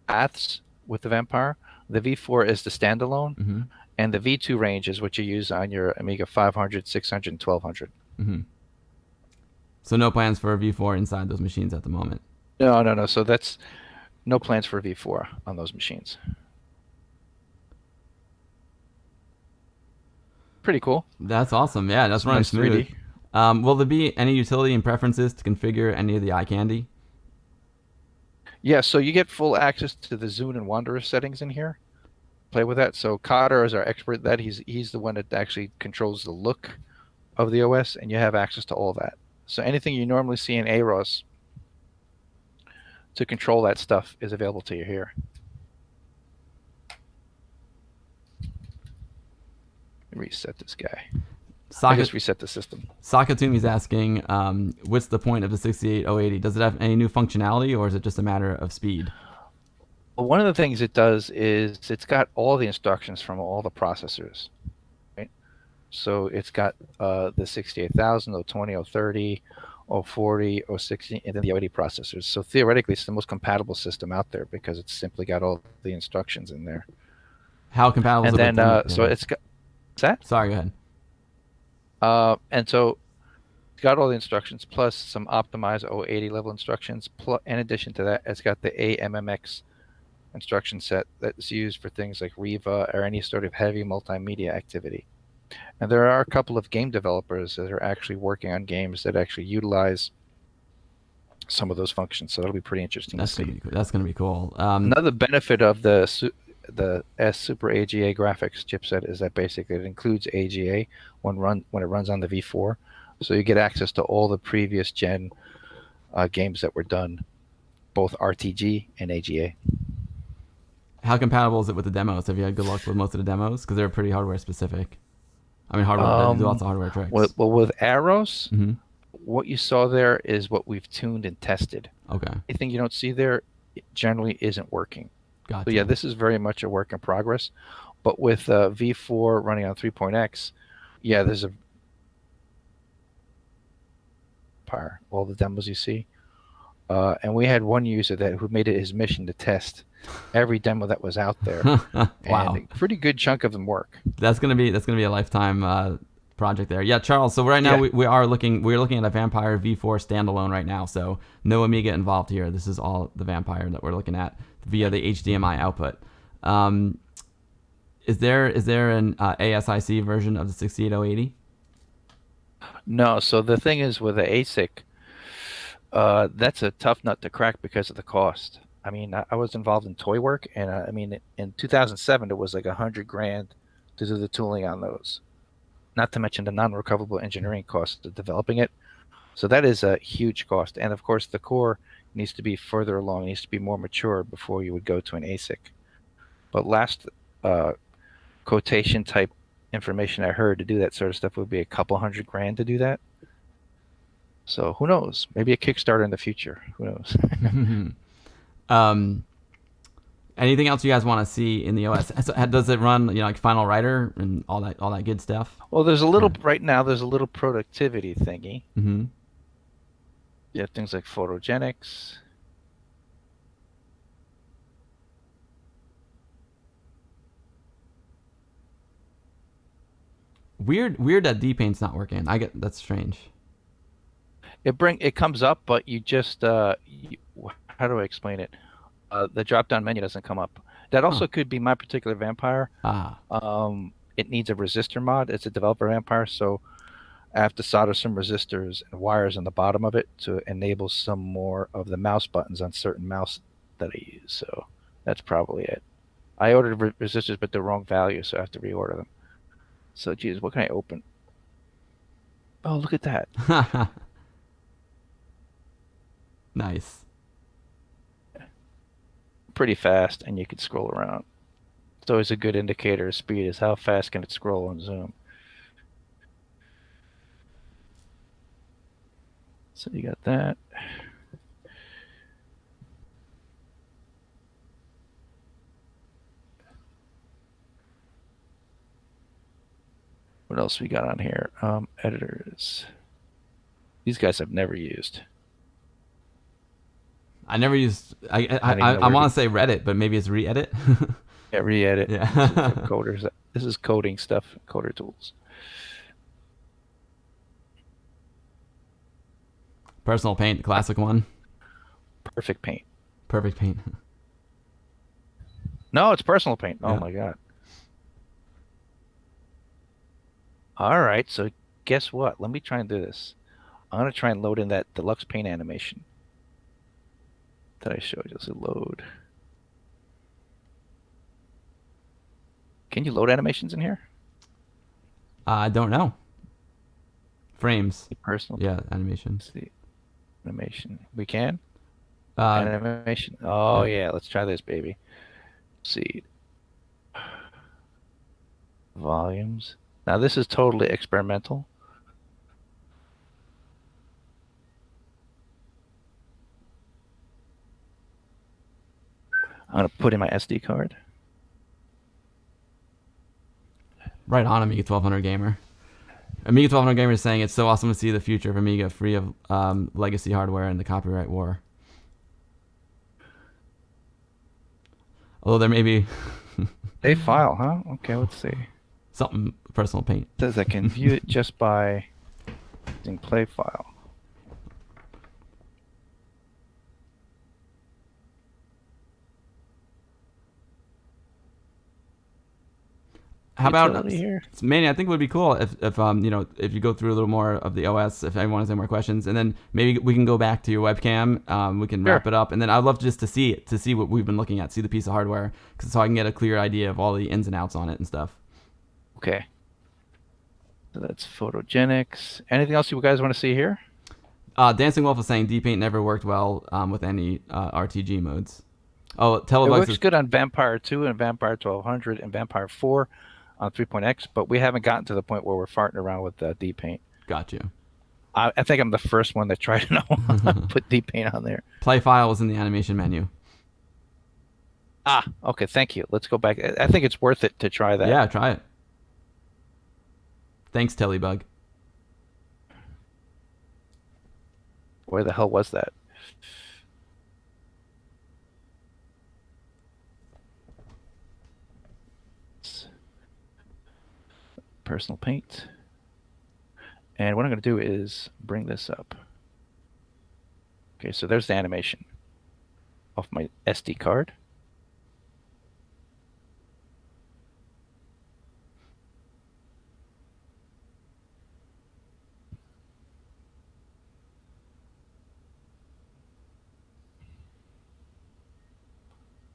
paths with the Vampire. The V4 is the standalone, and the V2 range is what you use on your Amiga 500, 600, and 1200. So no plans for a V4 inside those machines at the moment? No. So that's no plans for a V4 on those machines. Pretty cool. That's awesome. Yeah, that's running smooth. 3D. Will there be any utility and preferences to configure any of the eye candy? Yeah, so you get full access to the Zune and Wanderer settings in here. Play with that. So Cotter is our expert. That he's the one that actually controls the look of the OS, and you have access to all that. So anything you normally see in AROS to control that stuff is available to you here. Reset this guy. I just reset the system. Sakatumi's asking, what's the point of the 68080? Does it have any new functionality, or is it just a matter of speed? Well, one of the things it does is it's got all the instructions from all the processors. Right? So it's got the 68000, 020, 030, 040, 060, and then the 080 processors. So theoretically, it's the most compatible system out there because it's simply got all the instructions in there. How compatible is it? And then, so it's got... What's that? Sorry, go ahead. And so it's got all the instructions plus some optimized 080 level instructions. In addition to that, it's got the AMMX instruction set that's used for things like Riva or any sort of heavy multimedia activity. And there are a couple of game developers that are actually working on games that actually utilize some of those functions. So that'll be pretty interesting to see. That's going to be cool. Another benefit of the S Super AGA graphics chipset is that basically it includes AGA when it runs on the V4, so you get access to all the previous gen games that were done, both RTG and AGA. How compatible is it with the demos? Have you had good luck with most of the demos? Because they're pretty hardware specific. I mean, hardware. They do lots of hardware tricks. Well, with Aros, what you saw there is what we've tuned and tested. Okay. Anything you don't see there generally isn't working. Gotcha. So yeah, this is very much a work in progress. But with V4 running on 3.x, yeah, there's a Vampire, all the demos you see. And we had one user who made it his mission to test every demo that was out there. Wow. And a pretty good chunk of them work. That's gonna be a lifetime project there. Yeah, Charles. So right now we're looking at a Vampire V4 standalone right now. So no Amiga involved here. This is all the Vampire that we're looking at via the HDMI output. Is there an ASIC version of the 68080? No. So the thing is with the ASIC, that's a tough nut to crack because of the cost. I mean, I was involved in toy work, and I mean, in 2007, it was like $100,000 to do the tooling on those. Not to mention the non-recoverable engineering costs of developing it. So that is a huge cost. And of course, the core needs to be further along, needs to be more mature before you would go to an ASIC. But last quotation type information I heard to do that sort of stuff would be a couple $100,000 to do that. So who knows? Maybe a Kickstarter in the future. Who knows? Anything else you guys want to see in the OS? So, does it run, like Final Writer and all that good stuff? Well, there's a little right now. There's a little productivity thingy. Mm-hmm. You have things like photogenics. Weird that D-Paint's not working. That's strange. It comes up, but you just how do I explain it? The drop-down menu doesn't come up. That also could be my particular Vampire. It needs a resistor mod. It's a developer Vampire, so I have to solder some resistors and wires on the bottom of it to enable some more of the mouse buttons on certain mouse that I use. So that's probably it. I ordered resistors, but the wrong value, so I have to reorder them. So, geez, what can I open? Oh, look at that. Nice. Pretty fast, and you can scroll around. It's always a good indicator of speed is how fast can it scroll and zoom. So you got that. What else we got on here? Editors. These guys I've never used. I never used. I want to say Reddit, but maybe it's re-edit. Yeah, re-edit. Yeah. Coders. This is coding stuff. Coder tools. Personal Paint, the classic one. Perfect Paint. Perfect Paint. No, it's Personal Paint. Oh my god. All right, so guess what? Let me try and do this. I'm gonna try and load in that deluxe paint animation that I showed you. So load. Can you load animations in here? I don't know. Frames. Personal. Yeah, animation. Let's see. Animation. We can. Uh, Animation. Oh yeah, let's try this, baby. Let's see. Volumes. Now this is totally experimental. I'm gonna put in my SD card. right on, Amiga 1200 Gamer. Amiga 1200 Gamer is saying it's so awesome to see the future of Amiga free of legacy hardware and the copyright war. Although there may be A file, huh? Okay, let's see. something Personal Paint. It says I can view it just by using play file. How about Utility here? Manny? I think it would be cool if if you go through a little more of the OS, if anyone has any more questions, and then maybe we can go back to your webcam. We can wrap it up, and then I'd love just to see what we've been looking at, see the piece of hardware, so I can get a clear idea of all the ins and outs on it and stuff. Okay. So that's photogenics. Anything else you guys want to see here? Dancing Wolf is saying D-Paint never worked well with any RTG modes. Oh, It Telebugs works is good on Vampire 2 and Vampire 1200 and Vampire 4 on 3.x, but we haven't gotten to the point where we're farting around with D-Paint. got you. I think I'm the first one that tried to put deep paint on there. Play file was in the animation menu. Okay, thank you. Let's go back. I think it's worth it to try that. Yeah, try it. Thanks, Tellybug. Where the hell was that? Personal paint. And what I'm going to do is bring this up. Okay, so there's the animation off my SD card.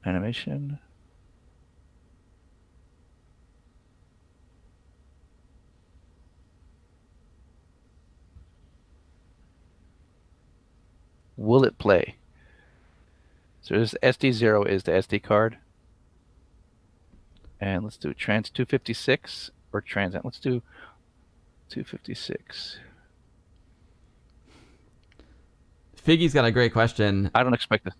Animation. Will it play? So this SD0 is the SD card. And let's do trans 256 or transient. Let's do 256. Figgy's got a great question. I don't expect this.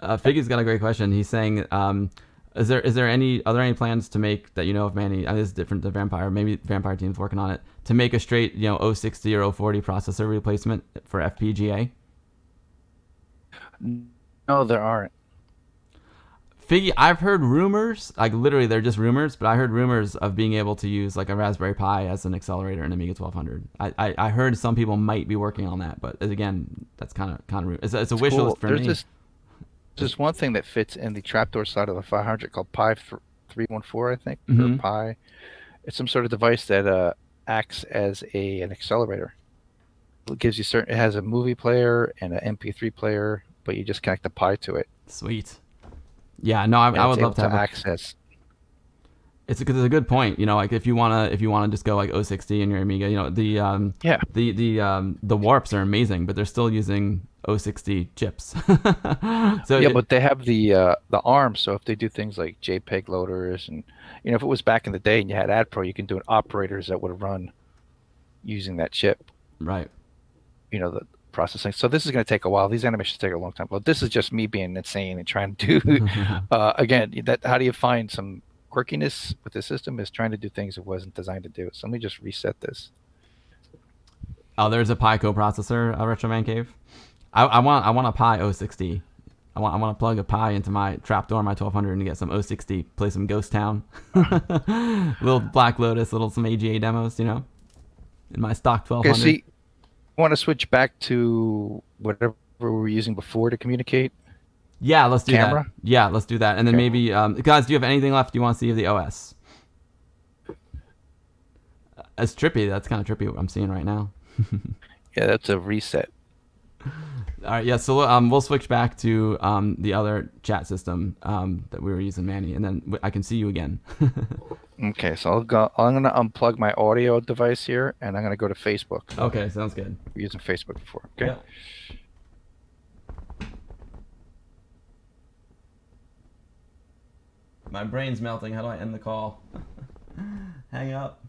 Figgy's got a great question. He's saying, are there any plans to make that of, Manny? This is different than Vampire. Maybe Vampire team's working on it to make a straight 060 or 040 processor replacement for FPGA. No, there aren't. Figgy, I've heard rumors, like literally they're just rumors, but I heard rumors of being able to use like a Raspberry Pi as an accelerator in Amiga 1200. I heard some people might be working on that, but again, that's kind of it's a wish list for me. There's this one thing that fits in the trapdoor side of the 500 called Pi 314, I think, or Pi. It's some sort of device that acts as an accelerator. It gives you it has a movie player and an MP3 player, but you just connect the Pi to it. Sweet. Yeah, no, I would love to have access. It's because it's a good point. Like if you wanna just go like 060 in your Amiga, the warps are amazing, but they're still using 060 chips. But they have the ARM, so if they do things like JPEG loaders, and if it was back in the day and you had AdPro, you can do operators that would run using that chip. Right. The processing. So this is going to take a while. These animations take a long time. But this is just me being insane and trying to do again, how do you find some quirkiness with the system is trying to do things it wasn't designed to do. So let me just reset this. Oh, there's a Pi coprocessor, Retroman Cave. I want a Pi 060. I want to plug a Pi into my trapdoor, my 1200, and get some 060, play some Ghost Town, little Black Lotus, some AGA demos, in my stock 1200. Okay, see, I want to switch back to whatever we were using before to communicate. Yeah, let's do Camera? that. Yeah, let's do that. And then maybe, guys, do you have anything left you want to see of the OS? It's trippy. That's kind of trippy what I'm seeing right now. Yeah, that's a reset. All right, yeah, so we'll switch back to the other chat system that we were using, Manny, and then I can see you again. Okay, so I'm going to unplug my audio device here, and I'm going to go to Facebook. Okay, sounds good. We're using Facebook before. Okay. Yeah. My brain's melting. How do I end the call? Hang up.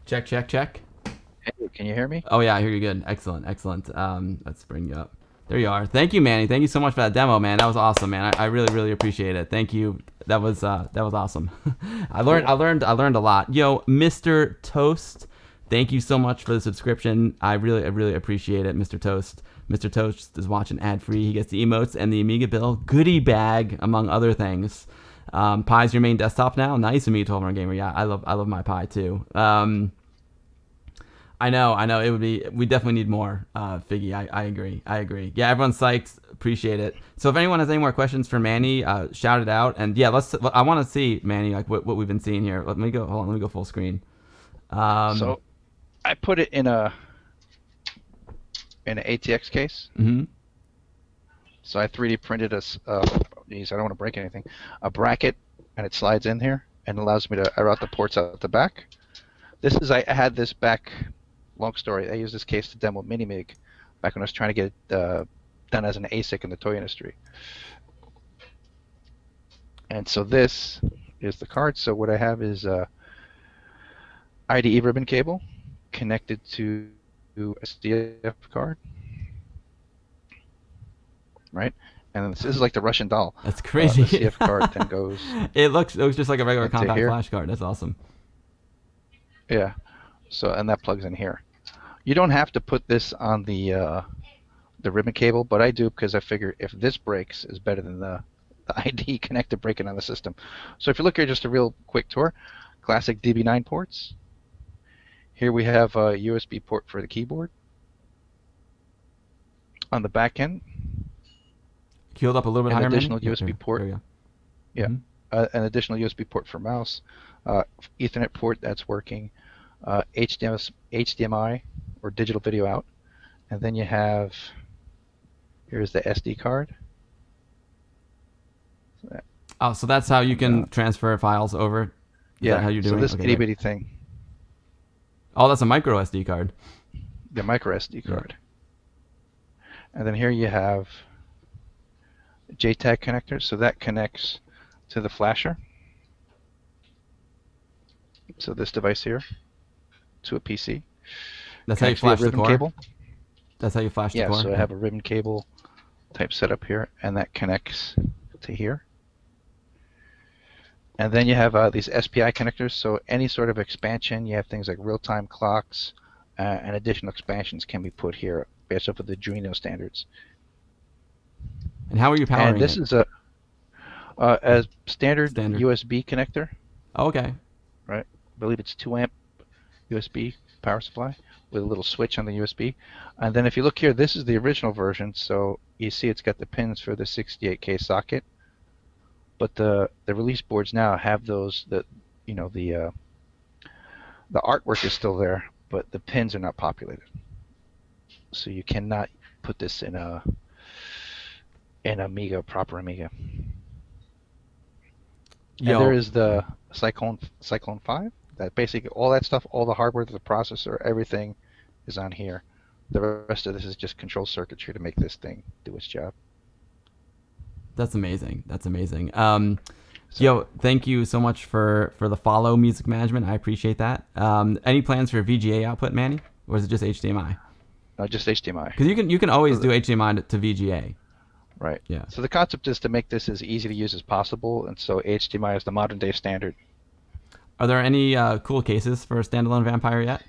Check, check, check. Hey, can you hear me? Oh yeah, I hear you good. Excellent, excellent. Let's bring you up. There you are. Thank you, Manny. Thank you so much for that demo, man. That was awesome, man. I really, really appreciate it. Thank you. That was awesome. I learned a lot. Yo, Mr. Toast, thank you so much for the subscription. I really appreciate it, Mr. Toast. Mr. Toast is watching ad free. He gets the emotes and the Amiga Bill goodie bag, among other things. Pi's your main desktop now. Nice to meet you, 1200 Gamer. Yeah, I love my Pi too. I know. It would be. We definitely need more. Figgy, I agree. Yeah, everyone's psyched. Appreciate it. So if anyone has any more questions for Manny, shout it out. And yeah, I want to see, Manny, like what we've been seeing here. Let me go full screen. So I put it in an ATX case. Mm-hmm. So I 3D printed I don't want to break anything, a bracket, and it slides in here and allows me to route the ports out the back. I had this back, long story, I used this case to demo Minimig back when I was trying to get it done as an ASIC in the toy industry. And so this is the card. So what I have is IDE ribbon cable connected to a CF card. Right? And this is like the Russian doll. That's crazy. The CF card then goes. It looks just like a regular into compact here. flash card. That's awesome. Yeah. So and that plugs in here. You don't have to put this on the ribbon cable, but I do because I figure if this breaks, is better than the ID connector breaking on the system. So if you look here, just a real quick tour. Classic DB9 ports. Here we have a USB port for the keyboard. On the back end, Keeled up a little bit higher. an additional Manny? USB There port. we go. Yeah, Mhm. an additional USB port for mouse, Ethernet port that's working, HDMI or digital video out, and then you have, here's the SD card. Oh, so that's how you can transfer files over. Is that how you're doing so this it? Okay, itty great. bitty thing, Oh, that's a micro SD card. the micro SD card. And then here you have JTAG connector, so that connects to the flasher. So this device here to a PC. That's how you Connects via flash the ribbon core. cable. That's how you flash the Yeah, core. so I have a ribbon cable type setup here, and that connects to here. And then you have these SPI connectors, so any sort of expansion, you have things like real-time clocks, and additional expansions can be put here based off of the Arduino standards. And how are you powering And this it? is a standard USB connector. Oh, okay. Right? I believe it's 2 amp USB power supply with a little switch on the USB. And then if you look here, this is the original version, so you see it's got the pins for the 68K socket. But the release boards now have those, the artwork is still there, but the pins are not populated. So you cannot put this in an Amiga, proper Amiga. Yo. And there is the Cyclone 5. That basically all that stuff, all the hardware, the processor, everything is on here. The rest of this is just control circuitry to make this thing do its job. That's amazing. That's amazing. Yo, thank you so much for the follow music management. I appreciate that. Any plans for VGA output, Manny, or is it just HDMI? No, just HDMI. Because you can always do HDMI to VGA. Right. Yeah. So the concept is to make this as easy to use as possible, and so HDMI is the modern day standard. Are there any cool cases for Standalone Vampire yet?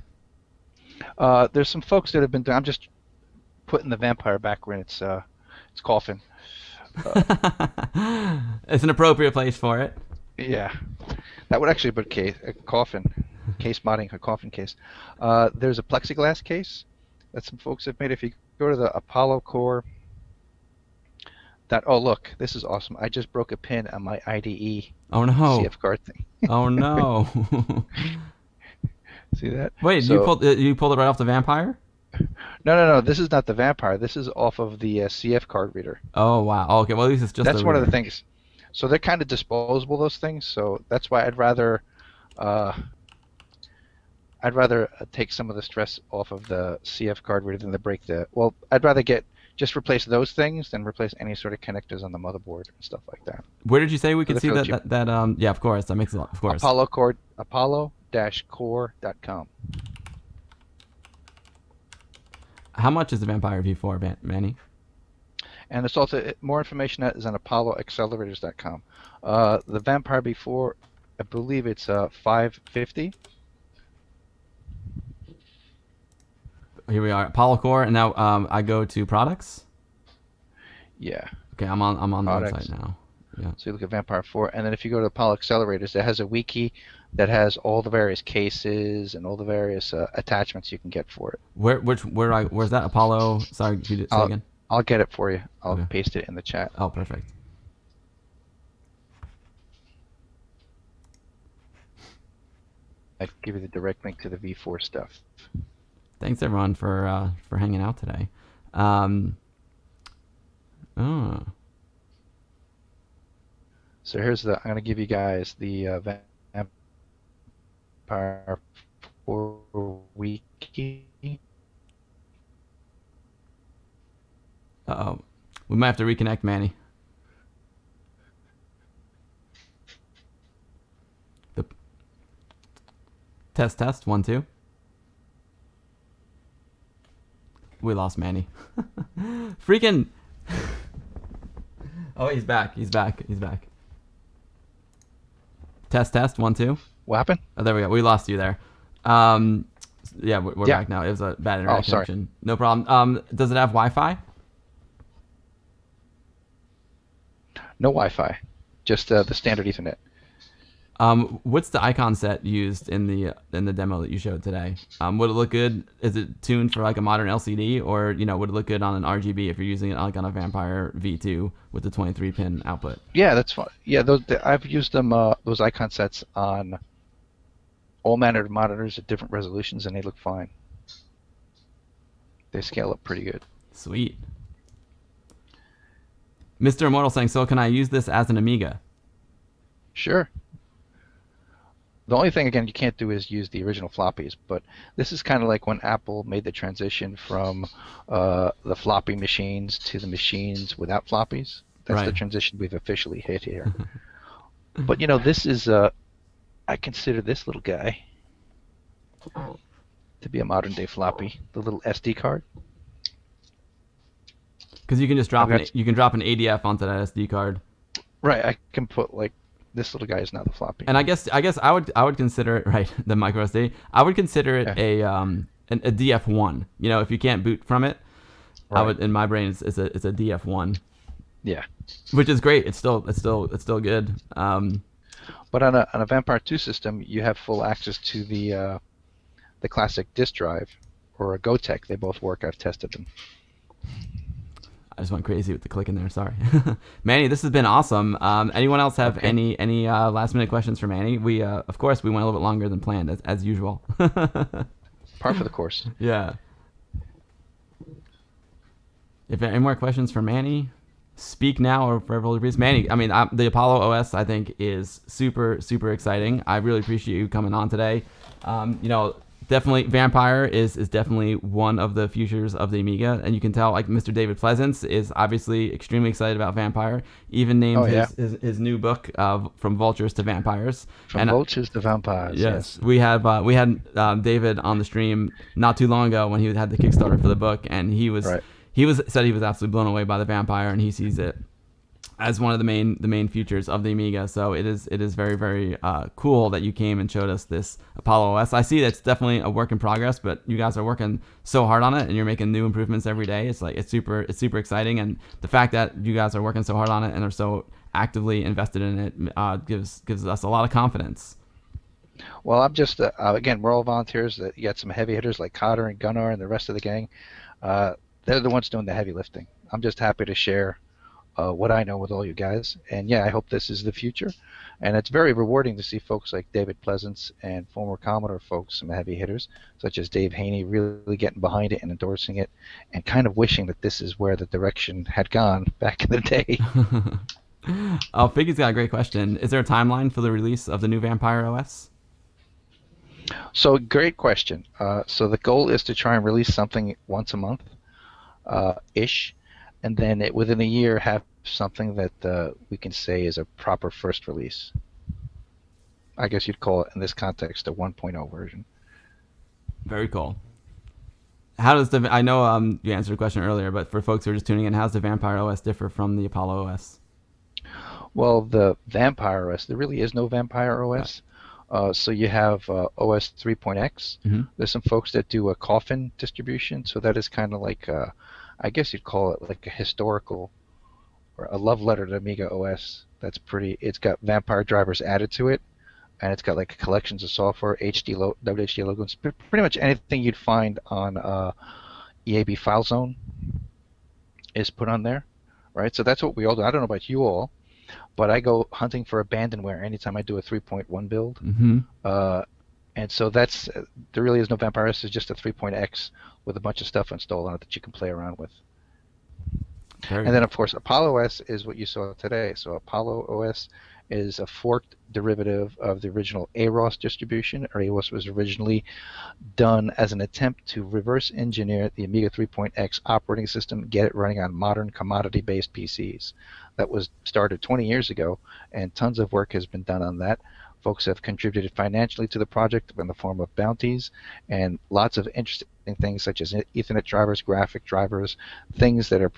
There's some folks that have been. I'm just putting the Vampire back when it's coughing. It's an appropriate place for it. Yeah, that would actually be a coffin case modding, a coffin case. There's a plexiglass case that some folks have made. If you go to the Apollo Core. Oh look, this is awesome! I just broke a pin on my IDE Oh no! CF card thing. Oh no! See that? Wait, So, you pulled it right off the Vampire? No. This is not the Vampire. This is off of the CF card reader. Oh wow. Okay, well at least it's just. That's a one of the reader. things. So they're kind of disposable, those things. So that's why I'd rather take some of the stress off of the CF card reader than to break the. Well, I'd rather just replace those things than replace any sort of connectors on the motherboard and stuff like that. Where did you say we could see the that? Yeah, of course. That makes a lot. Of course. Apollo-core.com. How much is the Vampire V4, Manny? And it's also more information that is on ApolloAccelerators.com. The Vampire V4, I believe it's $550. Here we are, Apollo Core, and now I go to products. Yeah. Okay, I'm on the Products. website now. Yeah. So you look at Vampire 4, and then if you go to Apollo Accelerators, it has a wiki that has all the various cases and all the various attachments you can get for it. Where's that Apollo? Sorry, if you did say again. I'll get it for you. I'll Okay. paste it in the chat. Oh, perfect. I'd give you the direct link to the V4 stuff. Thanks everyone for hanging out today. Oh, So here's I'm going to give you guys the Vampire 4 wiki. uh-oh. We might have to reconnect, Manny. The test 1 2. We lost Manny. Freaking. Oh, he's back. He's back. Test 1 2. What happened? Oh, there we go. We lost you there. Yeah, we're Yeah. back now. It was a bad internet sorry. connection. No problem. Does it have Wi-Fi? No Wi-Fi, just the standard Ethernet. What's the icon set used in the demo that you showed today? Would it look good? Is it tuned for like a modern LCD, or would it look good on an RGB if you're using it like on a Vampire V2 with the 23-pin output? Yeah, that's fine. Yeah, I've used them those icon sets on all manner of monitors at different resolutions, and they look fine. They scale up pretty good. Sweet. Mr. Immortal saying, so can I use this as an Amiga? Sure. The only thing, again, you can't do is use the original floppies, but this is kind of like when Apple made the transition from the floppy machines to the machines without floppies. That's Right. the transition we've officially hit here. But, this is, I consider this little guy to be a modern-day floppy, the little SD card. Because you can just drop Okay. you can drop an ADF onto that SD card. Right, I can put, like, this little guy is now the floppy. And I guess I would consider it, right, the micro SD. I would consider it a DF1. If you can't boot from it, I Right. would, in my brain it's a DF1, Yeah. which is great. It's still good. But on a Vampire 2 system, you have full access to the classic disk drive or a GoTech. They both work. I've tested them. I just went crazy with the click in there. Sorry, Manny. This has been awesome. Anyone else have Okay. any last minute questions for Manny? We of course we went a little bit longer than planned as usual. Par for the course. Yeah. If any more questions for Manny, speak now or forever hold your peace. Manny, I mean, the Apollo OS I think is super exciting. I really appreciate you coming on today. Definitely Vampire is definitely one of the futures of the Amiga, and you can tell like Mr. David Pleasance is obviously extremely excited about Vampire. Even named his new book From Vultures to Vampires. From Vultures to Vampires. Yes, we had David on the stream not too long ago when he had the Kickstarter for the book, and he was Right. said he was absolutely blown away by the Vampire, and he sees it as one of the main features of the Amiga. So it is very cool that you came and showed us this Apollo OS. I see that's definitely a work in progress, but you guys are working so hard on it, and you're making new improvements every day. It's super exciting, and the fact that you guys are working so hard on it and are so actively invested in it gives us a lot of confidence. Well, I'm just again, we're all volunteers. You got some heavy hitters like Cotter and Gunnar and the rest of the gang. They're the ones doing the heavy lifting. I'm just happy to share what I know with all you guys. And yeah, I hope this is the future. And it's very rewarding to see folks like David Pleasance and former Commodore folks, some heavy hitters, such as Dave Haney, really getting behind it and endorsing it, and kind of wishing that this is where the direction had gone back in the day. Oh, Figgy's got a great question. Is there a timeline for the release of the new Vampire OS? So great question. So the goal is to try and release something once a month, ish, and then within a year have something that we can say is a proper first release. I guess you'd call it in this context a 1.0 version. Very cool. How does I know you answered a question earlier, but for folks who are just tuning in, how does the Vampire OS differ from the Apollo OS? Well, the Vampire OS, there really is no Vampire OS. So you have OS 3.x. Mm-hmm. There's some folks that do a coffin distribution, so that is kind of like, I guess you'd call it like a historical or a love letter to Amiga OS. That's pretty. It's got Vampire drivers added to it, and it's got like collections of software, WHD logos, pretty much anything you'd find on EAB FileZone is put on there, right? So that's what we all do. I don't know about you all, but I go hunting for abandonware anytime I do a 3.1 build. Mm-hmm. And so that's there really is no Vampire OS. It's just a 3.x with a bunch of stuff installed on it that you can play around with. And then, of course, Apollo OS is what you saw today. So Apollo OS is a forked derivative of the original AROS distribution. AROS was originally done as an attempt to reverse engineer the Amiga 3.x operating system, get it running on modern commodity-based PCs. That was started 20 years ago, and tons of work has been done on that. Folks have contributed financially to the project in the form of bounties and lots of interesting things such as Ethernet drivers, graphic drivers, things that are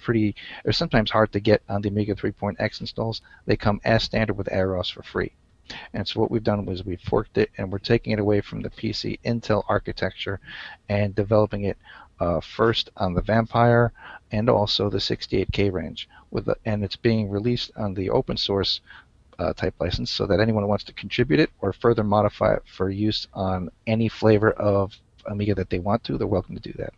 sometimes hard to get on the Amiga 3.x installs. They come as standard with AROS for free. And so what we've done was we've forked it, and we're taking it away from the PC Intel architecture and developing it first on the Vampire and also the 68K range. And it's being released on the open source type license, so that anyone who wants to contribute it or further modify it for use on any flavor of Amiga that they want to, they're welcome to do that.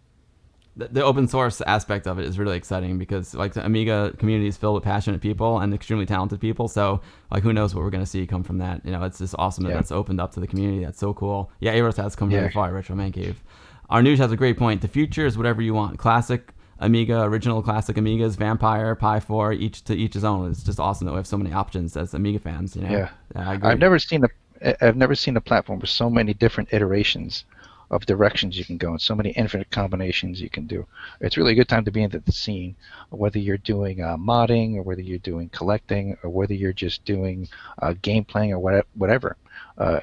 The open source aspect of it is really exciting because like the Amiga community is filled with passionate people and extremely talented people. So like who knows what we're going to see come from that. It's just awesome that that's opened up to the community. That's so cool. Yeah, AROS has come very far, Retro Man Cave. Our news has a great point. The future is whatever you want. Classic Amiga, original classic Amigas, Vampire, Pi 4, each his own. It's just awesome that we have so many options as Amiga fans. Yeah, I agree. I've never seen a platform with so many different iterations of directions you can go and so many infinite combinations you can do. It's really a good time to be in the scene, whether you're doing modding or whether you're doing collecting or whether you're just doing game playing or whatever.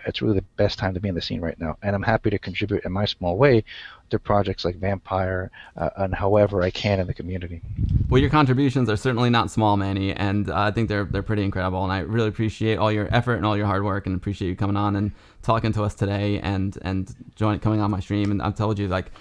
It's really the best time to be in the scene right now, and I'm happy to contribute in my small way to projects like Vampire and however I can in the community. Well, your contributions are certainly not small, Manny, and I think they're pretty incredible, and I really appreciate all your effort and all your hard work, and appreciate you coming on and talking to us today and coming on my stream. And I've told you, like,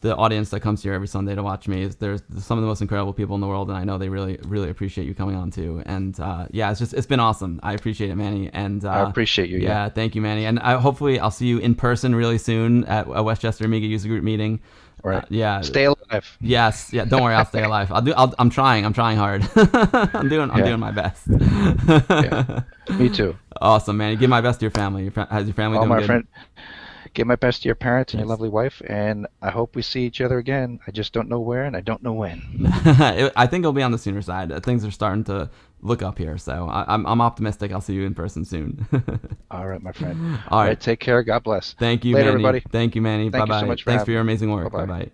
the audience that comes here every Sunday to watch me there's some of the most incredible people in the world, and I know they really, really appreciate you coming on too. And it's been awesome. I appreciate it, Manny. And I appreciate you. Yeah, thank you, Manny. And hopefully I'll see you in person really soon at a Westchester Amiga user group meeting. Right. Yeah. Stay alive. Yes. Yeah. Don't worry. I'll stay alive. I'm trying hard. I'm doing my best. Yeah. Me too. Awesome, Manny. Give my best to your family. How's your family doing? My good? friend. Give my best to your parents and your lovely wife, and I hope we see each other again. I just don't know where, and I don't know when. I think it'll be on the sooner side. Things are starting to look up here, so I'm optimistic. I'll see you in person soon. All right, my friend. All right. Take care. God bless. Thank you, Later, Manny. everybody. Thank you, Manny. Thank Bye-bye. you so much Thanks for your amazing work. Bye-bye.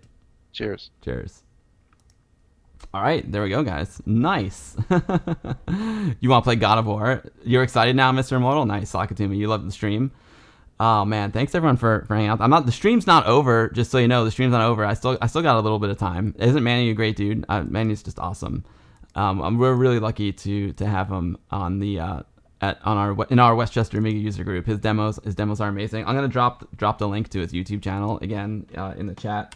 Cheers. Cheers. All right, there we go, guys. Nice. You want to play God of War? You're excited now, Mr. Immortal? Nice. Sock it to me. You love the stream. Oh man, thanks everyone for hanging out. The stream's not over, just so you know. The stream's not over. I still got a little bit of time. Isn't Manny a great dude? Manny's just awesome. We're really lucky to have him on the in our Westchester Amiga user group. His demos are amazing. I'm gonna drop the link to his YouTube channel again in the chat.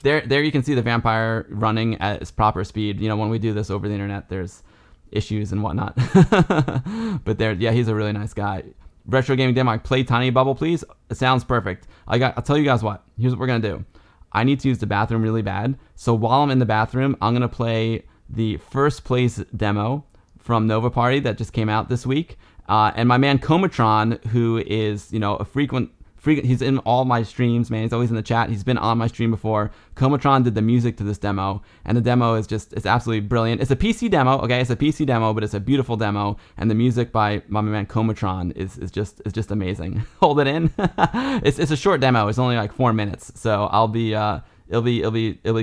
There you can see the Vampire running at its proper speed. When we do this over the internet, there's issues and whatnot. But he's a really nice guy. Retro gaming demo. Play Tiny Bubble, please. It sounds perfect. I'll tell you guys what. Here's what we're gonna do. I need to use the bathroom really bad. So while I'm in the bathroom, I'm gonna play the first place demo from Nova Party that just came out this week. And my man Comatron, who is a frequent, he's in all my streams, man. He's always in the chat. He's been on my stream before. Comatron did the music to this demo, and the demo is it's absolutely brilliant. It's a PC demo, okay? It's a PC demo, but it's a beautiful demo, and the music by my man Comatron is just amazing. Hold it in. It's a short demo. It's only like 4 minutes, so it'll be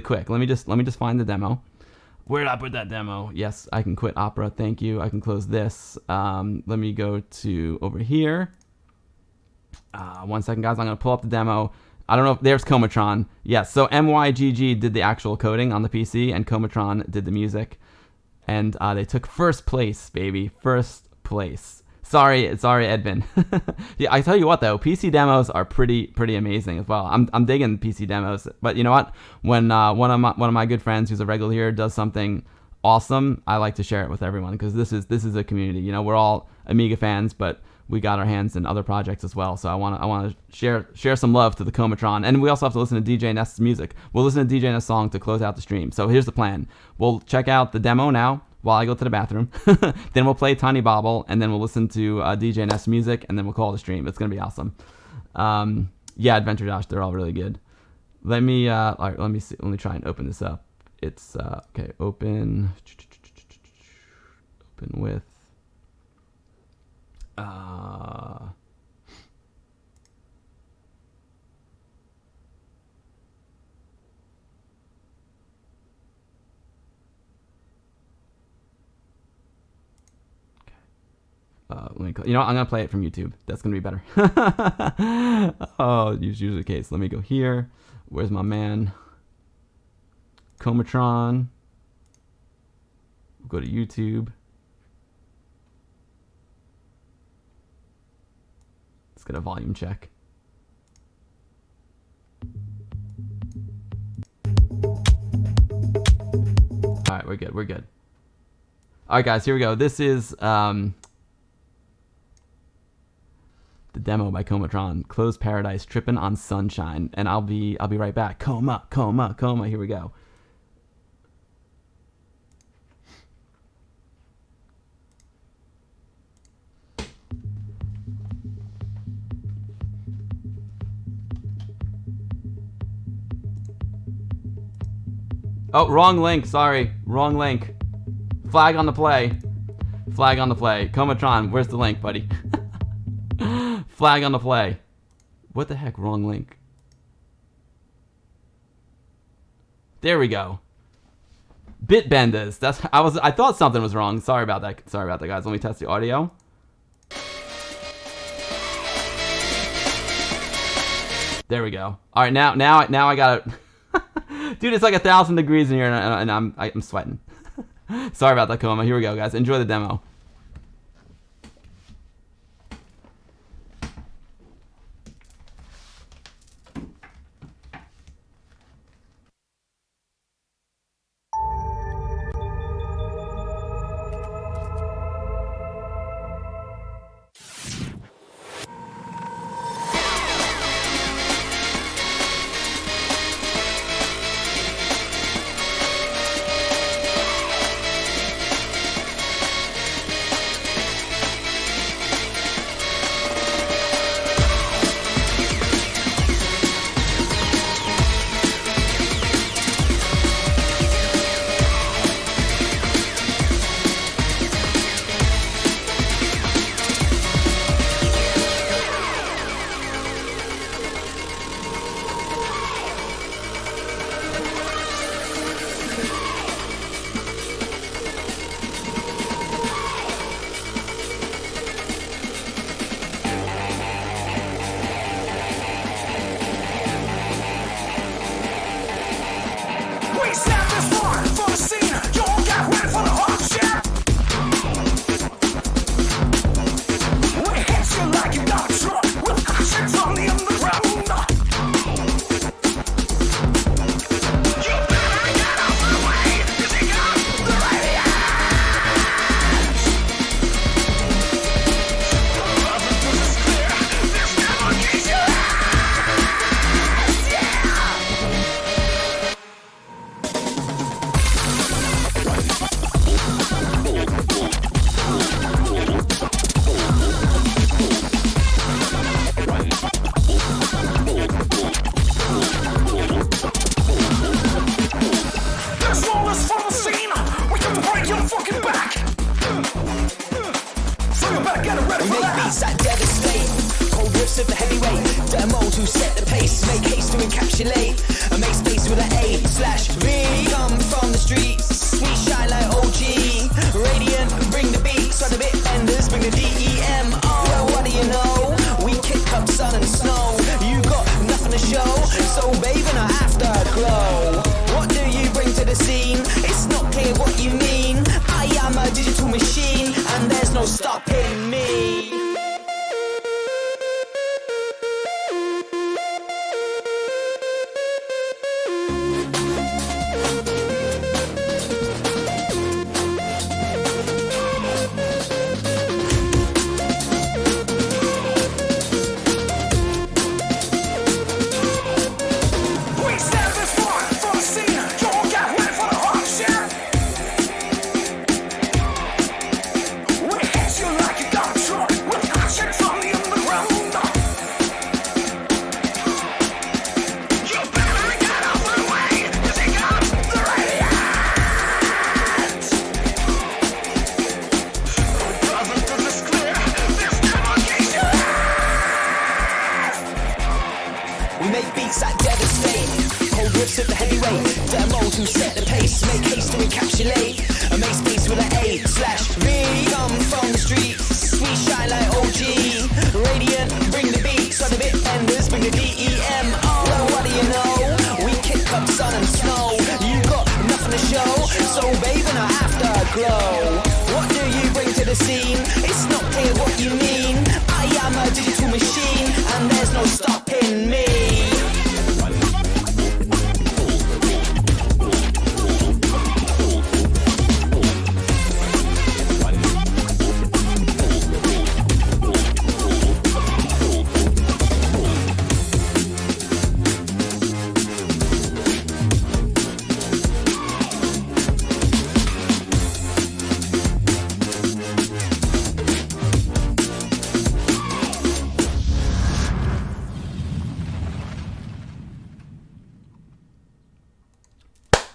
quick. Let me just find the demo. Where did I put that demo? Yes, I can quit Opera. Thank you. I can close this. Let me go to over here. 1 second, guys. I'm going to pull up the demo. I don't know if there's Comatron. Yes, so MYGG did the actual coding on the PC, and Comatron did the music. And they took first place, baby. First place. Sorry, Edvin. Yeah, I tell you what, though. PC demos are pretty amazing as well. I'm digging PC demos. But you know what? When one of my good friends who's a regular here does something awesome, I like to share it with everyone because this is a community. We're all Amiga fans, but we got our hands in other projects as well. So I want to share some love to the Comatron, and we also have to listen to DJ Nest's music. We'll listen to DJ Nest's song to close out the stream. So here's the plan: we'll check out the demo now while I go to the bathroom. Then we'll play Tiny Bobble, and then we'll listen to DJ Nest's music, and then we'll call the stream. It's gonna be awesome. Yeah, Adventure Dash, they're all really good. Let me all right, let me see. Let me try and open this up. It's okay. Open with. Let me. You know what? I'm gonna play it from YouTube. That's gonna be better. Oh, usually the case. Let me go here. Where's my man? Comatron. We'll go to YouTube. Let's get a volume check. All right, we're good. We're good. All right, guys, here we go. This is the demo by Comatron. Close Paradise, Trippin' on Sunshine, and I'll be right back. Coma. Here we go. Oh, wrong link. Sorry. Wrong link. Flag on the play. Flag on the play. Comatron, where's the link, buddy? Flag on the play. What the heck? Wrong link. There we go. Bitbenders. That's I thought something was wrong. Sorry about that. Sorry about that, guys. Let me test the audio. There we go. All right, now I got it. Dude, it's like 1,000 degrees in here, and I'm sweating. Sorry about that, Coma. Here we go, guys. Enjoy the demo. make beats that devastate. Hold riffs at the heavyweight, demo to set the pace, make haste to encapsulate. I make space with an A/V. Come from the streets, we shine like OG. Radiant, bring the beat, so the bit benders bring the DEM. Oh, well, what do you know? We kick up sun and snow. You got nothing to show, so bathe in our afterglow. What do you bring to the scene? It's not clear what you mean. I am a digital machine, and there's no stopping me.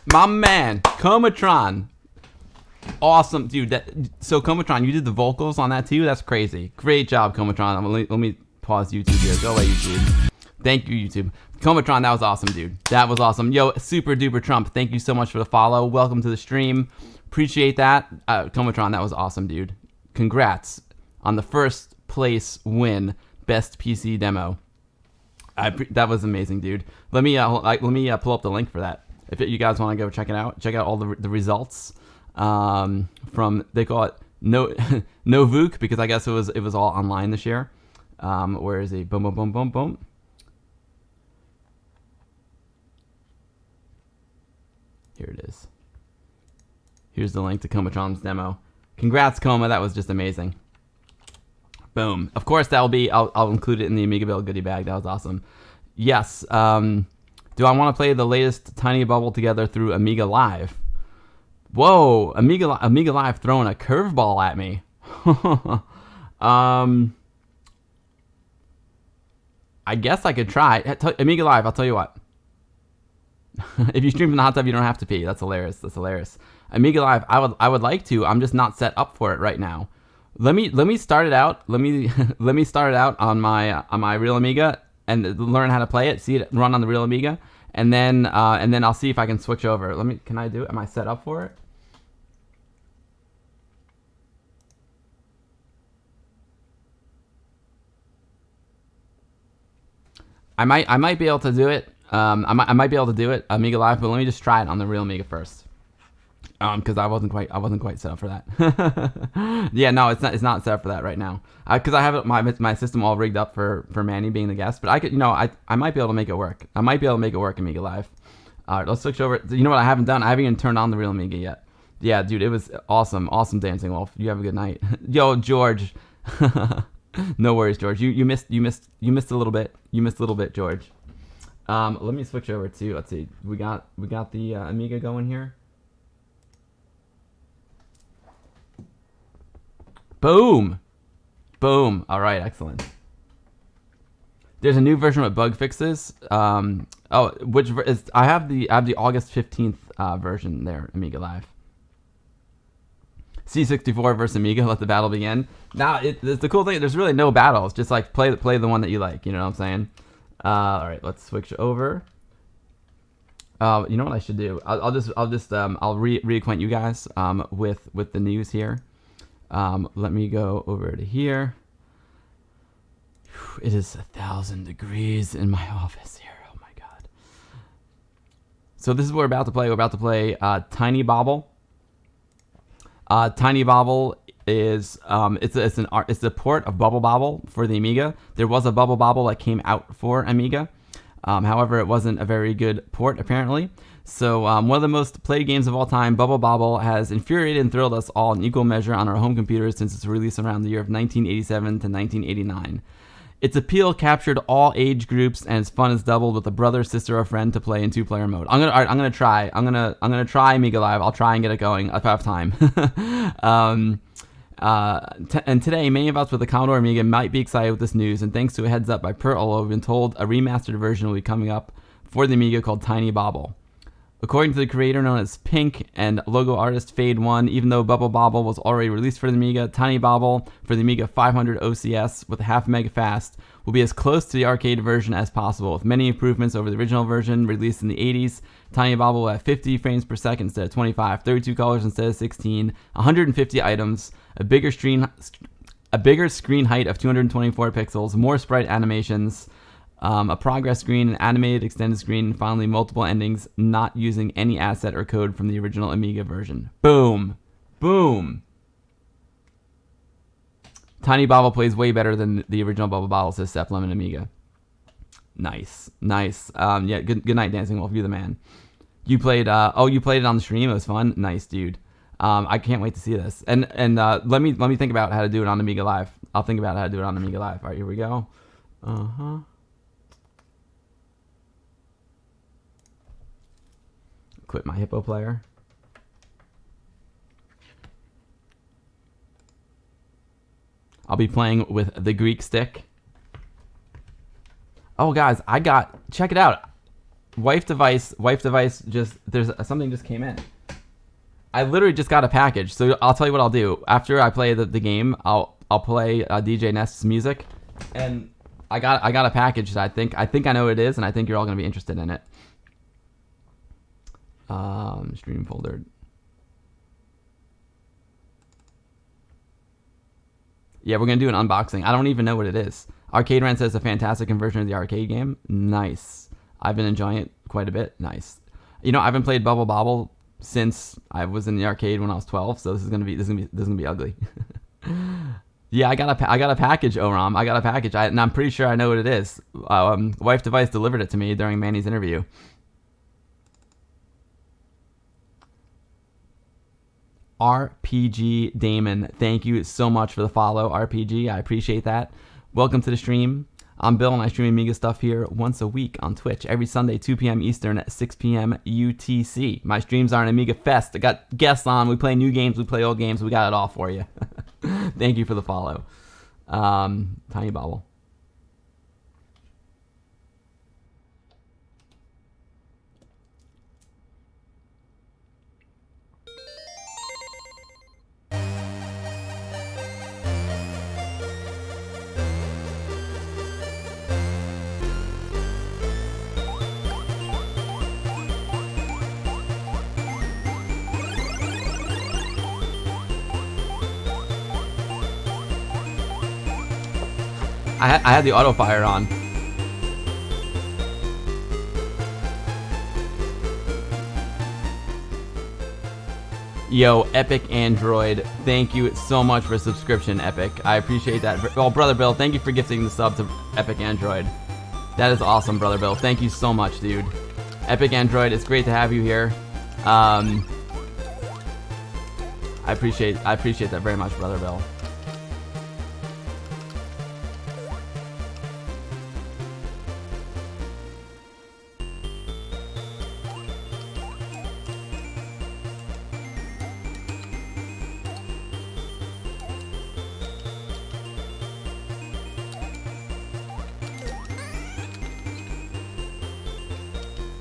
My man, Comatron. Awesome, dude. So Comatron, you did the vocals on that too? That's crazy. Great job, Comatron. Let me pause YouTube here. Go away, YouTube. Thank you, YouTube. Comatron, that was awesome, dude. That was awesome. Yo, Super Duper Trump, thank you so much for the follow. Welcome to the stream. Appreciate that. Comatron, that was awesome, dude. Congrats on the first place win, best PC demo. That was amazing, dude. Let me pull up the link for that. If you guys want to go check it out, check out all the results from, they call it no Vuk, because I guess it was all online this year. Where is he? Boom, boom, boom, boom, boom. Here it is. Here's the link to Comatron's demo. Congrats, Coma. That was just amazing. Boom. Of course, I'll include it in the Amiga Build goodie bag. That was awesome. Yes. Do I want to play the latest Tiny Bubble together through Amiga Live? Whoa, Amiga Live throwing a curveball at me. I guess I could try. Amiga Live, I'll tell you what. If you stream from the hot tub, you don't have to pee. That's hilarious. That's hilarious. Amiga Live, I would like to. I'm just not set up for it right now. Let me start it out. Let me start it out on my real Amiga and learn how to play it. See it run on the real Amiga, and then I'll see if I can switch over. Can I do it? Am I set up for it? I might be able to do it. I might be able to do it Amiga Live, but let me just try it on the real Amiga first. Because I wasn't quite set up for that. Yeah, no, it's not set up for that right now. Because I have my system all rigged up for Manny being the guest, but I could, I might be able to make it work. I might be able to make it work Amiga Live. All right, let's switch over. You know what I haven't done? I haven't even turned on the real Amiga yet. Yeah, dude, it was awesome, Dancing Wolf. You have a good night. Yo, George. No worries, George. You missed a little bit. You missed a little bit, George. Let me switch over to, let's see. We got the Amiga going here. Boom! Boom. All right, excellent. There's a new version with bug fixes. I have the August 15th version there, Amiga Live. C64 versus Amiga, let the battle begin. Now, it's the cool thing. There's really no battle. It's just like play the one that you like. You know what I'm saying? All right, let's switch over. You know what I should do? I'll reacquaint you guys with the news here. Let me go over to here. It is 1,000 degrees in my office here. Oh my god. So this is what we're about to play. We're about to play Tiny Bobble. Tiny Bobble is it's a port of Bubble Bobble for the Amiga. There was a Bubble Bobble that came out for Amiga. However, it wasn't a very good port apparently. So one of the most played games of all time, Bubble Bobble, has infuriated and thrilled us all in equal measure on our home computers since its release around the year of 1987 to 1989. Its appeal captured all age groups, and its fun is doubled with a brother, sister, or friend to play in two-player mode. I'm gonna try Amiga Live. I'll try and get it going if I have time. And today, many of us with the Commodore Amiga might be excited with this news, and thanks to a heads up by Pertolo, we've been told a remastered version will be coming up for the Amiga called Tiny Bobble. According to the creator known as Pink and logo artist Fade One, even though Bubble Bobble was already released for the Amiga, Tiny Bobble for the Amiga 500 OCS with half mega fast will be as close to the arcade version as possible, with many improvements over the original version released in the 80s. Tiny Bobble will have 50 frames per second instead of 25, 32 colors instead of 16, 150 items, a bigger screen height of 224 pixels, more sprite animations, a progress screen, an animated extended screen, and finally multiple endings not using any asset or code from the original Amiga version. Boom. Boom. Tiny Bobble plays way better than the original Bubble Bobble, says Steph Lemon Amiga. Nice. Nice. Yeah, good night, Dancing Wolf. You're the man. You played, you played it on the stream. It was fun. Nice, dude. I can't wait to see this. And let me think about how to do it on Amiga Live. I'll think about how to do it on Amiga Live. All right, here we go. Quit my Hippo player. I'll be playing with the Greek stick. Oh, guys, check it out. Wife device something just came in. I literally just got a package, so I'll tell you what I'll do. After I play the game, I'll play DJ Nest's music, and I got a package that I think I know what it is, and I think you're all gonna be interested in it. Stream folder. Yeah, we're going to do an unboxing. I don't even know what it is. Arcade Rant says a fantastic conversion of the arcade game. Nice. I've been enjoying it quite a bit. Nice. You know, I haven't played Bubble Bobble since I was in the arcade when I was 12, so this is gonna be ugly. Yeah, I got a package, Oram. I got a package, and I'm pretty sure I know what it is. Wife Device delivered it to me during Manny's interview. RPG Damon, thank you so much for the follow, RPG. I appreciate that. Welcome to the stream. I'm Bill, and I stream Amiga stuff here once a week on Twitch, every Sunday, 2 p.m. Eastern, 6 p.m. UTC. My streams are an Amiga Fest. I got guests on. We play new games. We play old games. We got it all for you. Thank you for the follow. Tiny Bobble. I had the auto fire on. Yo, Epic Android, thank you so much for subscription, Epic. I appreciate that. Oh, Brother Bill, thank you for gifting the sub to Epic Android. That is awesome, Brother Bill. Thank you so much, dude. Epic Android, it's great to have you here. I appreciate that very much, Brother Bill.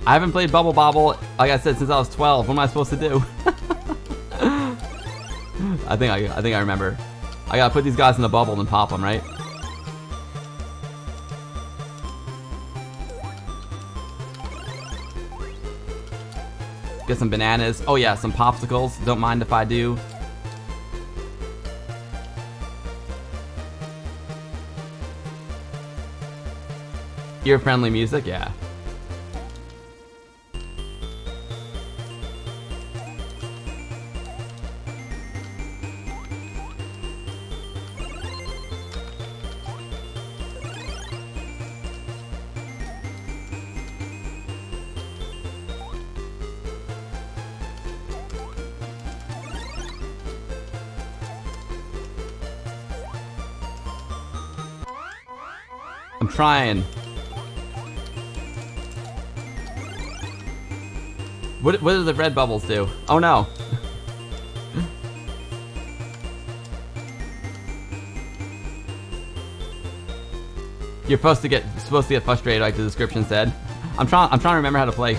I haven't played Bubble Bobble, like I said, since I was 12. What am I supposed to do? I think I remember. I gotta put these guys in the bubble and pop them, right? Get some bananas. Oh yeah, some popsicles. Don't mind if I do. Ear-friendly music, yeah. I'm trying. What do the red bubbles do? Oh no. You're supposed to get frustrated, like the description said. I'm trying to remember how to play.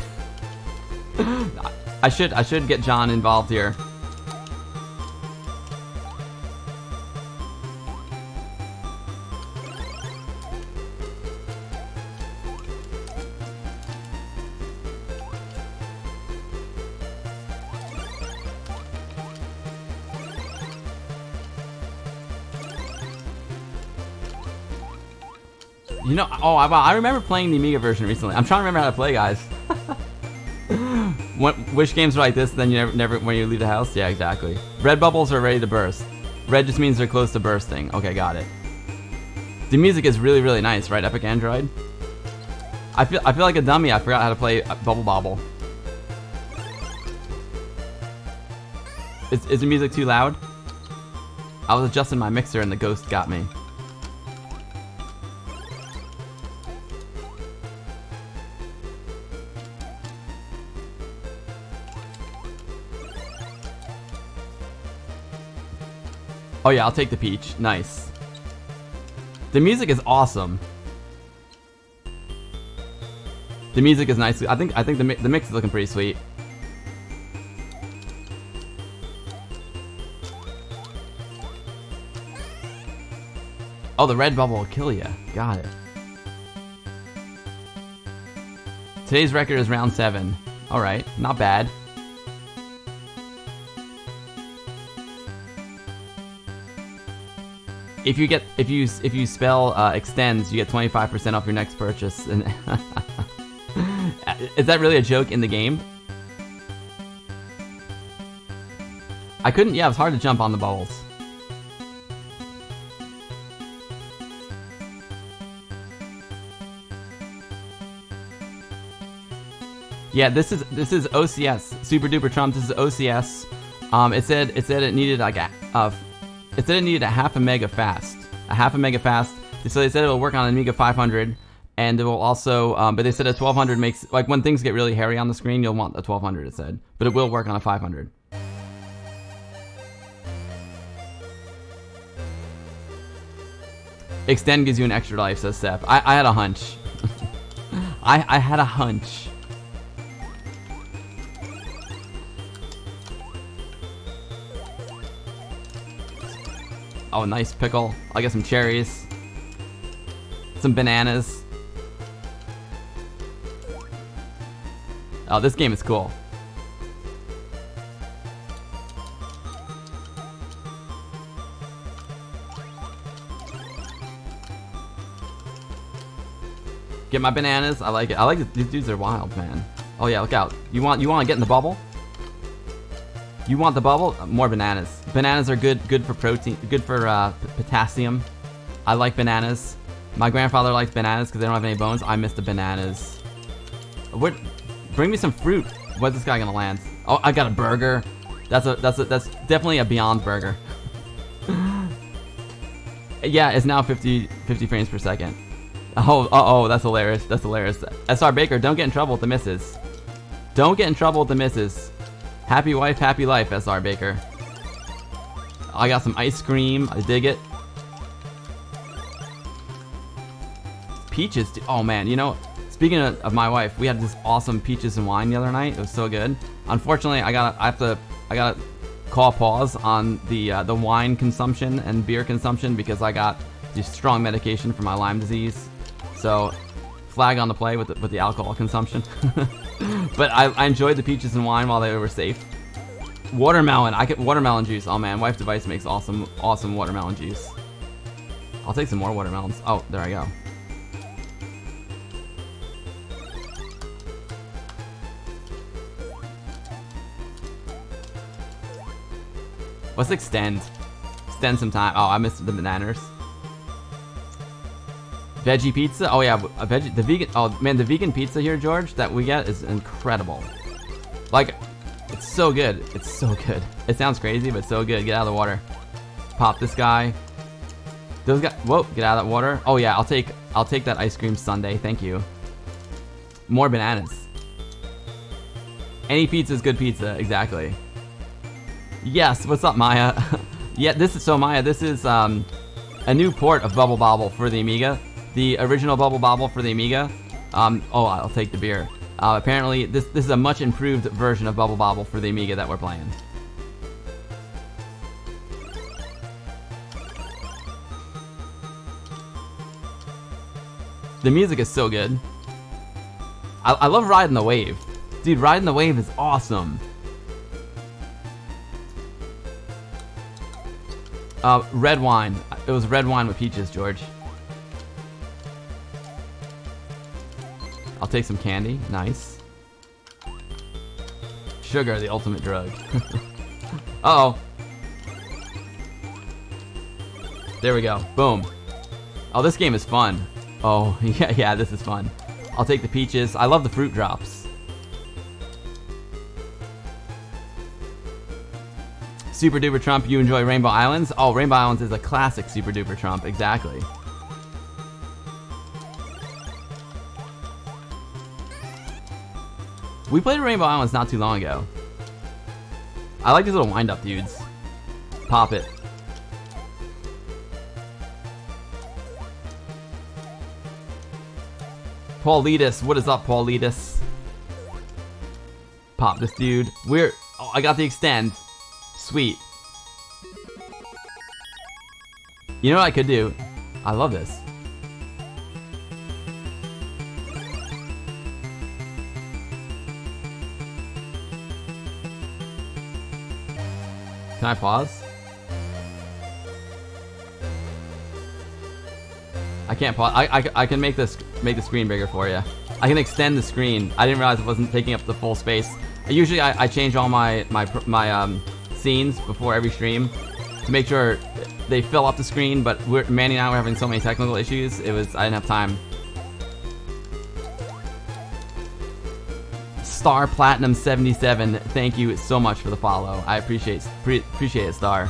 I should get John involved here. You know, oh, I remember playing the Amiga version recently. I'm trying to remember how to play, guys. Which games are like this, then you never when you leave the house? Yeah, exactly. Red bubbles are ready to burst. Red just means they're close to bursting. Okay, got it. The music is really, really nice, right, Epic Android? I feel like a dummy. I forgot how to play Bubble Bobble. Is the music too loud? I was adjusting my mixer and the ghost got me. Oh yeah, I'll take the peach. Nice. The music is awesome. The music is nice. I think the mix is looking pretty sweet. Oh, the red bubble will kill you. Got it. Today's record is round 7. All right, not bad. If you spell extends, you get 25% off your next purchase. And is that really a joke in the game? I couldn't. Yeah, it was hard to jump on the bubbles. Yeah, this is OCS. Super Duper Trump. This is OCS. It said it needed like it said it needed a half a mega fast. A half a mega fast. So they said it will work on an Amiga 500, and it will also. But they said a 1200 makes like when things get really hairy on the screen, you'll want a 1200. It said, but it will work on a 500. Extend gives you an extra life, says Seth. I had a hunch. I had a hunch. Oh, nice pickle. I'll get some cherries. Some bananas. Oh, this game is cool. Get my bananas. I like it. I like it. These dudes are wild, man. Oh yeah, look out. You want to get in the bubble? You want the bubble? More bananas. Bananas are good for protein, good for potassium. I like bananas. My grandfather likes bananas because they don't have any bones. I miss the bananas. Bring me some fruit. What's this guy gonna land? Oh, I got a burger. That's definitely a Beyond Burger. Yeah, it's now 50 frames per second. Oh, that's hilarious. That's hilarious. SR Baker, don't get in trouble with the misses. Don't get in trouble with the misses. Happy wife, happy life, SR Baker. I got some ice cream. I dig it. Peaches. Oh man, you know, speaking of my wife, we had this awesome peaches and wine the other night. It was so good. Unfortunately, I gotta call pause on the wine consumption and beer consumption because I got this strong medication for my Lyme disease. So, flag on the play with the alcohol consumption. But I enjoyed the peaches and wine while they were safe. Watermelon. I get watermelon juice. Oh man, Wife Device makes awesome watermelon juice. I'll take some more watermelons. Oh, there I go. Let's extend some time. Oh, I missed the bananas. Veggie pizza. Oh yeah, the vegan. Oh man, the vegan pizza here, George, that we get is incredible. Like, it's so good. It's so good. It sounds crazy, but so good. Get out of the water. Pop this guy. Those guys. Whoa! Get out of that water. Oh yeah, I'll take that ice cream sundae. Thank you. More bananas. Any pizza is good pizza. Exactly. Yes. What's up, Maya? Yeah. This is Maya. This is a new port of Bubble Bobble for the Amiga. The original Bubble Bobble for the Amiga. Oh, I'll take the beer. Apparently, this is a much improved version of Bubble Bobble for the Amiga that we're playing. The music is so good. I love Riding the Wave. Dude, Riding the Wave is awesome. Red wine. It was red wine with peaches, George. I'll take some candy. Nice. Sugar, the ultimate drug. Uh-oh. There we go. Boom. Oh, this game is fun. Oh, yeah, this is fun. I'll take the peaches. I love the fruit drops. Super Duper Trump, you enjoy Rainbow Islands? Oh, Rainbow Islands is a classic Super Duper Trump. Exactly. We played Rainbow Islands not too long ago. I like these little wind-up dudes. Pop it. Paulitas, what is up, Paulitas? Pop this dude. Oh, I got the extend. Sweet. You know what I could do? I love this. Can I pause? I can't pause. I can make the screen bigger for you. I can extend the screen. I didn't realize it wasn't taking up the full space. Usually I change all my scenes before every stream to make sure they fill up the screen, but Manny and I were having so many technical issues, I didn't have time. Star Platinum 77, thank you so much for the follow. I appreciate it, Star.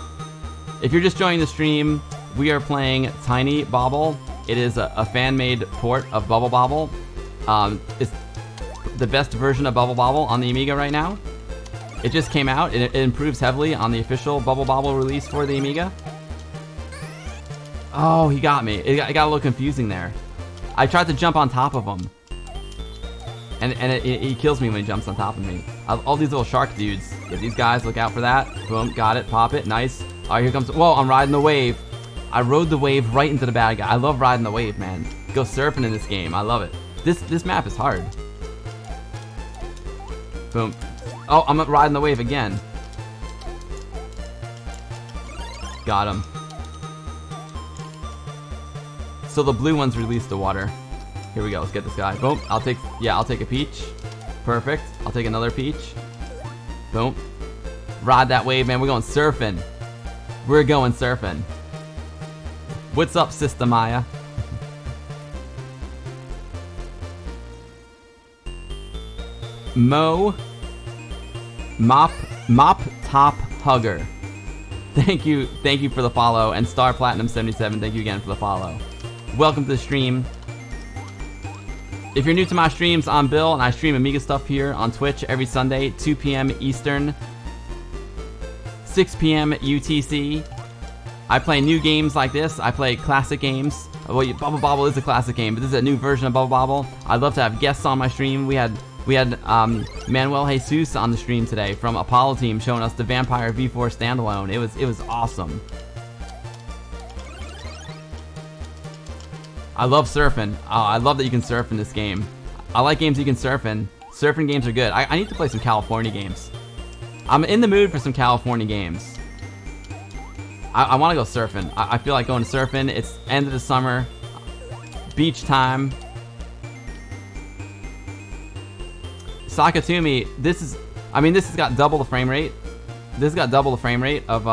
If you're just joining the stream, we are playing Tiny Bobble. It is a fan-made port of Bubble Bobble. It's the best version of Bubble Bobble on the Amiga right now. It just came out, and it improves heavily on the official Bubble Bobble release for the Amiga. Oh, he got me. It got a little confusing there. I tried to jump on top of him. And he kills me when he jumps on top of me. All these little shark dudes. Get these guys, look out for that. Boom, got it, pop it, nice. Alright, here comes, whoa, I'm riding the wave. I rode the wave right into the bad guy. I love riding the wave, man. Go surfing in this game, I love it. This map is hard. Boom. Oh, I'm riding the wave again. Got him. So the blue ones release the water. Here we go, let's get this guy. Boom, I'll take a peach. Perfect, I'll take another peach. Boom. Ride that wave, man, we're going surfing. We're going surfing. What's up, Sister Maya? Mop Top Hugger. Thank you for the follow, and Star Platinum 77, thank you again for the follow. Welcome to the stream. If you're new to my streams, I'm Bill, and I stream Amiga stuff here on Twitch every Sunday, 2 p.m. Eastern, 6 p.m. UTC. I play new games like this. I play classic games. Well, Bubble Bobble is a classic game, but this is a new version of Bubble Bobble. I'd love to have guests on my stream. We had Manuel Jesus on the stream today from Apollo Team showing us the Vampire V4 Standalone. It was awesome. I love surfing. I love that you can surf in this game. I like games you can surf in. Surfing games are good. I need to play some California games. I'm in the mood for some California games. I want to go surfing. I feel like going surfing. It's end of the summer. Beach time. Sakatumi, this has got double the frame rate. This has got double the frame rate of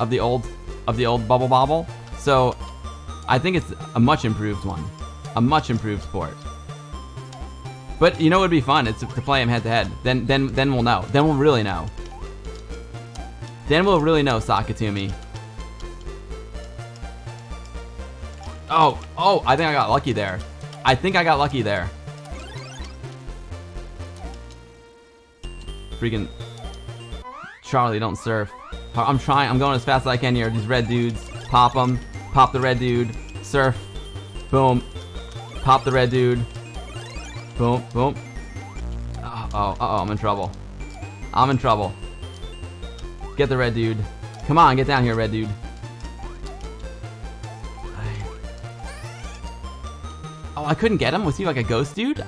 the old Bubble Bobble. So I think it's a much improved one. A much improved port. But you know what would be fun? It's to play them head to head. Then we'll know. Then we'll really know. Then we'll really know, Sakatumi. Oh, I think I got lucky there. Freaking Charlie, don't surf. I'm going as fast as I can here. These red dudes, pop them. Pop the red dude, surf, boom, pop the red dude, boom, boom. I'm in trouble. Get the red dude. Come on, get down here, red dude. Oh, I couldn't get him? Was he like a ghost dude?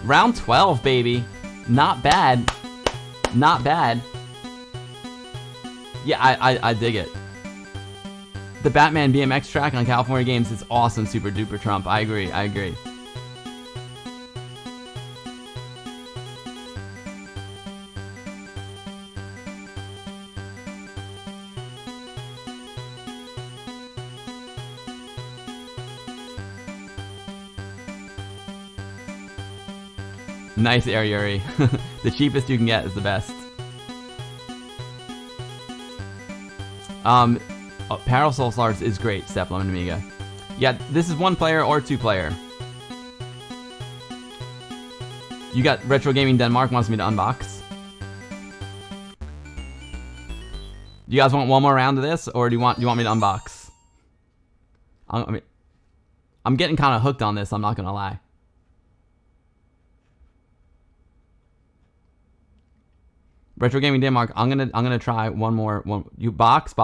Round 12, baby. Not bad. Yeah, I dig it. the Batman BMX track on California Games is awesome, Super Duper Trump. I agree. Nice air, Yuri. The cheapest you can get is the best. Parasol Stars is great, Steplo and Amiga. Yeah, this is 1 player or 2 player. You got Retro Gaming Denmark wants me to unbox. You guys want one more round of this, or do you want me to unbox? I'm getting kind of hooked on this. I'm not gonna lie. Retro Gaming Denmark. I'm gonna try one more. You box.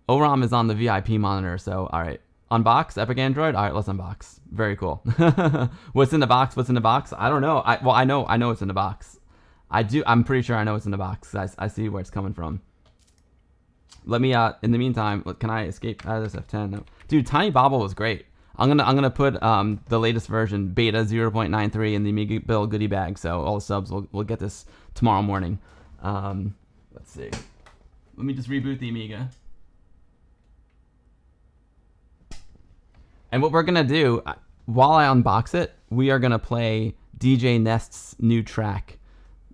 ORAM is on the VIP monitor, so all right. Unbox Epic Android. All right, let's unbox. Very cool. What's in the box? I don't know. I know it's in the box. I'm pretty sure I know it's in the box. I see where it's coming from. Let me in the meantime, can I escape out of this F10? No. Dude, Tiny Bobble was great. I'm gonna put the latest version, beta 0.93, in the Amiga Bill goodie bag, so all the subs will get this tomorrow morning. Let's see. Let me just reboot the Amiga. And what we're gonna do, while I unbox it, we are gonna play DJ Nest's new track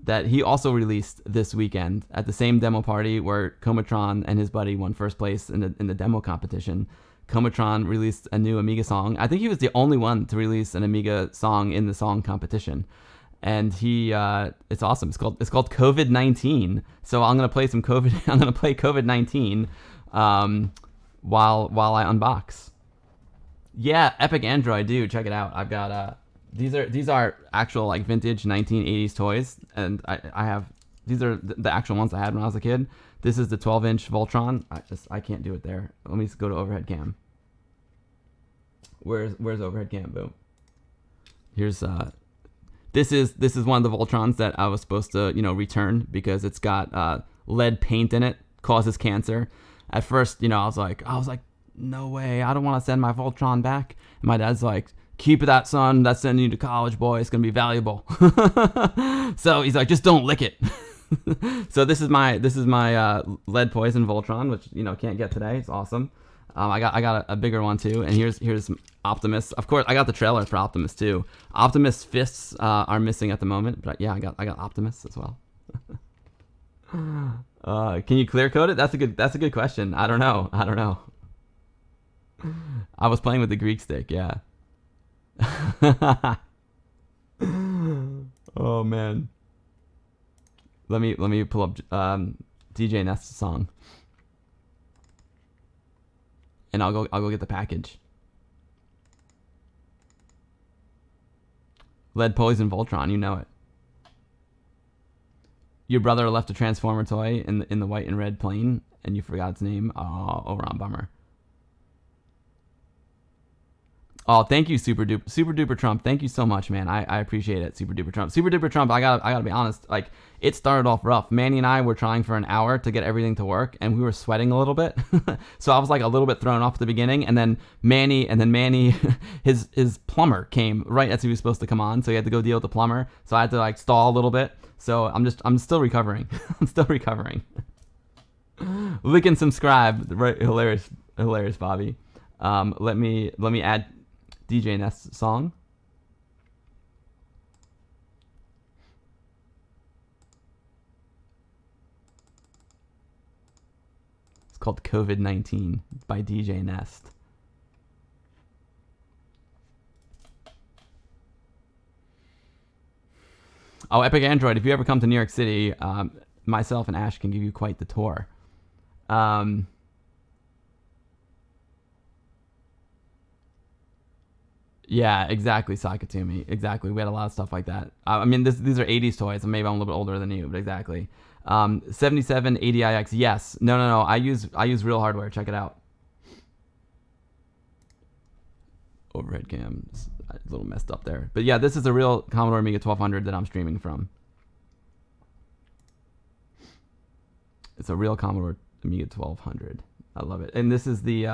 that he also released this weekend at the same demo party where Comatron and his buddy won first place in the demo competition. Comatron released a new Amiga song. I think he was the only one to release an Amiga song in the song competition, and it's awesome. It's called COVID-19. So I'm gonna play some COVID. I'm gonna play COVID-19 while I unbox. Yeah, Epic Android, dude, check it out. I've got these are actual like vintage 1980s toys, and I have these are the actual ones I had when I was a kid. This is the 12-inch Voltron. I can't do it there. Let me go to overhead cam. Where's overhead cam? Boom. Here's this is one of the Voltrons that I was supposed to return because it's got lead paint in it, causes cancer. At first, I was like, no way, I don't want to send my Voltron back. And my dad's like, keep that, son. That's sending you to college, boy. It's gonna be valuable. So he's like, just don't lick it. So this is my lead poison Voltron, which can't get today. It's awesome. I got a bigger one too, and here's Optimus. Of course, I got the trailer for Optimus too. Optimus fists are missing at the moment, but yeah, I got Optimus as well. Can you clear code it? That's a good question. I don't know. I was playing with the Greek stick, yeah. Oh man. Let me pull up DJ Nest's song, and I'll go get the package. Lead poison Voltron, you know it. Your brother left a Transformer toy in the white and red plane, and you forgot its name. Oh, Ron, bummer. Oh, thank you, Super Duper Trump. Thank you so much, man. I appreciate it, Super Duper Trump. Super Duper Trump, I gotta be honest. Like, it started off rough. Manny and I were trying for an hour to get everything to work, and we were sweating a little bit. So I was like a little bit thrown off at the beginning, and then Manny, his plumber came right as he was supposed to come on, so he had to go deal with the plumber. So I had to like stall a little bit. So I'm still recovering. I'm still recovering. Like and subscribe. Right, hilarious, Bobby. Let me add DJ Nest's song. It's called COVID-19 by DJ Nest. Oh, Epic Android, if you ever come to New York City, myself and Ash can give you quite the tour. Yeah, exactly, Sakatumi. Exactly. We had a lot of stuff like that. I mean, these are 80s toys, and maybe I'm a little bit older than you, but exactly. 7780IX, yes. No. I use real hardware. Check it out. Overhead cam. It's a little messed up there. But yeah, this is a real Commodore Amiga 1200 that I'm streaming from. It's a real Commodore Amiga 1200 I love it. And this is the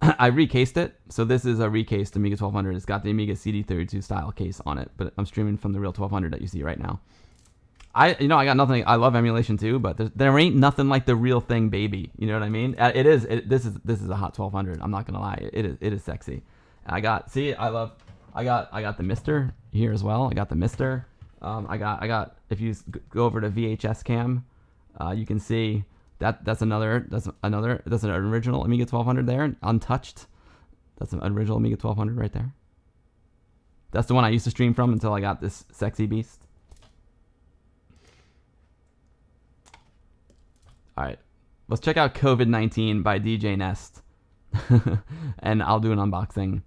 I recased it. So this is a recased Amiga 1200. It's got the Amiga CD32 style case on it, but I'm streaming from the real 1200 that you see right now. I got nothing. I love emulation too, but there ain't nothing like the real thing, baby. You know what I mean? This is a hot 1200. I'm not gonna lie. It is sexy. I got the Mister here as well. I got the Mister. I got if you go over to VHS Cam, you can see that's an original Amiga 1200 there, untouched. That's an original Amiga 1200 right there. That's the one I used to stream from until I got this sexy beast. All right, let's check out COVID-19 by DJ Nest, and I'll do an unboxing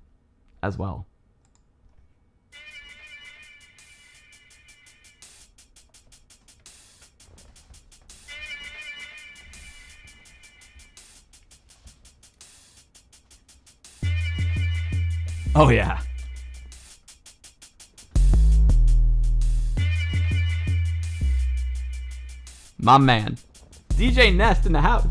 as well. Oh yeah. My man. DJ Nest in the house.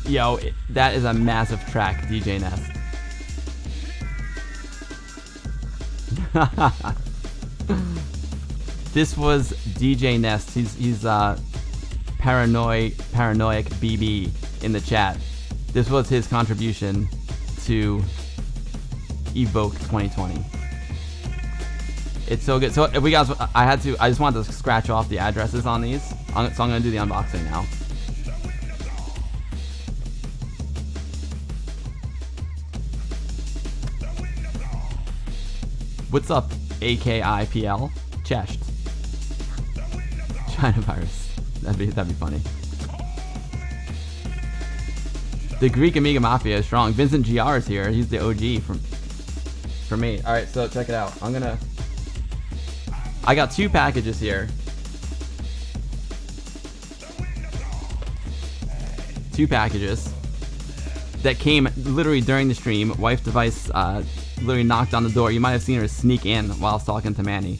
Yo, that is a massive track, DJ Nest. This was DJ Nest. He's paranoiac BB in the chat. This was his contribution to Evoke 2020. It's so good. So if we guys, I just wanted to scratch off the addresses on these. So I'm gonna do the unboxing now. What's up, AKIPL? Chest. China virus. That'd be funny. The Greek Amiga Mafia is strong. Vincent GR is here. He's the OG for me. All right, so check it out. I got two packages here. Two packages that came literally during the stream. Wife's device literally knocked on the door. You might have seen her sneak in while I was talking to Manny.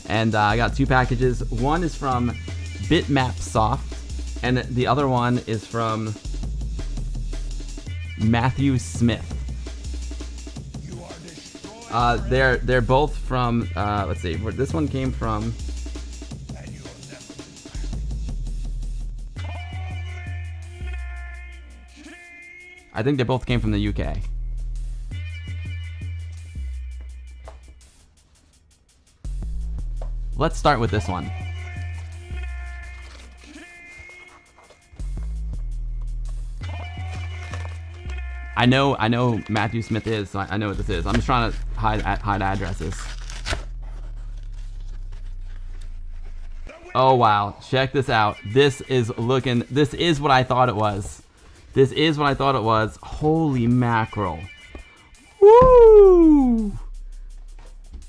And I got two packages. One is from Bitmap Soft, and the other one is from Matthew Smith. They're both from. Let's see where this one came from. I think they both came from the UK. Let's start with this one. I know Matthew Smith is, so I know what this is. I'm just trying to hide addresses. Oh wow, check this out. This is what I thought it was. This is what I thought it was. Holy mackerel. Woo!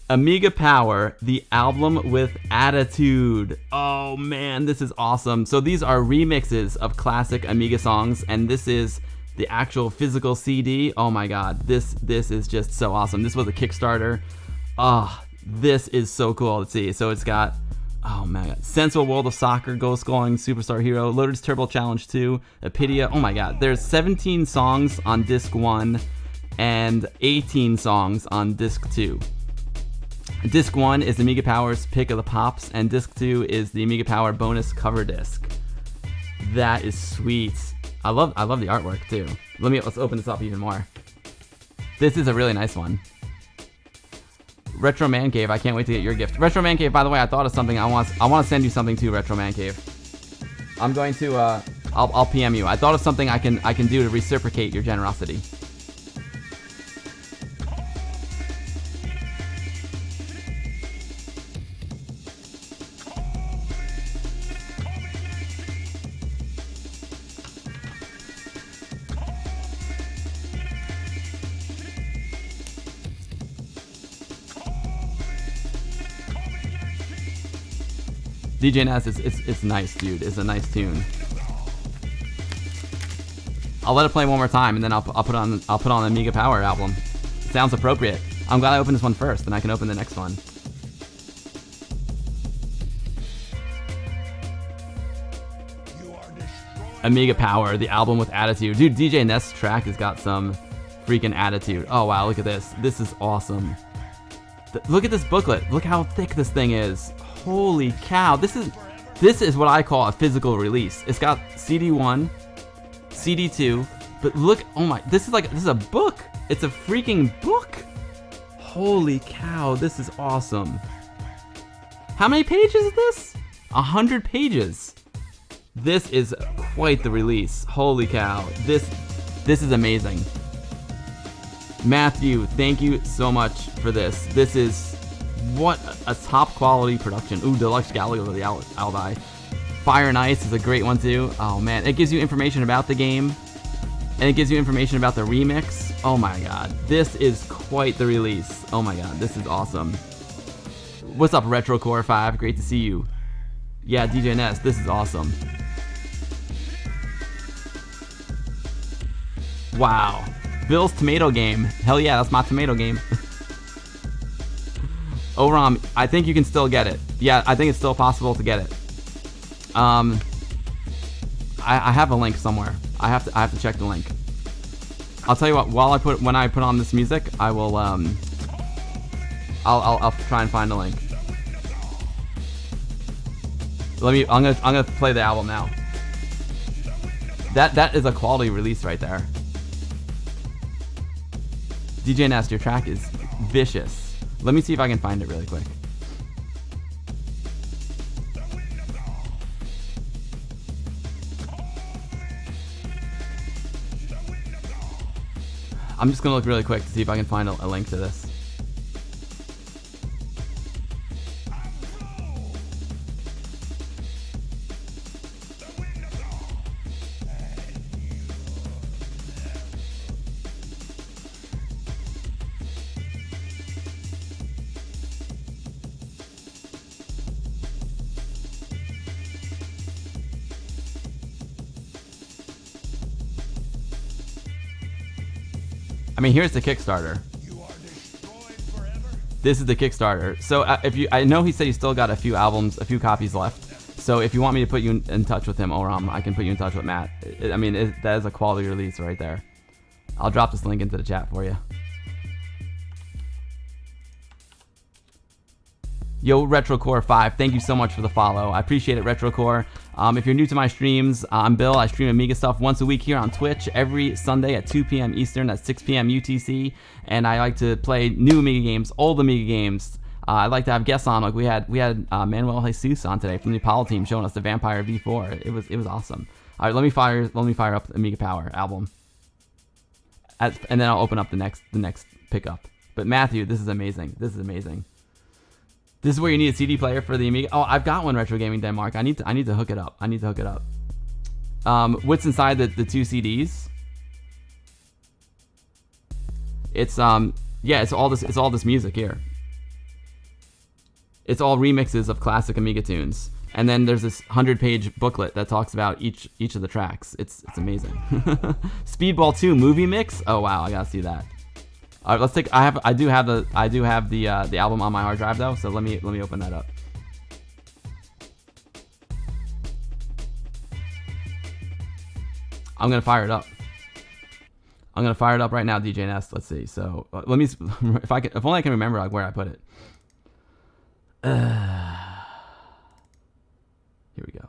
Amiga Power, the album with attitude. Oh man, this is awesome. So these are remixes of classic Amiga songs, and this is the actual physical CD. Oh my god, this is just so awesome. This was a Kickstarter. This is so cool. Let's see. So it's got, oh my god, Sensible World of Soccer, Goal Scoring, Superstar Hero, Loaded's Turbo Challenge 2, Epidia. Oh my god, there's 17 songs on disc 1 and 18 songs on disc 2. Disc 1 is Amiga Power's Pick of the Pops, and disc 2 is the Amiga Power bonus cover disc. That is sweet. I love the artwork too. Let's open this up even more. This is a really nice one. Retro Man Cave, I can't wait to get your gift. Retro Man Cave, by the way, I thought of something. I want to send you something too, Retro Man Cave. I'm going to I'll PM you. I thought of something I can do to reciprocate your generosity. DJ Ness, it's nice, dude. It's a nice tune. I'll let it play one more time, and then I'll put on the Amiga Power album. It sounds appropriate. I'm glad I opened this one first, then I can open the next one. Amiga Power, the album with attitude. Dude, DJ Ness' track has got some freaking attitude. Oh wow, look at this. This is awesome. Look at this booklet. Look how thick this thing is. Holy cow, this is what I call a physical release. It's got CD1, CD2, but look, oh my, this is a book. It's a freaking book. Holy cow, this is awesome. How many pages is this? 100 pages. This is quite the release. Holy cow, this is amazing. Matthew, thank you so much for this. This is what a top quality production. Ooh, Deluxe Galaga of the Albi. Fire and Ice is a great one too. Oh man, it gives you information about the game, and it gives you information about the remix. Oh my god, this is quite the release. Oh my god, this is awesome. What's up, Retrocore 5? Great to see you. Yeah, DJ Ness, this is awesome. Wow. Bill's tomato game. Hell yeah, that's my tomato game. Oh, Rom, I think you can still get it. Yeah, I think it's still possible to get it. I have a link somewhere. I have to check the link. I'll tell you what. When I put on this music, I will I'll try and find a link. I'm gonna play the album now. That is a quality release right there. DJ Nest, your track is vicious. Let me see if I can find it really quick. I'm just gonna look really quick to see if I can find a link to this. I mean, here's the Kickstarter. This is the Kickstarter. So I know he said he still got a few copies left. So if you want me to put you in touch with him, Oram, I can put you in touch with Matt. That is a quality release right there. I'll drop this link into the chat for you. Yo, RetroCore5, thank you so much for the follow. I appreciate it, RetroCore. If you're new to my streams, I'm Bill. I stream Amiga stuff once a week here on Twitch every Sunday at 2 p.m. Eastern. That's 6 p.m. UTC. And I like to play new Amiga games, old Amiga games. I like to have guests on. Like we had Manuel Jesus on today from the Apollo team showing us the Vampire V4. It was awesome. All right, let me fire up the Amiga Power album, and then I'll open up the next pickup. But Matthew, this is amazing. This is amazing. This is where you need a CD player for the Amiga. Oh, I've got one, Retro Gaming Denmark. I need to hook it up. What's inside the two CDs? It's it's all this music here. It's all remixes of classic Amiga tunes. And then there's this 100-page booklet that talks about each of the tracks. It's amazing. Speedball 2 movie mix? Oh wow, I gotta see that. All right, let's take. I do have the album on my hard drive though. So let me open that up. I'm gonna fire it up. Right now, DJ Nest. Let's see. So let me. If only I can remember like where I put it. Here we go.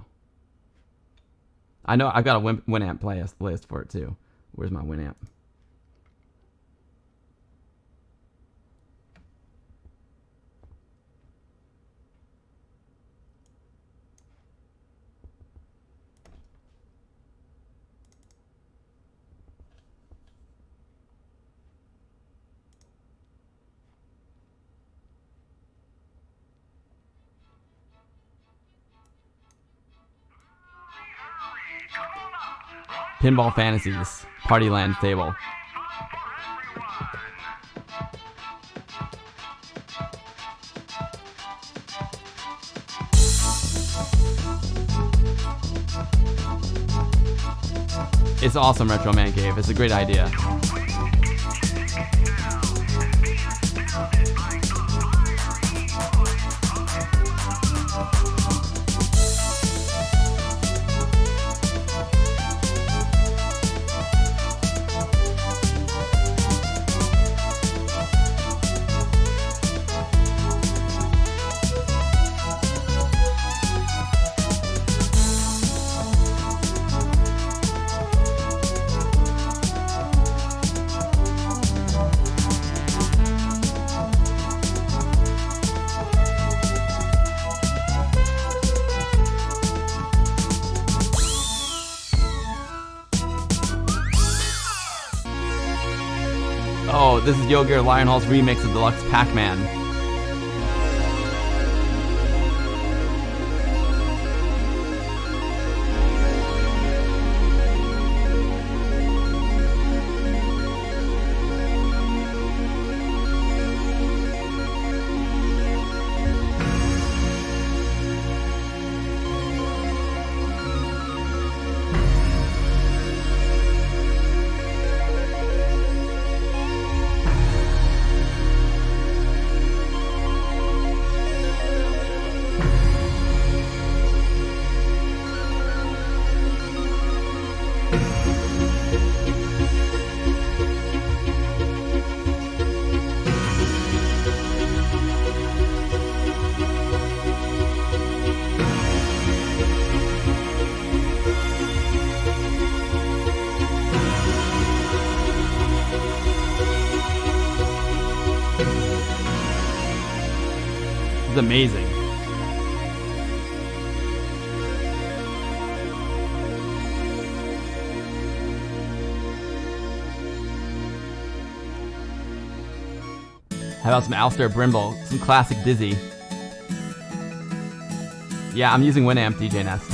I know I've got a Winamp playlist for it too. Where's my Winamp? Pinball Fantasies, Partyland Table. It's awesome, Retro Man Cave. It's a great idea. Oh, this is Yogear Lionhall's remix of Deluxe Pac-Man. Amazing. How about some Alistair Brimble, some classic Dizzy? Yeah, I'm using Winamp, DJ Nest.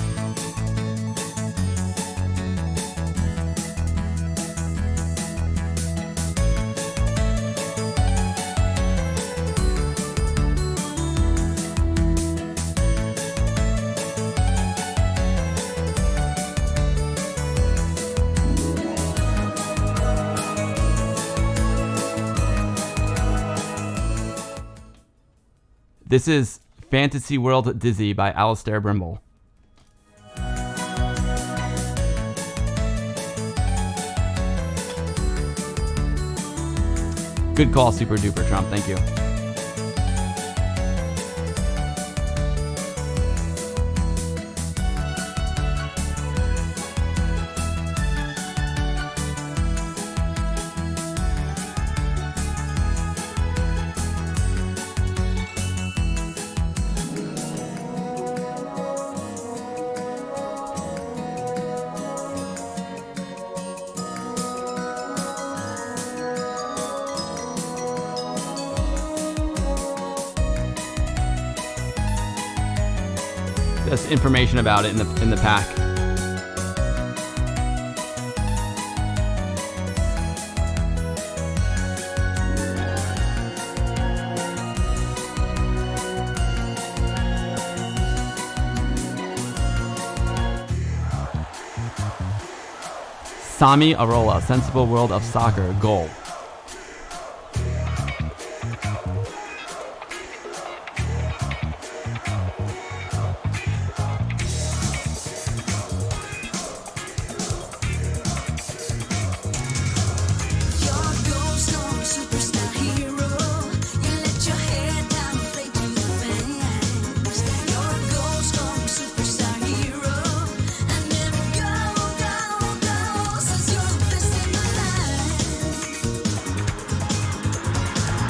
This is Fantasy World Dizzy by Alistair Brimble. Good call, Super Duper Trump. Thank you. That's information about it in the pack. Sami Arola, Sensible World of Soccer, goal.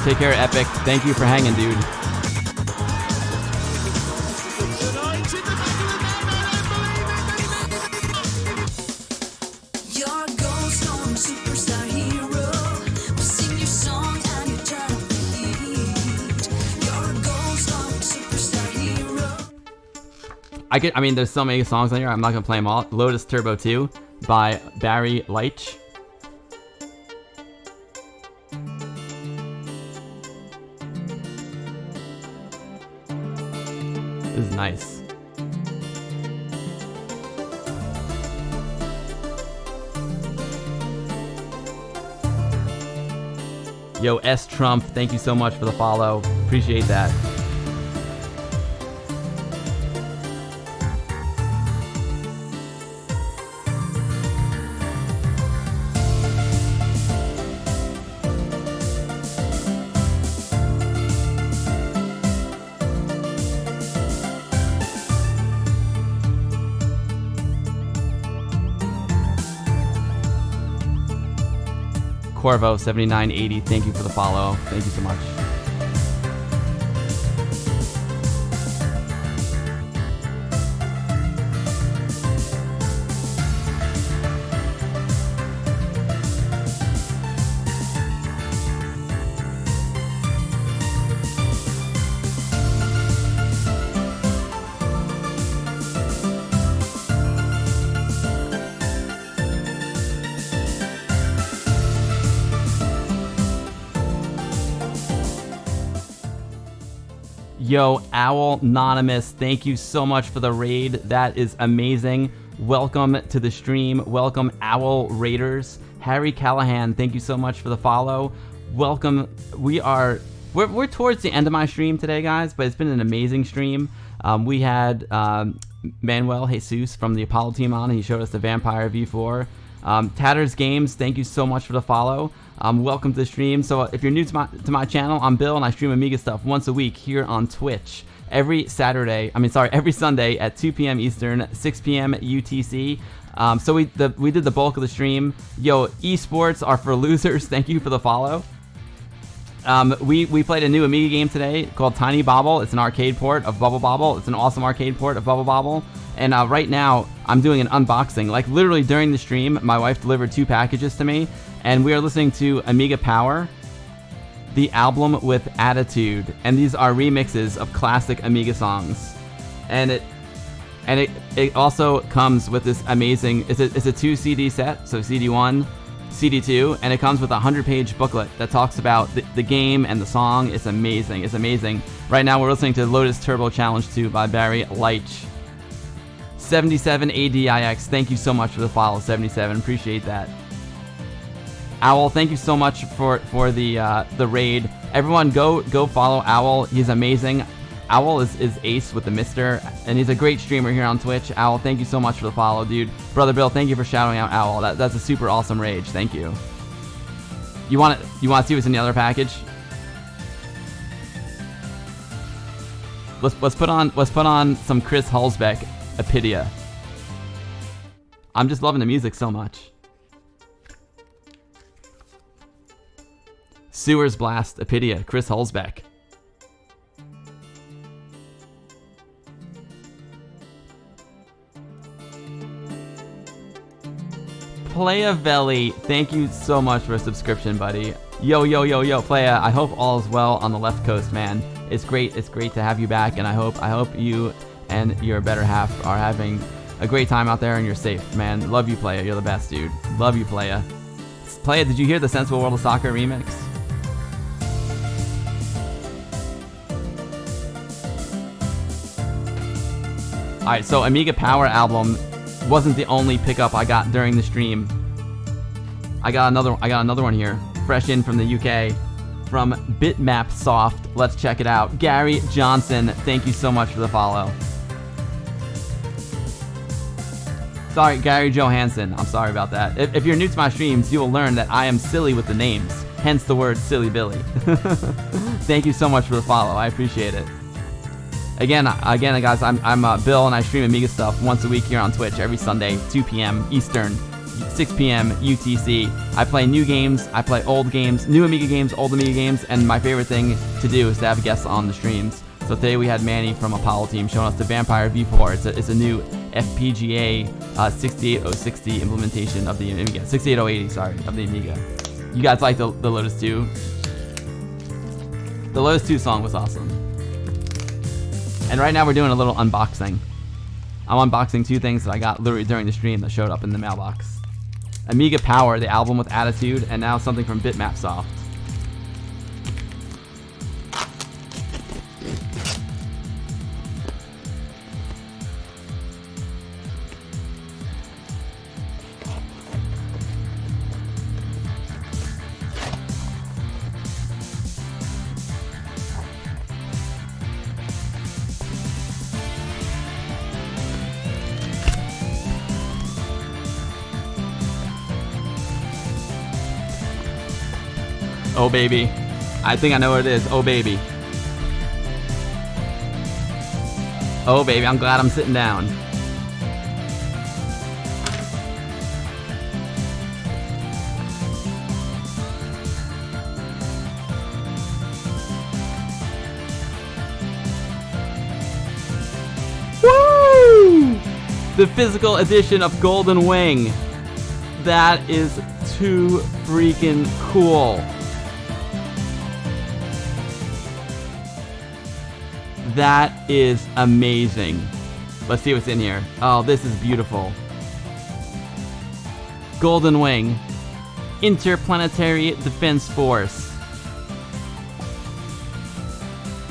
Take care, Epic. Thank you for hanging, dude. I mean, there's so many songs on here. I'm not gonna play them all. Lotus Turbo 2 by Barry Leitch. This is nice. Yo, S Trump, thank you so much for the follow. Appreciate that. Corvo 7980, thank you for the follow. Thank you so much. Yo, Owl Anonymous, thank you so much for the raid. That is amazing. Welcome to the stream. Welcome, Owl Raiders. Harry Callahan, thank you so much for the follow. Welcome. We're towards the end of my stream today, guys, but it's been an amazing stream. We had Manuel Jesus from the Apollo team on. He showed us the Vampire V4. Tatters Games, thank you so much for the follow. Welcome to the stream. So if you're new to my channel, I'm Bill and I stream Amiga stuff once a week here on Twitch. Every Sunday at 2 p.m. Eastern, 6 p.m. UTC. So we did the bulk of the stream. Yo, esports are for losers. Thank you for the follow. We played a new Amiga game today called Tiny Bobble. It's an arcade port of Bubble Bobble. It's an awesome arcade port of Bubble Bobble. And right now, I'm doing an unboxing. Like, literally during the stream, my wife delivered 2 packages to me. And we are listening to Amiga Power, the album with Attitude. And these are remixes of classic Amiga songs. And it also comes with this amazing... It's a 2 CD set, so CD 1, CD 2, and it comes with a 100-page booklet that talks about the game and the song. It's amazing. It's amazing. Right now, we're listening to Lotus Turbo Challenge 2 by Barry Leitch. 77 ADIX, thank you so much for the follow, 77. Appreciate that. Owl, thank you so much for the raid. Everyone, go follow Owl. He's amazing. Owl is ace with the Mister, and he's a great streamer here on Twitch. Owl, thank you so much for the follow, dude. Brother Bill, thank you for shouting out Owl. That's a super awesome rage. Thank you. You want to see what's in the other package? Let's put on some Chris Hulsbeck, Apidia. I'm just loving the music so much. Sewers Blast, Apidia, Chris Hulsbeck. Playavelli, thank you so much for a subscription, buddy. Yo, Playa, I hope all is well on the left coast, man. It's great to have you back, and I hope you and your better half are having a great time out there and you're safe, man. Love you, Playa. You're the best, dude. Love you, Playa. Playa, did you hear the Sensible World of Soccer remix? Alright, so Amiga Power album wasn't the only pickup I got during the stream. I got another one here, fresh in from the UK, from Bitmap Soft. Let's check it out. Gary Johnson, thank you so much for the follow. Sorry, Gary Johansson. I'm sorry about that. If you're new to my streams, you will learn that I am silly with the names, hence the word Silly Billy. Thank you so much for the follow. I appreciate it. Again, guys, I'm Bill, and I stream Amiga stuff once a week here on Twitch every Sunday, 2 p.m. Eastern, 6 p.m. UTC. I play new games, I play old games, new Amiga games, old Amiga games, and my favorite thing to do is to have guests on the streams. So today we had Manny from Apollo Team showing us the Vampire V4. It's a new FPGA 68060 implementation of the Amiga. 68080, sorry, of the Amiga. You guys like the Lotus 2? The Lotus 2 song was awesome. And right now we're doing a little unboxing. I'm unboxing two things that I got literally during the stream that showed up in the mailbox. Amiga Power, the album with attitude, and now something from Bitmap Soft. Oh baby. I think I know what it is. Oh baby. Oh baby, I'm glad I'm sitting down. Woo! The physical edition of Golden Wing. That is too freaking cool. That is amazing. Let's see what's in here. Oh, this is beautiful. Golden Wing. Interplanetary Defense Force.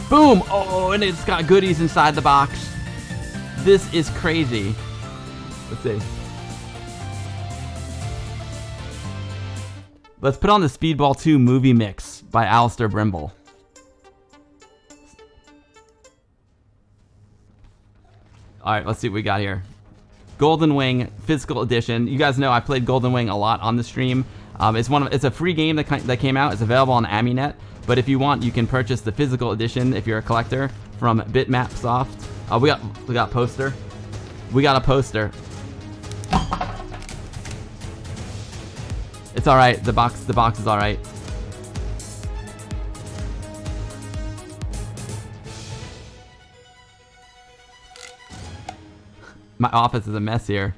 Boom! Oh, and it's got goodies inside the box. This is crazy. Let's see. Let's put on the Speedball 2 movie mix by Alistair Brimble. Alright, let's see what we got here. Golden Wing Physical Edition. You guys know I played Golden Wing a lot on the stream. It's a free game that came out. It's available on Aminet. But if you want, you can purchase the physical edition if you're a collector from Bitmap Soft. We got poster. We got a poster. It's alright. The box is alright. My office is a mess here.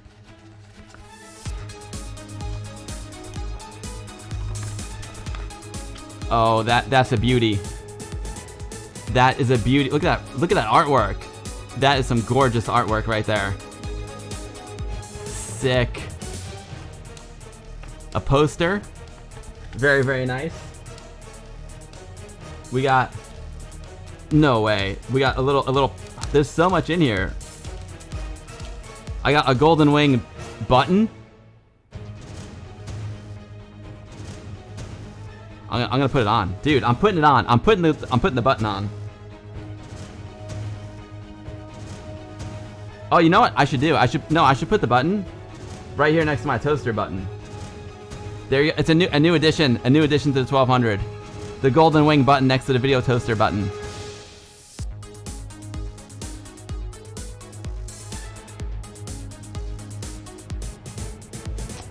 Oh, that's a beauty. That is a beauty. Look at that. Look at that artwork. That is some gorgeous artwork right there. Sick. A poster. Very, very nice. We got... No way. We got a little... There's so much in here. I got a Golden Wing button. I'm gonna put it on, dude. I'm putting it on. I'm putting the button on. Oh, you know what I should do? I should put the button right here next to my toaster button. There you go. It's a new addition to the 1200. The Golden Wing button next to the video toaster button.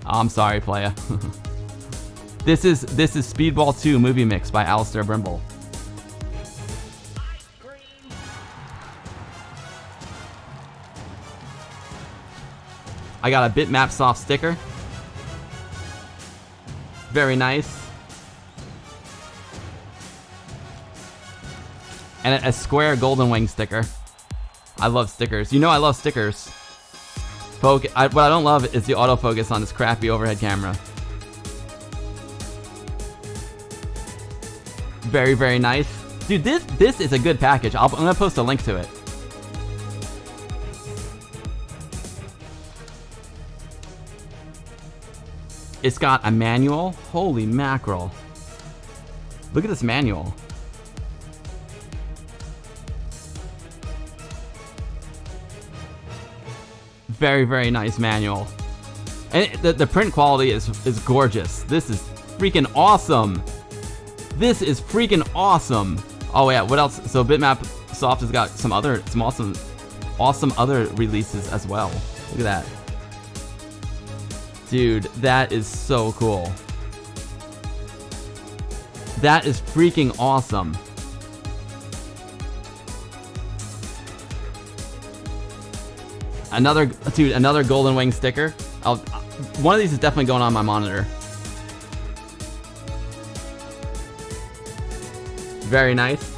Oh, I'm sorry, Playa. This is Speedball 2 movie mix by Alistair Brimble. I got a Bitmap Soft sticker. Very nice. And a square Golden Wing sticker. I love stickers. You know I love stickers. What I don't love is the autofocus on this crappy overhead camera. Very, very nice. Dude, this is a good package. I'm going to post a link to it. It's got a manual. Holy mackerel. Look at this manual. Very, very nice manual. And the print quality is gorgeous. This is freaking awesome. This is freaking awesome. Oh yeah, what else? So Bitmap Soft has got some awesome other releases as well. Look at that. Dude, that is so cool. That is freaking awesome. Another Golden Wing sticker. One of these is definitely going on my monitor. Very nice.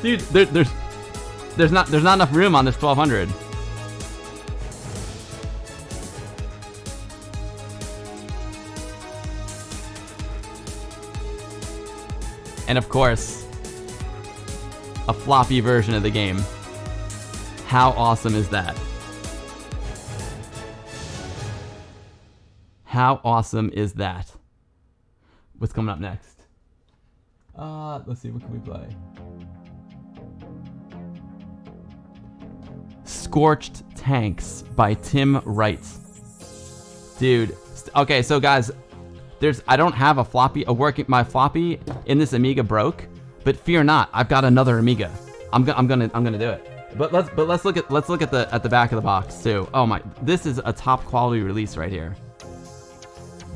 Dude, there's not enough room on this 1200. And of course, a floppy version of the game. How awesome is that? How awesome is that? What's coming up next? Let's see, what can we play? Scorched Tanks by Tim Wright. Dude, okay, so guys, I don't have a floppy, my floppy in this Amiga broke, but fear not, I've got another Amiga. I'm gonna do it. But let's look at the back of the box too. Oh my, this is a top quality release right here.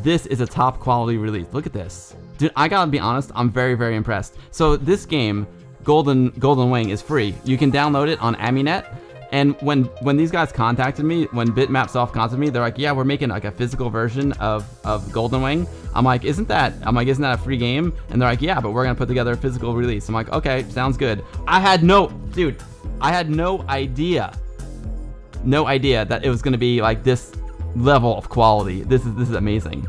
This is a top quality release. Look at this. Dude, I gotta be honest, I'm very, very impressed. So this game, Golden Wing, is free. You can download it on Aminet. And when these guys contacted me, when Bitmap Soft contacted me, they're like, yeah, we're making like a physical version of Golden Wing. I'm like, isn't that a free game? And they're like, yeah, but we're gonna put together a physical release. I'm like, okay, sounds good. I had no idea that it was gonna be like this level of quality. This is amazing.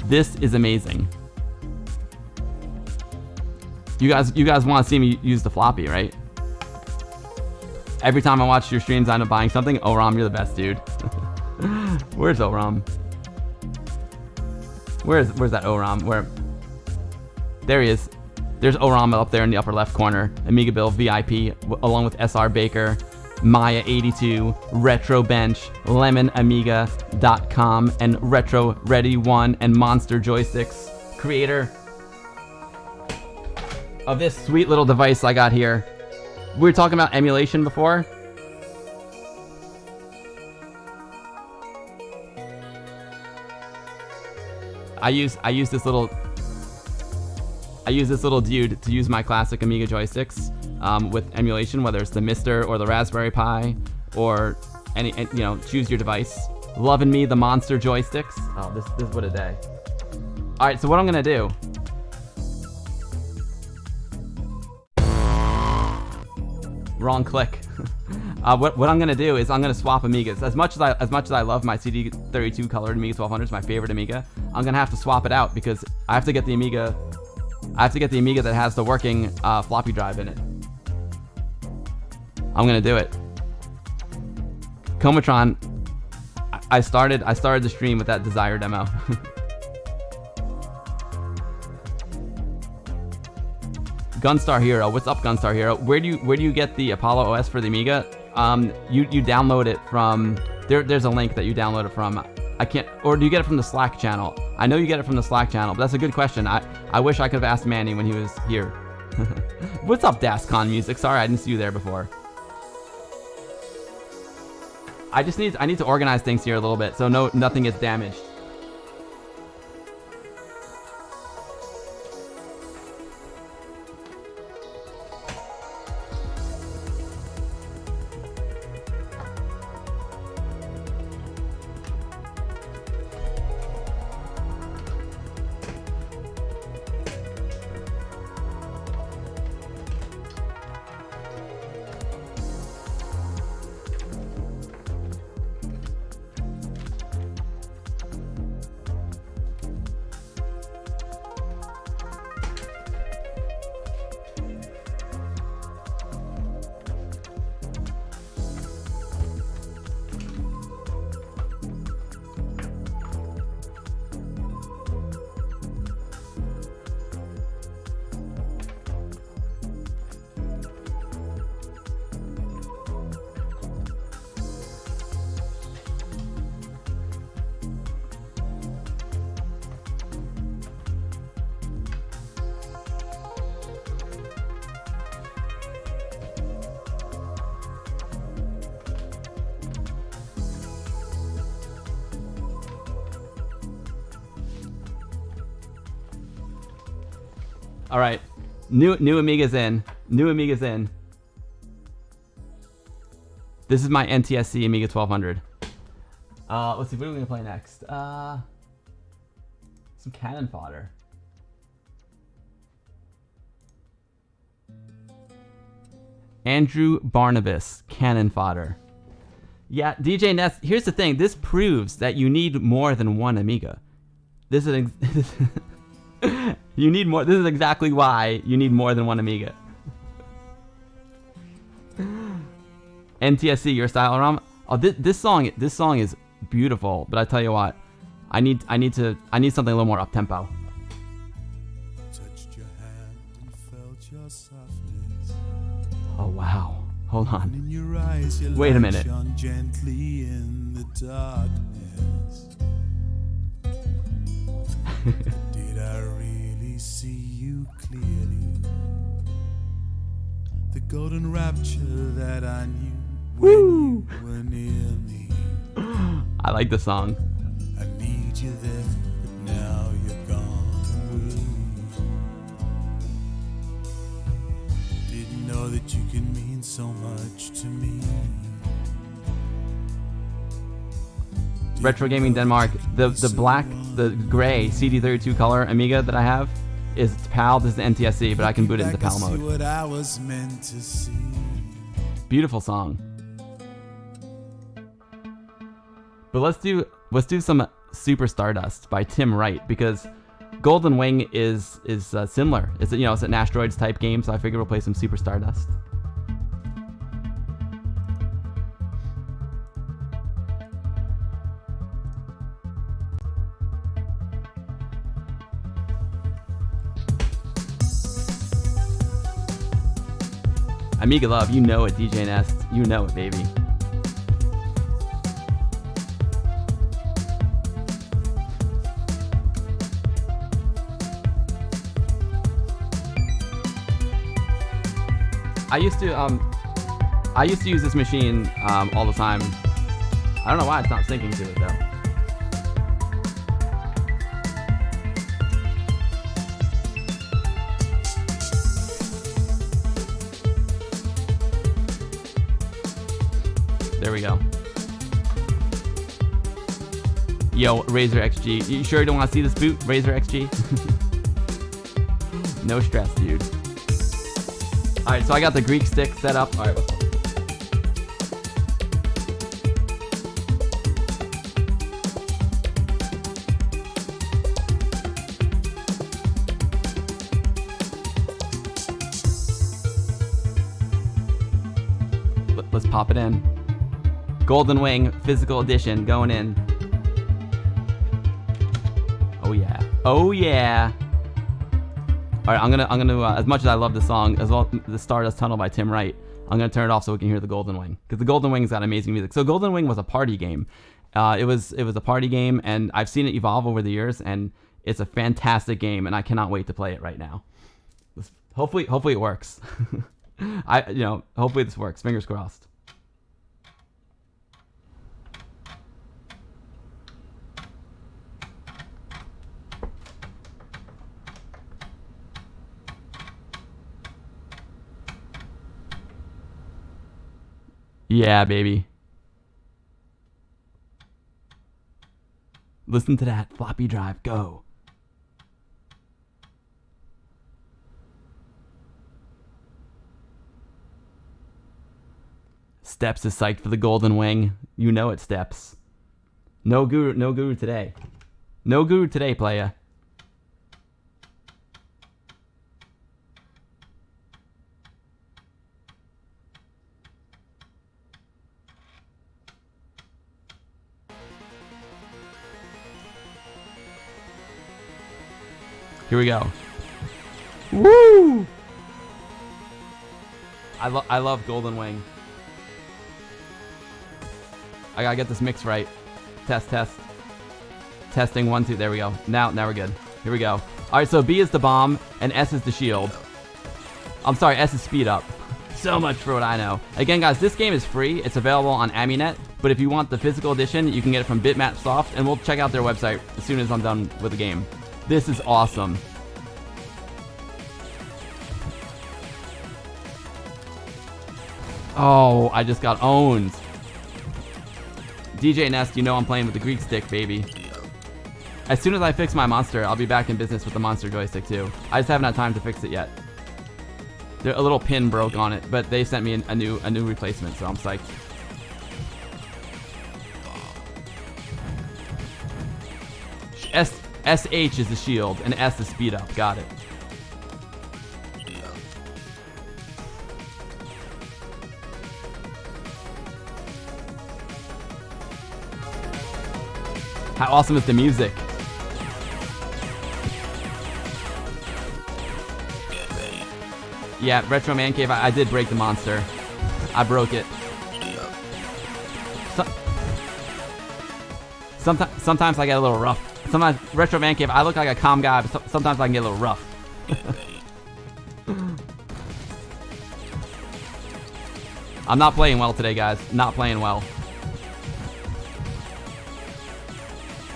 This is amazing. You guys want to see me use the floppy, right? Every time I watch your streams, I end up buying something. Oram, you're the best, dude. Where's Oram? Where's that Oram? Where? There he is. There's Oram up there in the upper left corner. Amiga Bill VIP, along with SR Baker, Maya 82, Retro Bench, LemonAmiga.com, and Retro Ready 1 and Monster Joysticks, creator of this sweet little device I got here. We were talking about emulation before. I use this little dude to use my classic Amiga joysticks with emulation, whether it's the Mister or the Raspberry Pi or any, choose your device. Loving me the Monster Joysticks. Oh, this is what a day. All right, so what I'm gonna do. Wrong click. What I'm gonna do is I'm gonna swap Amigas. As much as I love my CD32 colored Amiga 1200, my favorite Amiga, I'm gonna have to swap it out because I have to get the Amiga. That has the working floppy drive in it. I'm gonna do it. Comatron. I started the stream with that Desire demo. Gunstar Hero, what's up, Gunstar Hero? Where do you get the Apollo OS for the Amiga? You download it from there's a link that you download it from. I can't, or do you get it from the Slack channel? I know you get it from the Slack channel, but that's a good question. I wish I could have asked Manny when he was here. What's up, DasCon Music? Sorry, I didn't see you there before. I need to organize things here a little bit so nothing gets damaged. All right. New Amigas in. New Amigas in. This is my NTSC Amiga 1200. Let's see. What are we gonna play next? Some cannon fodder. Andrew Barnabas, cannon fodder. Yeah, DJ Ness. Here's the thing. This proves that you need more than one Amiga. This is you need more. This is exactly why you need more than one Amiga. NTSC, your style, Ram. Oh, this song is beautiful. But I tell you what, I need something a little more up tempo. Touched your hand and felt your softness. Oh wow. Hold on. In your eyes, your Wait a light minute. shone gently in the darkness. Did I really see you clearly? The golden rapture that I knew when you were near me. I like the song. I need you there, but now you're gone away. Didn't know that you can mean so much to me. Retro Gaming Denmark. The gray CD32 color Amiga that I have is PAL. This is the NTSC, but I can boot it into PAL mode. What I was meant to see. Beautiful song. But let's do some Super Stardust by Tim Wright, because Golden Wing is similar. It's it's an Asteroids type game, so I figured we'll play some Super Stardust. Amiga love, you know it, DJ Nest. You know it, baby. I used to use this machine all the time. I don't know why it's not syncing to it though. There we go. Yo, Razer XG. You sure you don't want to see this boot, Razer XG? No stress, dude. Alright, so I got the Greek stick set up. Alright, let's go. Let's pop it in. Golden Wing physical edition going in. Oh yeah. Oh yeah. All right, I'm gonna as much as I love the song, as well the Stardust Tunnel by Tim Wright, I'm gonna turn it off so we can hear the Golden Wing, because the Golden Wing's got amazing music. So Golden Wing was a party game. It was a party game, and I've seen it evolve over the years, and it's a fantastic game, and I cannot wait to play it right now. Hopefully it works. Hopefully this works. Fingers crossed. Yeah, baby. Listen to that floppy drive go. Steps is psyched for the Golden Wing. You know it, Steps. No guru today. No guru today, playa. Here we go. Woo! I love Golden Wing. I gotta get this mix right. Test. Testing 1, 2. There we go. Now we're good. Here we go. All right, so B is the bomb and S is the shield. I'm sorry, S is speed up. So much for what I know. Again, guys, this game is free. It's available on Aminet. But if you want the physical edition, you can get it from Bitmap Soft, and we'll check out their website as soon as I'm done with the game. This is awesome. Oh, I just got owned. DJ Nest, you know I'm playing with the Greek stick, baby. As soon as I fix my monster, I'll be back in business with the monster joystick too. I just haven't had time to fix it yet. A little pin broke on it, but they sent me a new replacement, so I'm psyched. SH is the shield, and S is speed up. Got it. How awesome is the music? Yeah, Retro Man Cave, I did break the monster. I broke it. Sometimes I get a little rough. Sometimes, Retro Man Cave, I look like a calm guy, but sometimes I can get a little rough. I'm not playing well today, guys. Not playing well.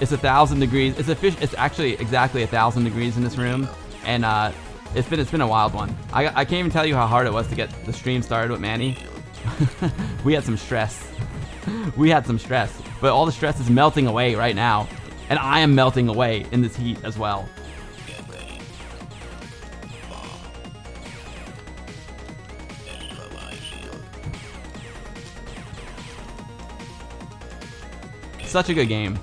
It's 1,000 degrees. It's actually exactly 1,000 degrees in this room, and it's been a wild one. I can't even tell you how hard it was to get the stream started with Manny. We had some stress. We had some stress, but all the stress is melting away right now, and I am melting away in this heat as well. Such a good game.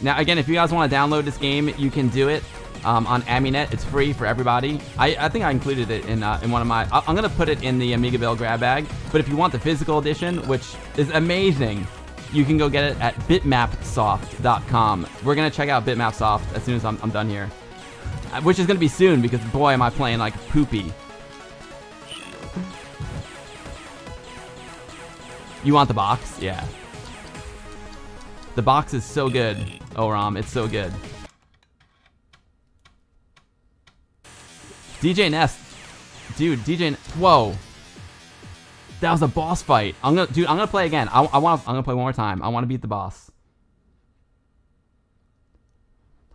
Now, again, if you guys want to download this game, you can do it on Aminet. It's free for everybody. I think I included it in one of my... I'm going to put it in the Amiga Bill grab bag. But if you want the physical edition, which is amazing, you can go get it at bitmapsoft.com. We're going to check out Bitmapsoft as soon as I'm done here. Which is going to be soon, because boy, am I playing like poopy. You want the box? Yeah. The box is so good, Oram. It's so good. DJ Nest. Dude, whoa. That was a boss fight. I'm gonna play again. I'm gonna play one more time. I want to beat the boss.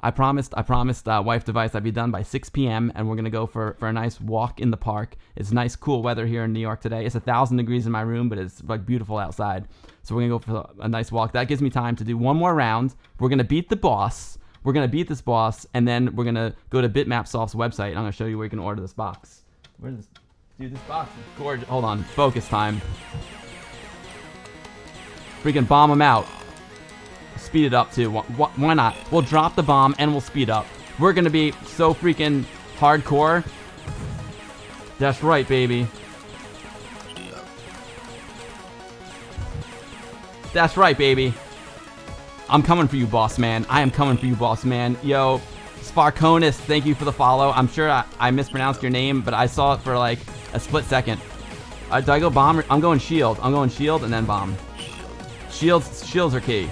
I promised Wife Device I'd be done by 6 p.m. and we're gonna go for a nice walk in the park. It's nice, cool weather here in New York today. It's 1,000 degrees in my room, but it's like beautiful outside. So we're gonna go for a nice walk. That gives me time to do one more round. We're gonna beat the boss. We're gonna beat this boss, and then we're gonna go to Bitmapsoft's website. And I'm gonna show you where you can order this box. Where's this? Dude, this box is gorgeous. Hold on, focus time. Freaking bomb them out. Speed it up too. Why not? We'll drop the bomb and we'll speed up. We're gonna be so freaking hardcore. That's right, baby. That's right, baby. I'm coming for you, boss man. I am coming for you, boss man. Yo, Sparkonis, thank you for the follow. I'm sure I mispronounced your name, but I saw it for like a split second. Do I go bomb? I'm going shield. I'm going shield and then bomb. Shields are key.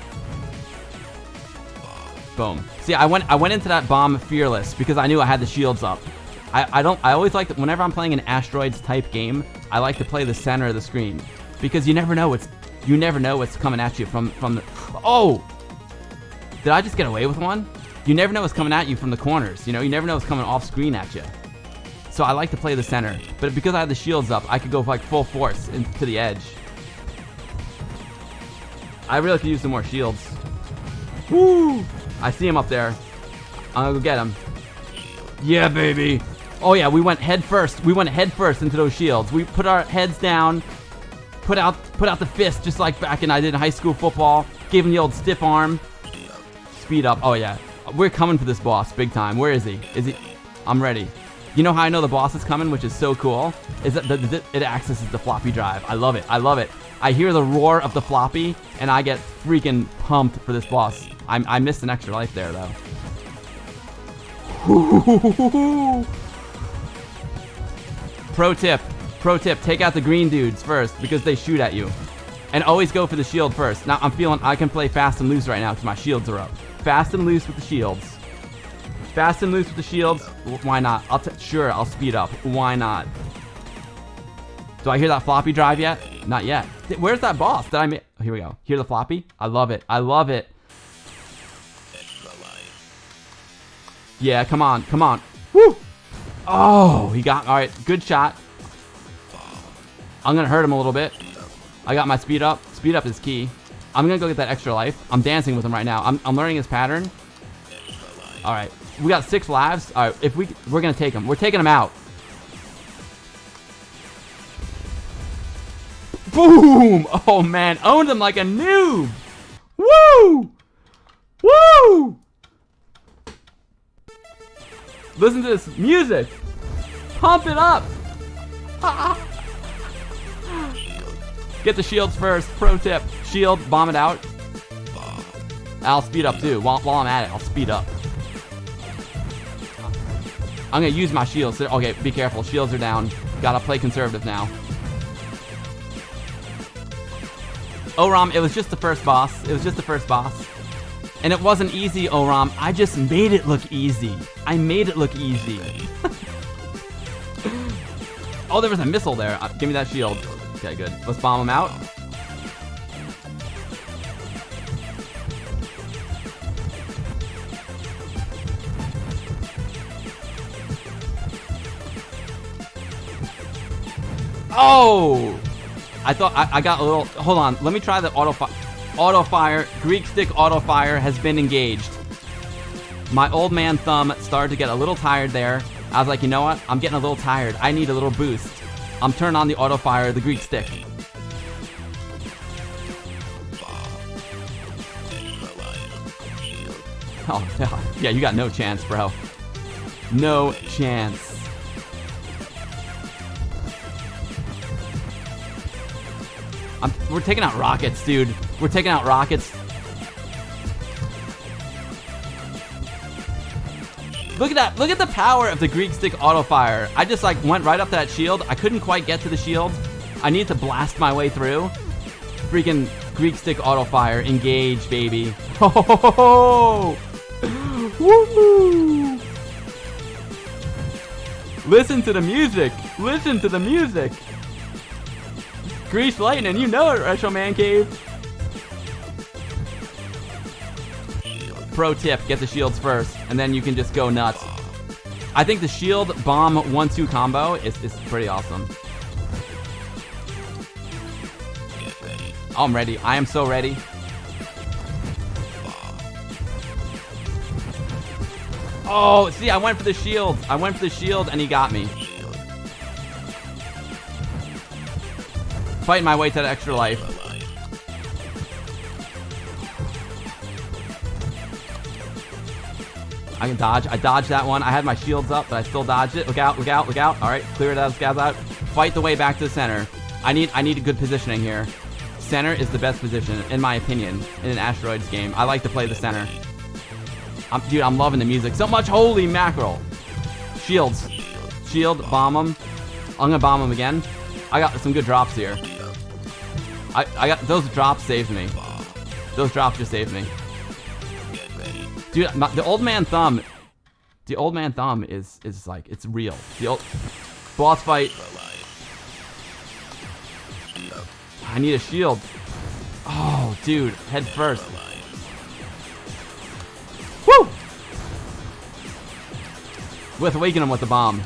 Boom. See, I went into that bomb fearless because I knew I had the shields up. I always like, whenever I'm playing an Asteroids type game, I like to play the center of the screen because you never know what's coming at you from the... Oh! Did I just get away with one? You never know what's coming at you from the corners, you know? You never know what's coming off screen at you. So I like to play the center. But because I have the shields up, I could go like full force to the edge. I really could use some more shields. Woo! I see him up there. I'm gonna go get him. Yeah, baby! Oh yeah, we went head first. We went head first into those shields. We put our heads down, put out the fist just like back I did in high school football. Gave him the old stiff arm. Speed up. Oh yeah. We're coming for this boss big time. Where is he? I'm ready. You know how I know the boss is coming, which is so cool? Is that it accesses the floppy drive. I love it. I love it. I hear the roar of the floppy, and I get freaking pumped for this boss. I missed an extra life there, though. Pro tip, take out the green dudes first, because they shoot at you. And always go for the shield first. Now, I'm feeling I can play fast and loose right now, because my shields are up. Fast and loose with the shields. Fast and loose with the shields. Why not? Sure, I'll speed up. Why not? Do I hear that floppy drive yet? Not yet. Where's that boss? Oh, here we go. Hear the floppy? I love it. I love it. Yeah, come on. Come on. Woo! Oh, he got... All right, good shot. I'm gonna hurt him a little bit. I got my speed up. Speed up is key. I'm gonna go get that extra life. I'm dancing with him right now. I'm learning his pattern. All right, we got 6 lives. All right, if we're gonna take him. We're taking him out. Boom! Oh man, owned him like a noob. Woo! Woo! Listen to this music. Pump it up. Get the shields first. Pro tip: shield, bomb it out. I'll speed up too. While I'm at it, I'll speed up. I'm gonna use my shields. Okay, be careful. Shields are down. Gotta play conservative now. Oram, it was just the first boss. It was just the first boss. And it wasn't easy, Oram. I just made it look easy. I made it look easy. Oh, there was a missile there. Give me that shield. Okay, good. Let's bomb him out. Oh! I thought I got a little... Hold on. Let me try the auto fire. Greek stick auto fire has been engaged. My old man thumb started to get a little tired there. I was like, you know what? I'm getting a little tired. I need a little boost. I'm turning on the auto fire, the Greek stick. Oh, yeah, you got no chance, bro. No chance. We're taking out rockets, dude. We're taking out rockets. Look at that. Look at the power of the Greek stick auto fire. I just like went right up to that shield. I couldn't quite get to the shield. I need to blast my way through. Freaking Greek stick auto fire. Engage, baby. Ho ho ho ho ho. Woo! Listen to the music. Listen to the music. Grease lightning, you know it, Retro Man Cave. Pro tip, get the shields first, and then you can just go nuts. I think the shield bomb 1-2 combo is pretty awesome. Oh, I'm ready. I am so ready. Oh, see, I went for the shield. I went for the shield, and he got me. Fighting my way to that extra life. I can dodge. I dodged that one. I had my shields up, but I still dodged it. Look out, look out, look out. All right, clear those guys out. Fight the way back to the center. I need a good positioning here. Center is the best position, in my opinion, in an Asteroids game. I like to play the center. Dude, I'm loving the music so much. Holy mackerel. Shields. Shield, bomb them. I'm going to bomb them again. I got some good drops here. I got those drops saved me. Those drops just saved me. Dude, the old man thumb. The old man thumb is like, it's real. The old boss fight. I need a shield. Oh, dude, head first. Woo! With awaken him with the bomb.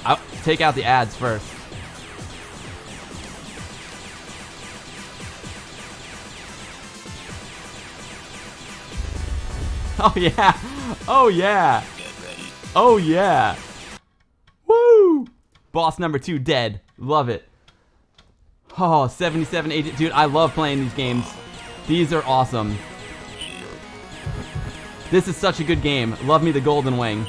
I'll take out the ads first. Oh yeah! Oh yeah! Oh yeah! Woo! Boss number 2 dead. Love it. Oh, 77, 80. Dude, I love playing these games. These are awesome. This is such a good game. Love me the Golden Wing.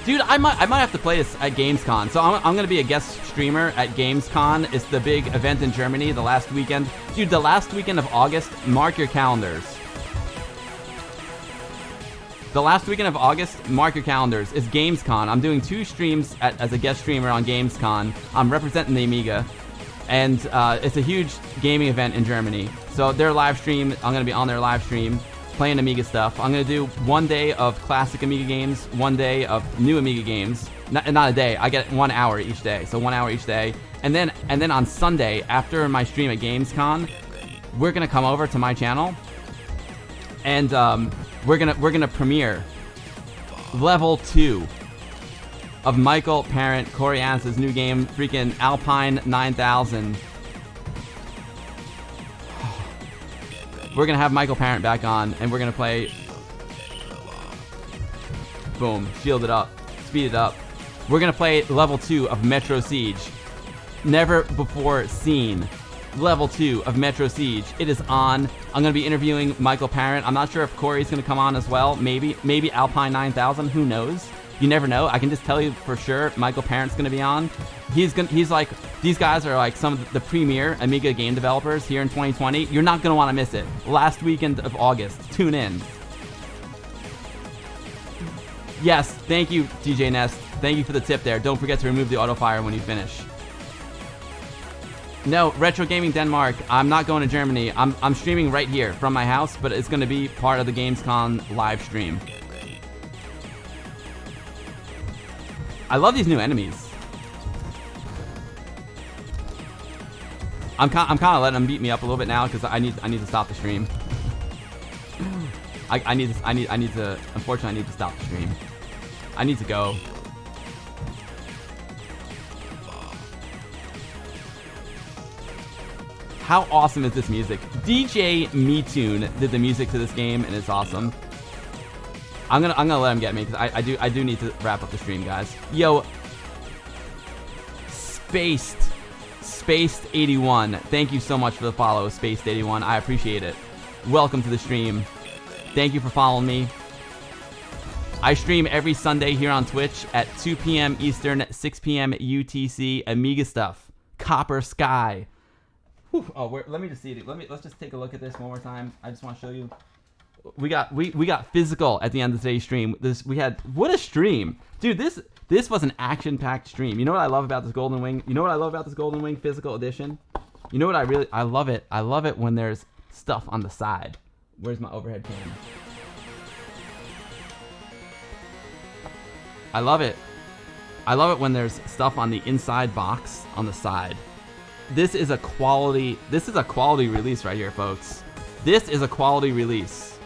Dude, I might have to play this at Gamescom. So I'm going to be a guest streamer at Gamescom. It's the big event in Germany the last weekend. Dude, the last weekend of August, mark your calendars. The last weekend of August, mark your calendars. It's Gamescom. I'm doing 2 streams as a guest streamer on Gamescom. I'm representing the Amiga. And it's a huge gaming event in Germany. So their live stream, I'm going to be on their live stream playing Amiga stuff. I'm going to do 1 day of classic Amiga games, 1 day of new Amiga games. Not a day. I get 1 hour each day. So 1 hour each day. And then on Sunday, after my stream at Gamescom, we're going to come over to my channel. And we're gonna premiere level 2 of Michael Parent, Corey Annis' new game, freaking Alpine 9000. We're gonna have Michael Parent back on, and we're gonna play. Boom, shield it up, speed it up. We're gonna play level 2 of Metro Siege. Never before seen. Level 2 of Metro Siege. It is on. I'm gonna be interviewing Michael Parent. I'm not sure if Corey's gonna come on as well. Maybe Alpine 9000. Who knows? You never know. I can just tell you for sure Michael Parent's gonna be on. He's like, these guys are like some of the premier Amiga game developers here in 2020. You're not gonna want to miss it. Last weekend of August. Tune in. Yes, thank you, DJ Nest. Thank you for the tip there. Don't forget to remove the auto fire when you finish. No, Retro Gaming Denmark. I'm not going to Germany. I'm streaming right here from my house, but it's going to be part of the Gamescom live stream. I love these new enemies. I'm kind of letting them beat me up a little bit now because I need to stop the stream. I need to. Unfortunately, I need to stop the stream. I need to go. How awesome is this music? DJ Metune did the music to this game, and it's awesome. I'm gonna let him get me because I do need to wrap up the stream, guys. Yo, Spaced 81. Thank you so much for the follow, Spaced 81. I appreciate it. Welcome to the stream. Thank you for following me. I stream every Sunday here on Twitch at 2 p.m. Eastern, 6 p.m. UTC. Amiga stuff. Copper Sky. Whew. Oh, let me just see it. Let's just take a look at this one more time. I just want to show you. We got physical at the end of today's stream. What a stream, dude. This was an action-packed stream. You know what I love about this Golden Wing? You know what I love about this Golden Wing physical edition? You know what I love it. I love it when there's stuff on the side. Where's my overhead cam? I love it. I love it when there's stuff on the inside box on the side. This is a quality release right here, folks. This is a quality release.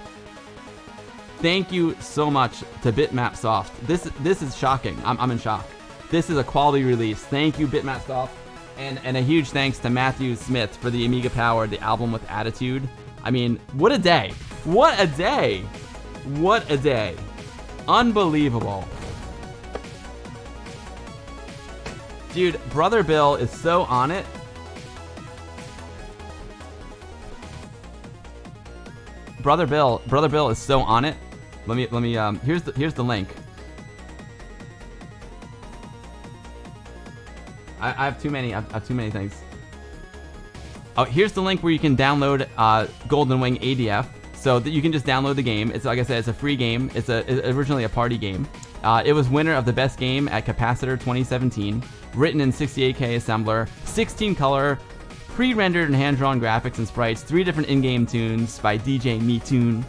Thank you so much to Bitmap Soft. This is shocking. I'm in shock. This is a quality release. Thank you, Bitmap Soft. And a huge thanks to Matthew Smith for the Amiga Power, the album with attitude. I mean, what a day. What a day. What a day. Unbelievable. Dude, Brother Bill is so on it. Brother Bill is so on it. Let me here's the link. I have too many things. Oh, here's the link where you can download Golden Wing ADF, so that you can just download the game. It's like I said, it's a free game. It's originally a party game. It was winner of the best game at Capacitor 2017. Written in 68K assembler, 16 color, pre-rendered and hand-drawn graphics and sprites, 3 different in-game tunes by DJ Metune,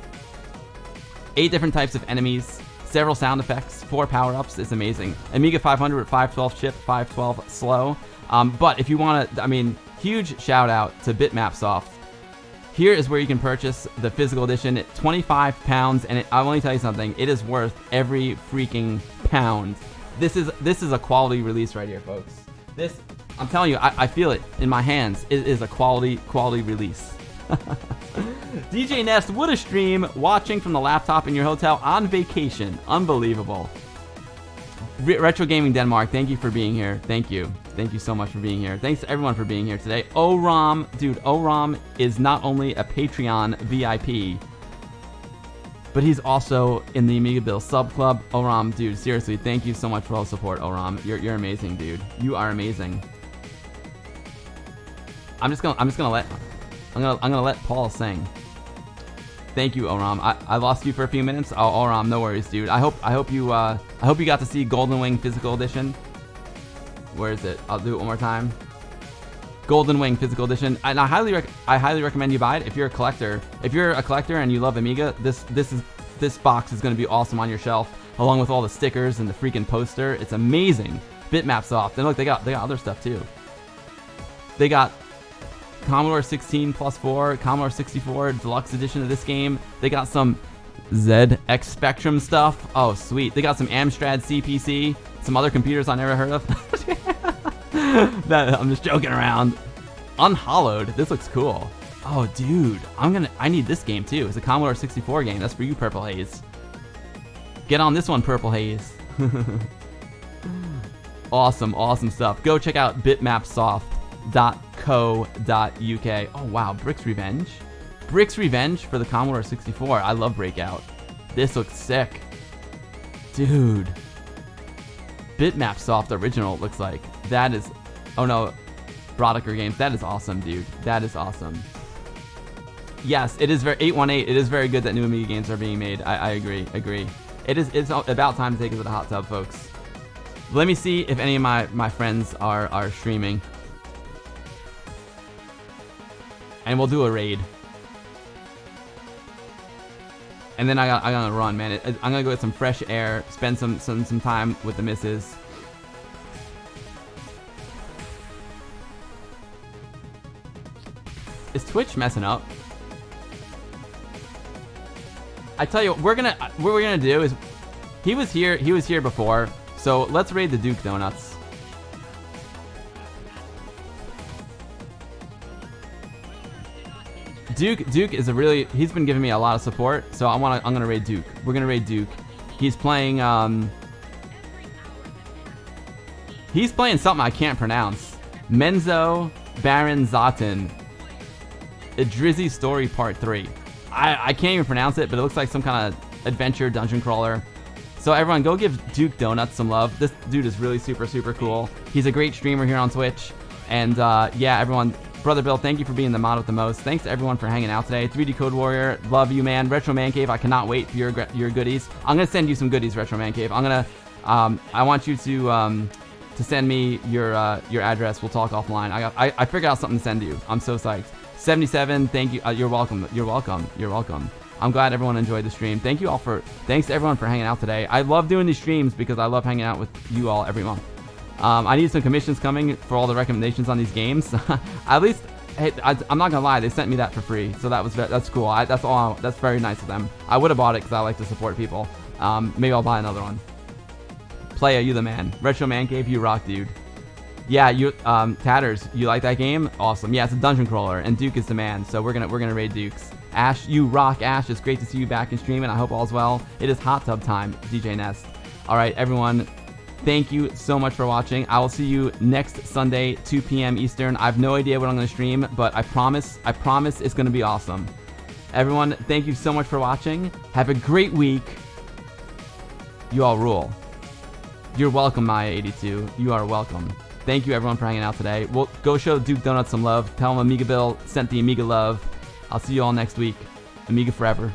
8 different types of enemies, several sound effects, 4 power-ups. It's amazing. Amiga 500 with 512 chip, 512 slow. But if you want to, huge shout out to Bitmap Soft. Here is where you can purchase the physical edition at £25, and I will only tell you something. It is worth every freaking pound. This is a quality release right here, folks. This, I'm telling you, I feel it in my hands. It is a quality release. DJ Nest, what a stream. Watching from the laptop in your hotel on vacation. Unbelievable. Retro Gaming Denmark, thank you for being here. Thank you. Thank you so much for being here. Thanks to everyone for being here today. Oram, dude, Oram is not only a Patreon VIP, but he's also in the Amiga Bill sub club. Oram, dude, seriously, thank you so much for all the support, Oram. You're amazing, dude. You are amazing. I'm gonna let Paul sing. Thank you, Oram. I lost you for a few minutes. Oh, Oram, no worries, dude. I hope you got to see Golden Wing Physical Edition. Where is it? I'll do it one more time. Golden Wing Physical Edition. And I highly recommend you buy it if you're a collector. If you're a collector and you love Amiga, this box is going to be awesome on your shelf, along with all the stickers and the freaking poster. It's amazing. Bitmap Soft. And look, they got other stuff too. They got Commodore 16 plus 4, Commodore 64 deluxe edition of this game. They got some ZX Spectrum stuff. Oh, sweet. They got some Amstrad CPC, some other computers I never heard of. I'm just joking around. Unhollowed. This looks cool. Oh, dude. I need this game too. It's a Commodore 64 game. That's for you, Purple Haze. Get on this one, Purple Haze. Awesome, awesome stuff. Go check out bitmapsoft.co.uk. Oh, wow. Brick's Revenge. Brick's Revenge for the Commodore 64. I love Breakout. This looks sick. Dude. Bitmapsoft original, it looks like. That is... Oh, no. Brodecker Games. That is awesome, dude. That is awesome. Yes, it is very... 818. It is very good that new Amiga games are being made. I agree. It's about time to take it to the hot tub, folks. Let me see if any of my friends are streaming. And we'll do a raid. And then I gotta run, man. I'm gonna go get some fresh air, spend some time with the missus. Is Twitch messing up? I tell you what we're gonna do is he was here before, so let's raid the Duke Donuts. Duke is he's been giving me a lot of support, so I'm gonna raid Duke. We're gonna raid Duke. He's playing something I can't pronounce. Menzo Baron Zaten. A Drizzy Story Part 3. I can't even pronounce it, but it looks like some kind of adventure dungeon crawler. So everyone, go give Duke Donuts some love. This dude is really super, super cool. He's a great streamer here on Twitch. And yeah, everyone, Brother Bill, thank you for being the mod with the most. Thanks to everyone for hanging out today. 3D Code Warrior, love you, man. Retro Man Cave, I cannot wait for your goodies. I'm gonna send you some goodies, Retro Man Cave. I want you to send me your address. We'll talk offline. I figured out something to send you. I'm so psyched. 77, thank you. You're welcome. You're welcome. I'm glad everyone enjoyed the stream. Thanks to everyone for hanging out today. I love doing these streams because I love hanging out with you all every month. I need some commissions coming for all the recommendations on these games. At least, hey, I'm not gonna lie, they sent me that for free, so that's cool. That's very nice of them. I would have bought it because I like to support people. Maybe I'll buy another one. Playa, you the man. Retro Man Cave, you rock, dude. Yeah, you Tatters, you like that game? Awesome. Yeah, it's a dungeon crawler, and Duke is the man, so we're gonna raid Dukes. Ash, you rock. Ash, it's great to see you back in stream, and I hope all's well. It is hot tub time, DJ Nest. All right, everyone, thank you so much for watching. I will see you next Sunday, 2 p.m. Eastern. I have no idea what I'm gonna stream, but I promise it's gonna be awesome. Everyone, thank you so much for watching. Have a great week. You all rule. You're welcome, Maya82. You are welcome. Thank you, everyone, for hanging out today. Well, go show Duke Donuts some love. Tell him Amiga Bill sent the Amiga love. I'll see you all next week. Amiga forever.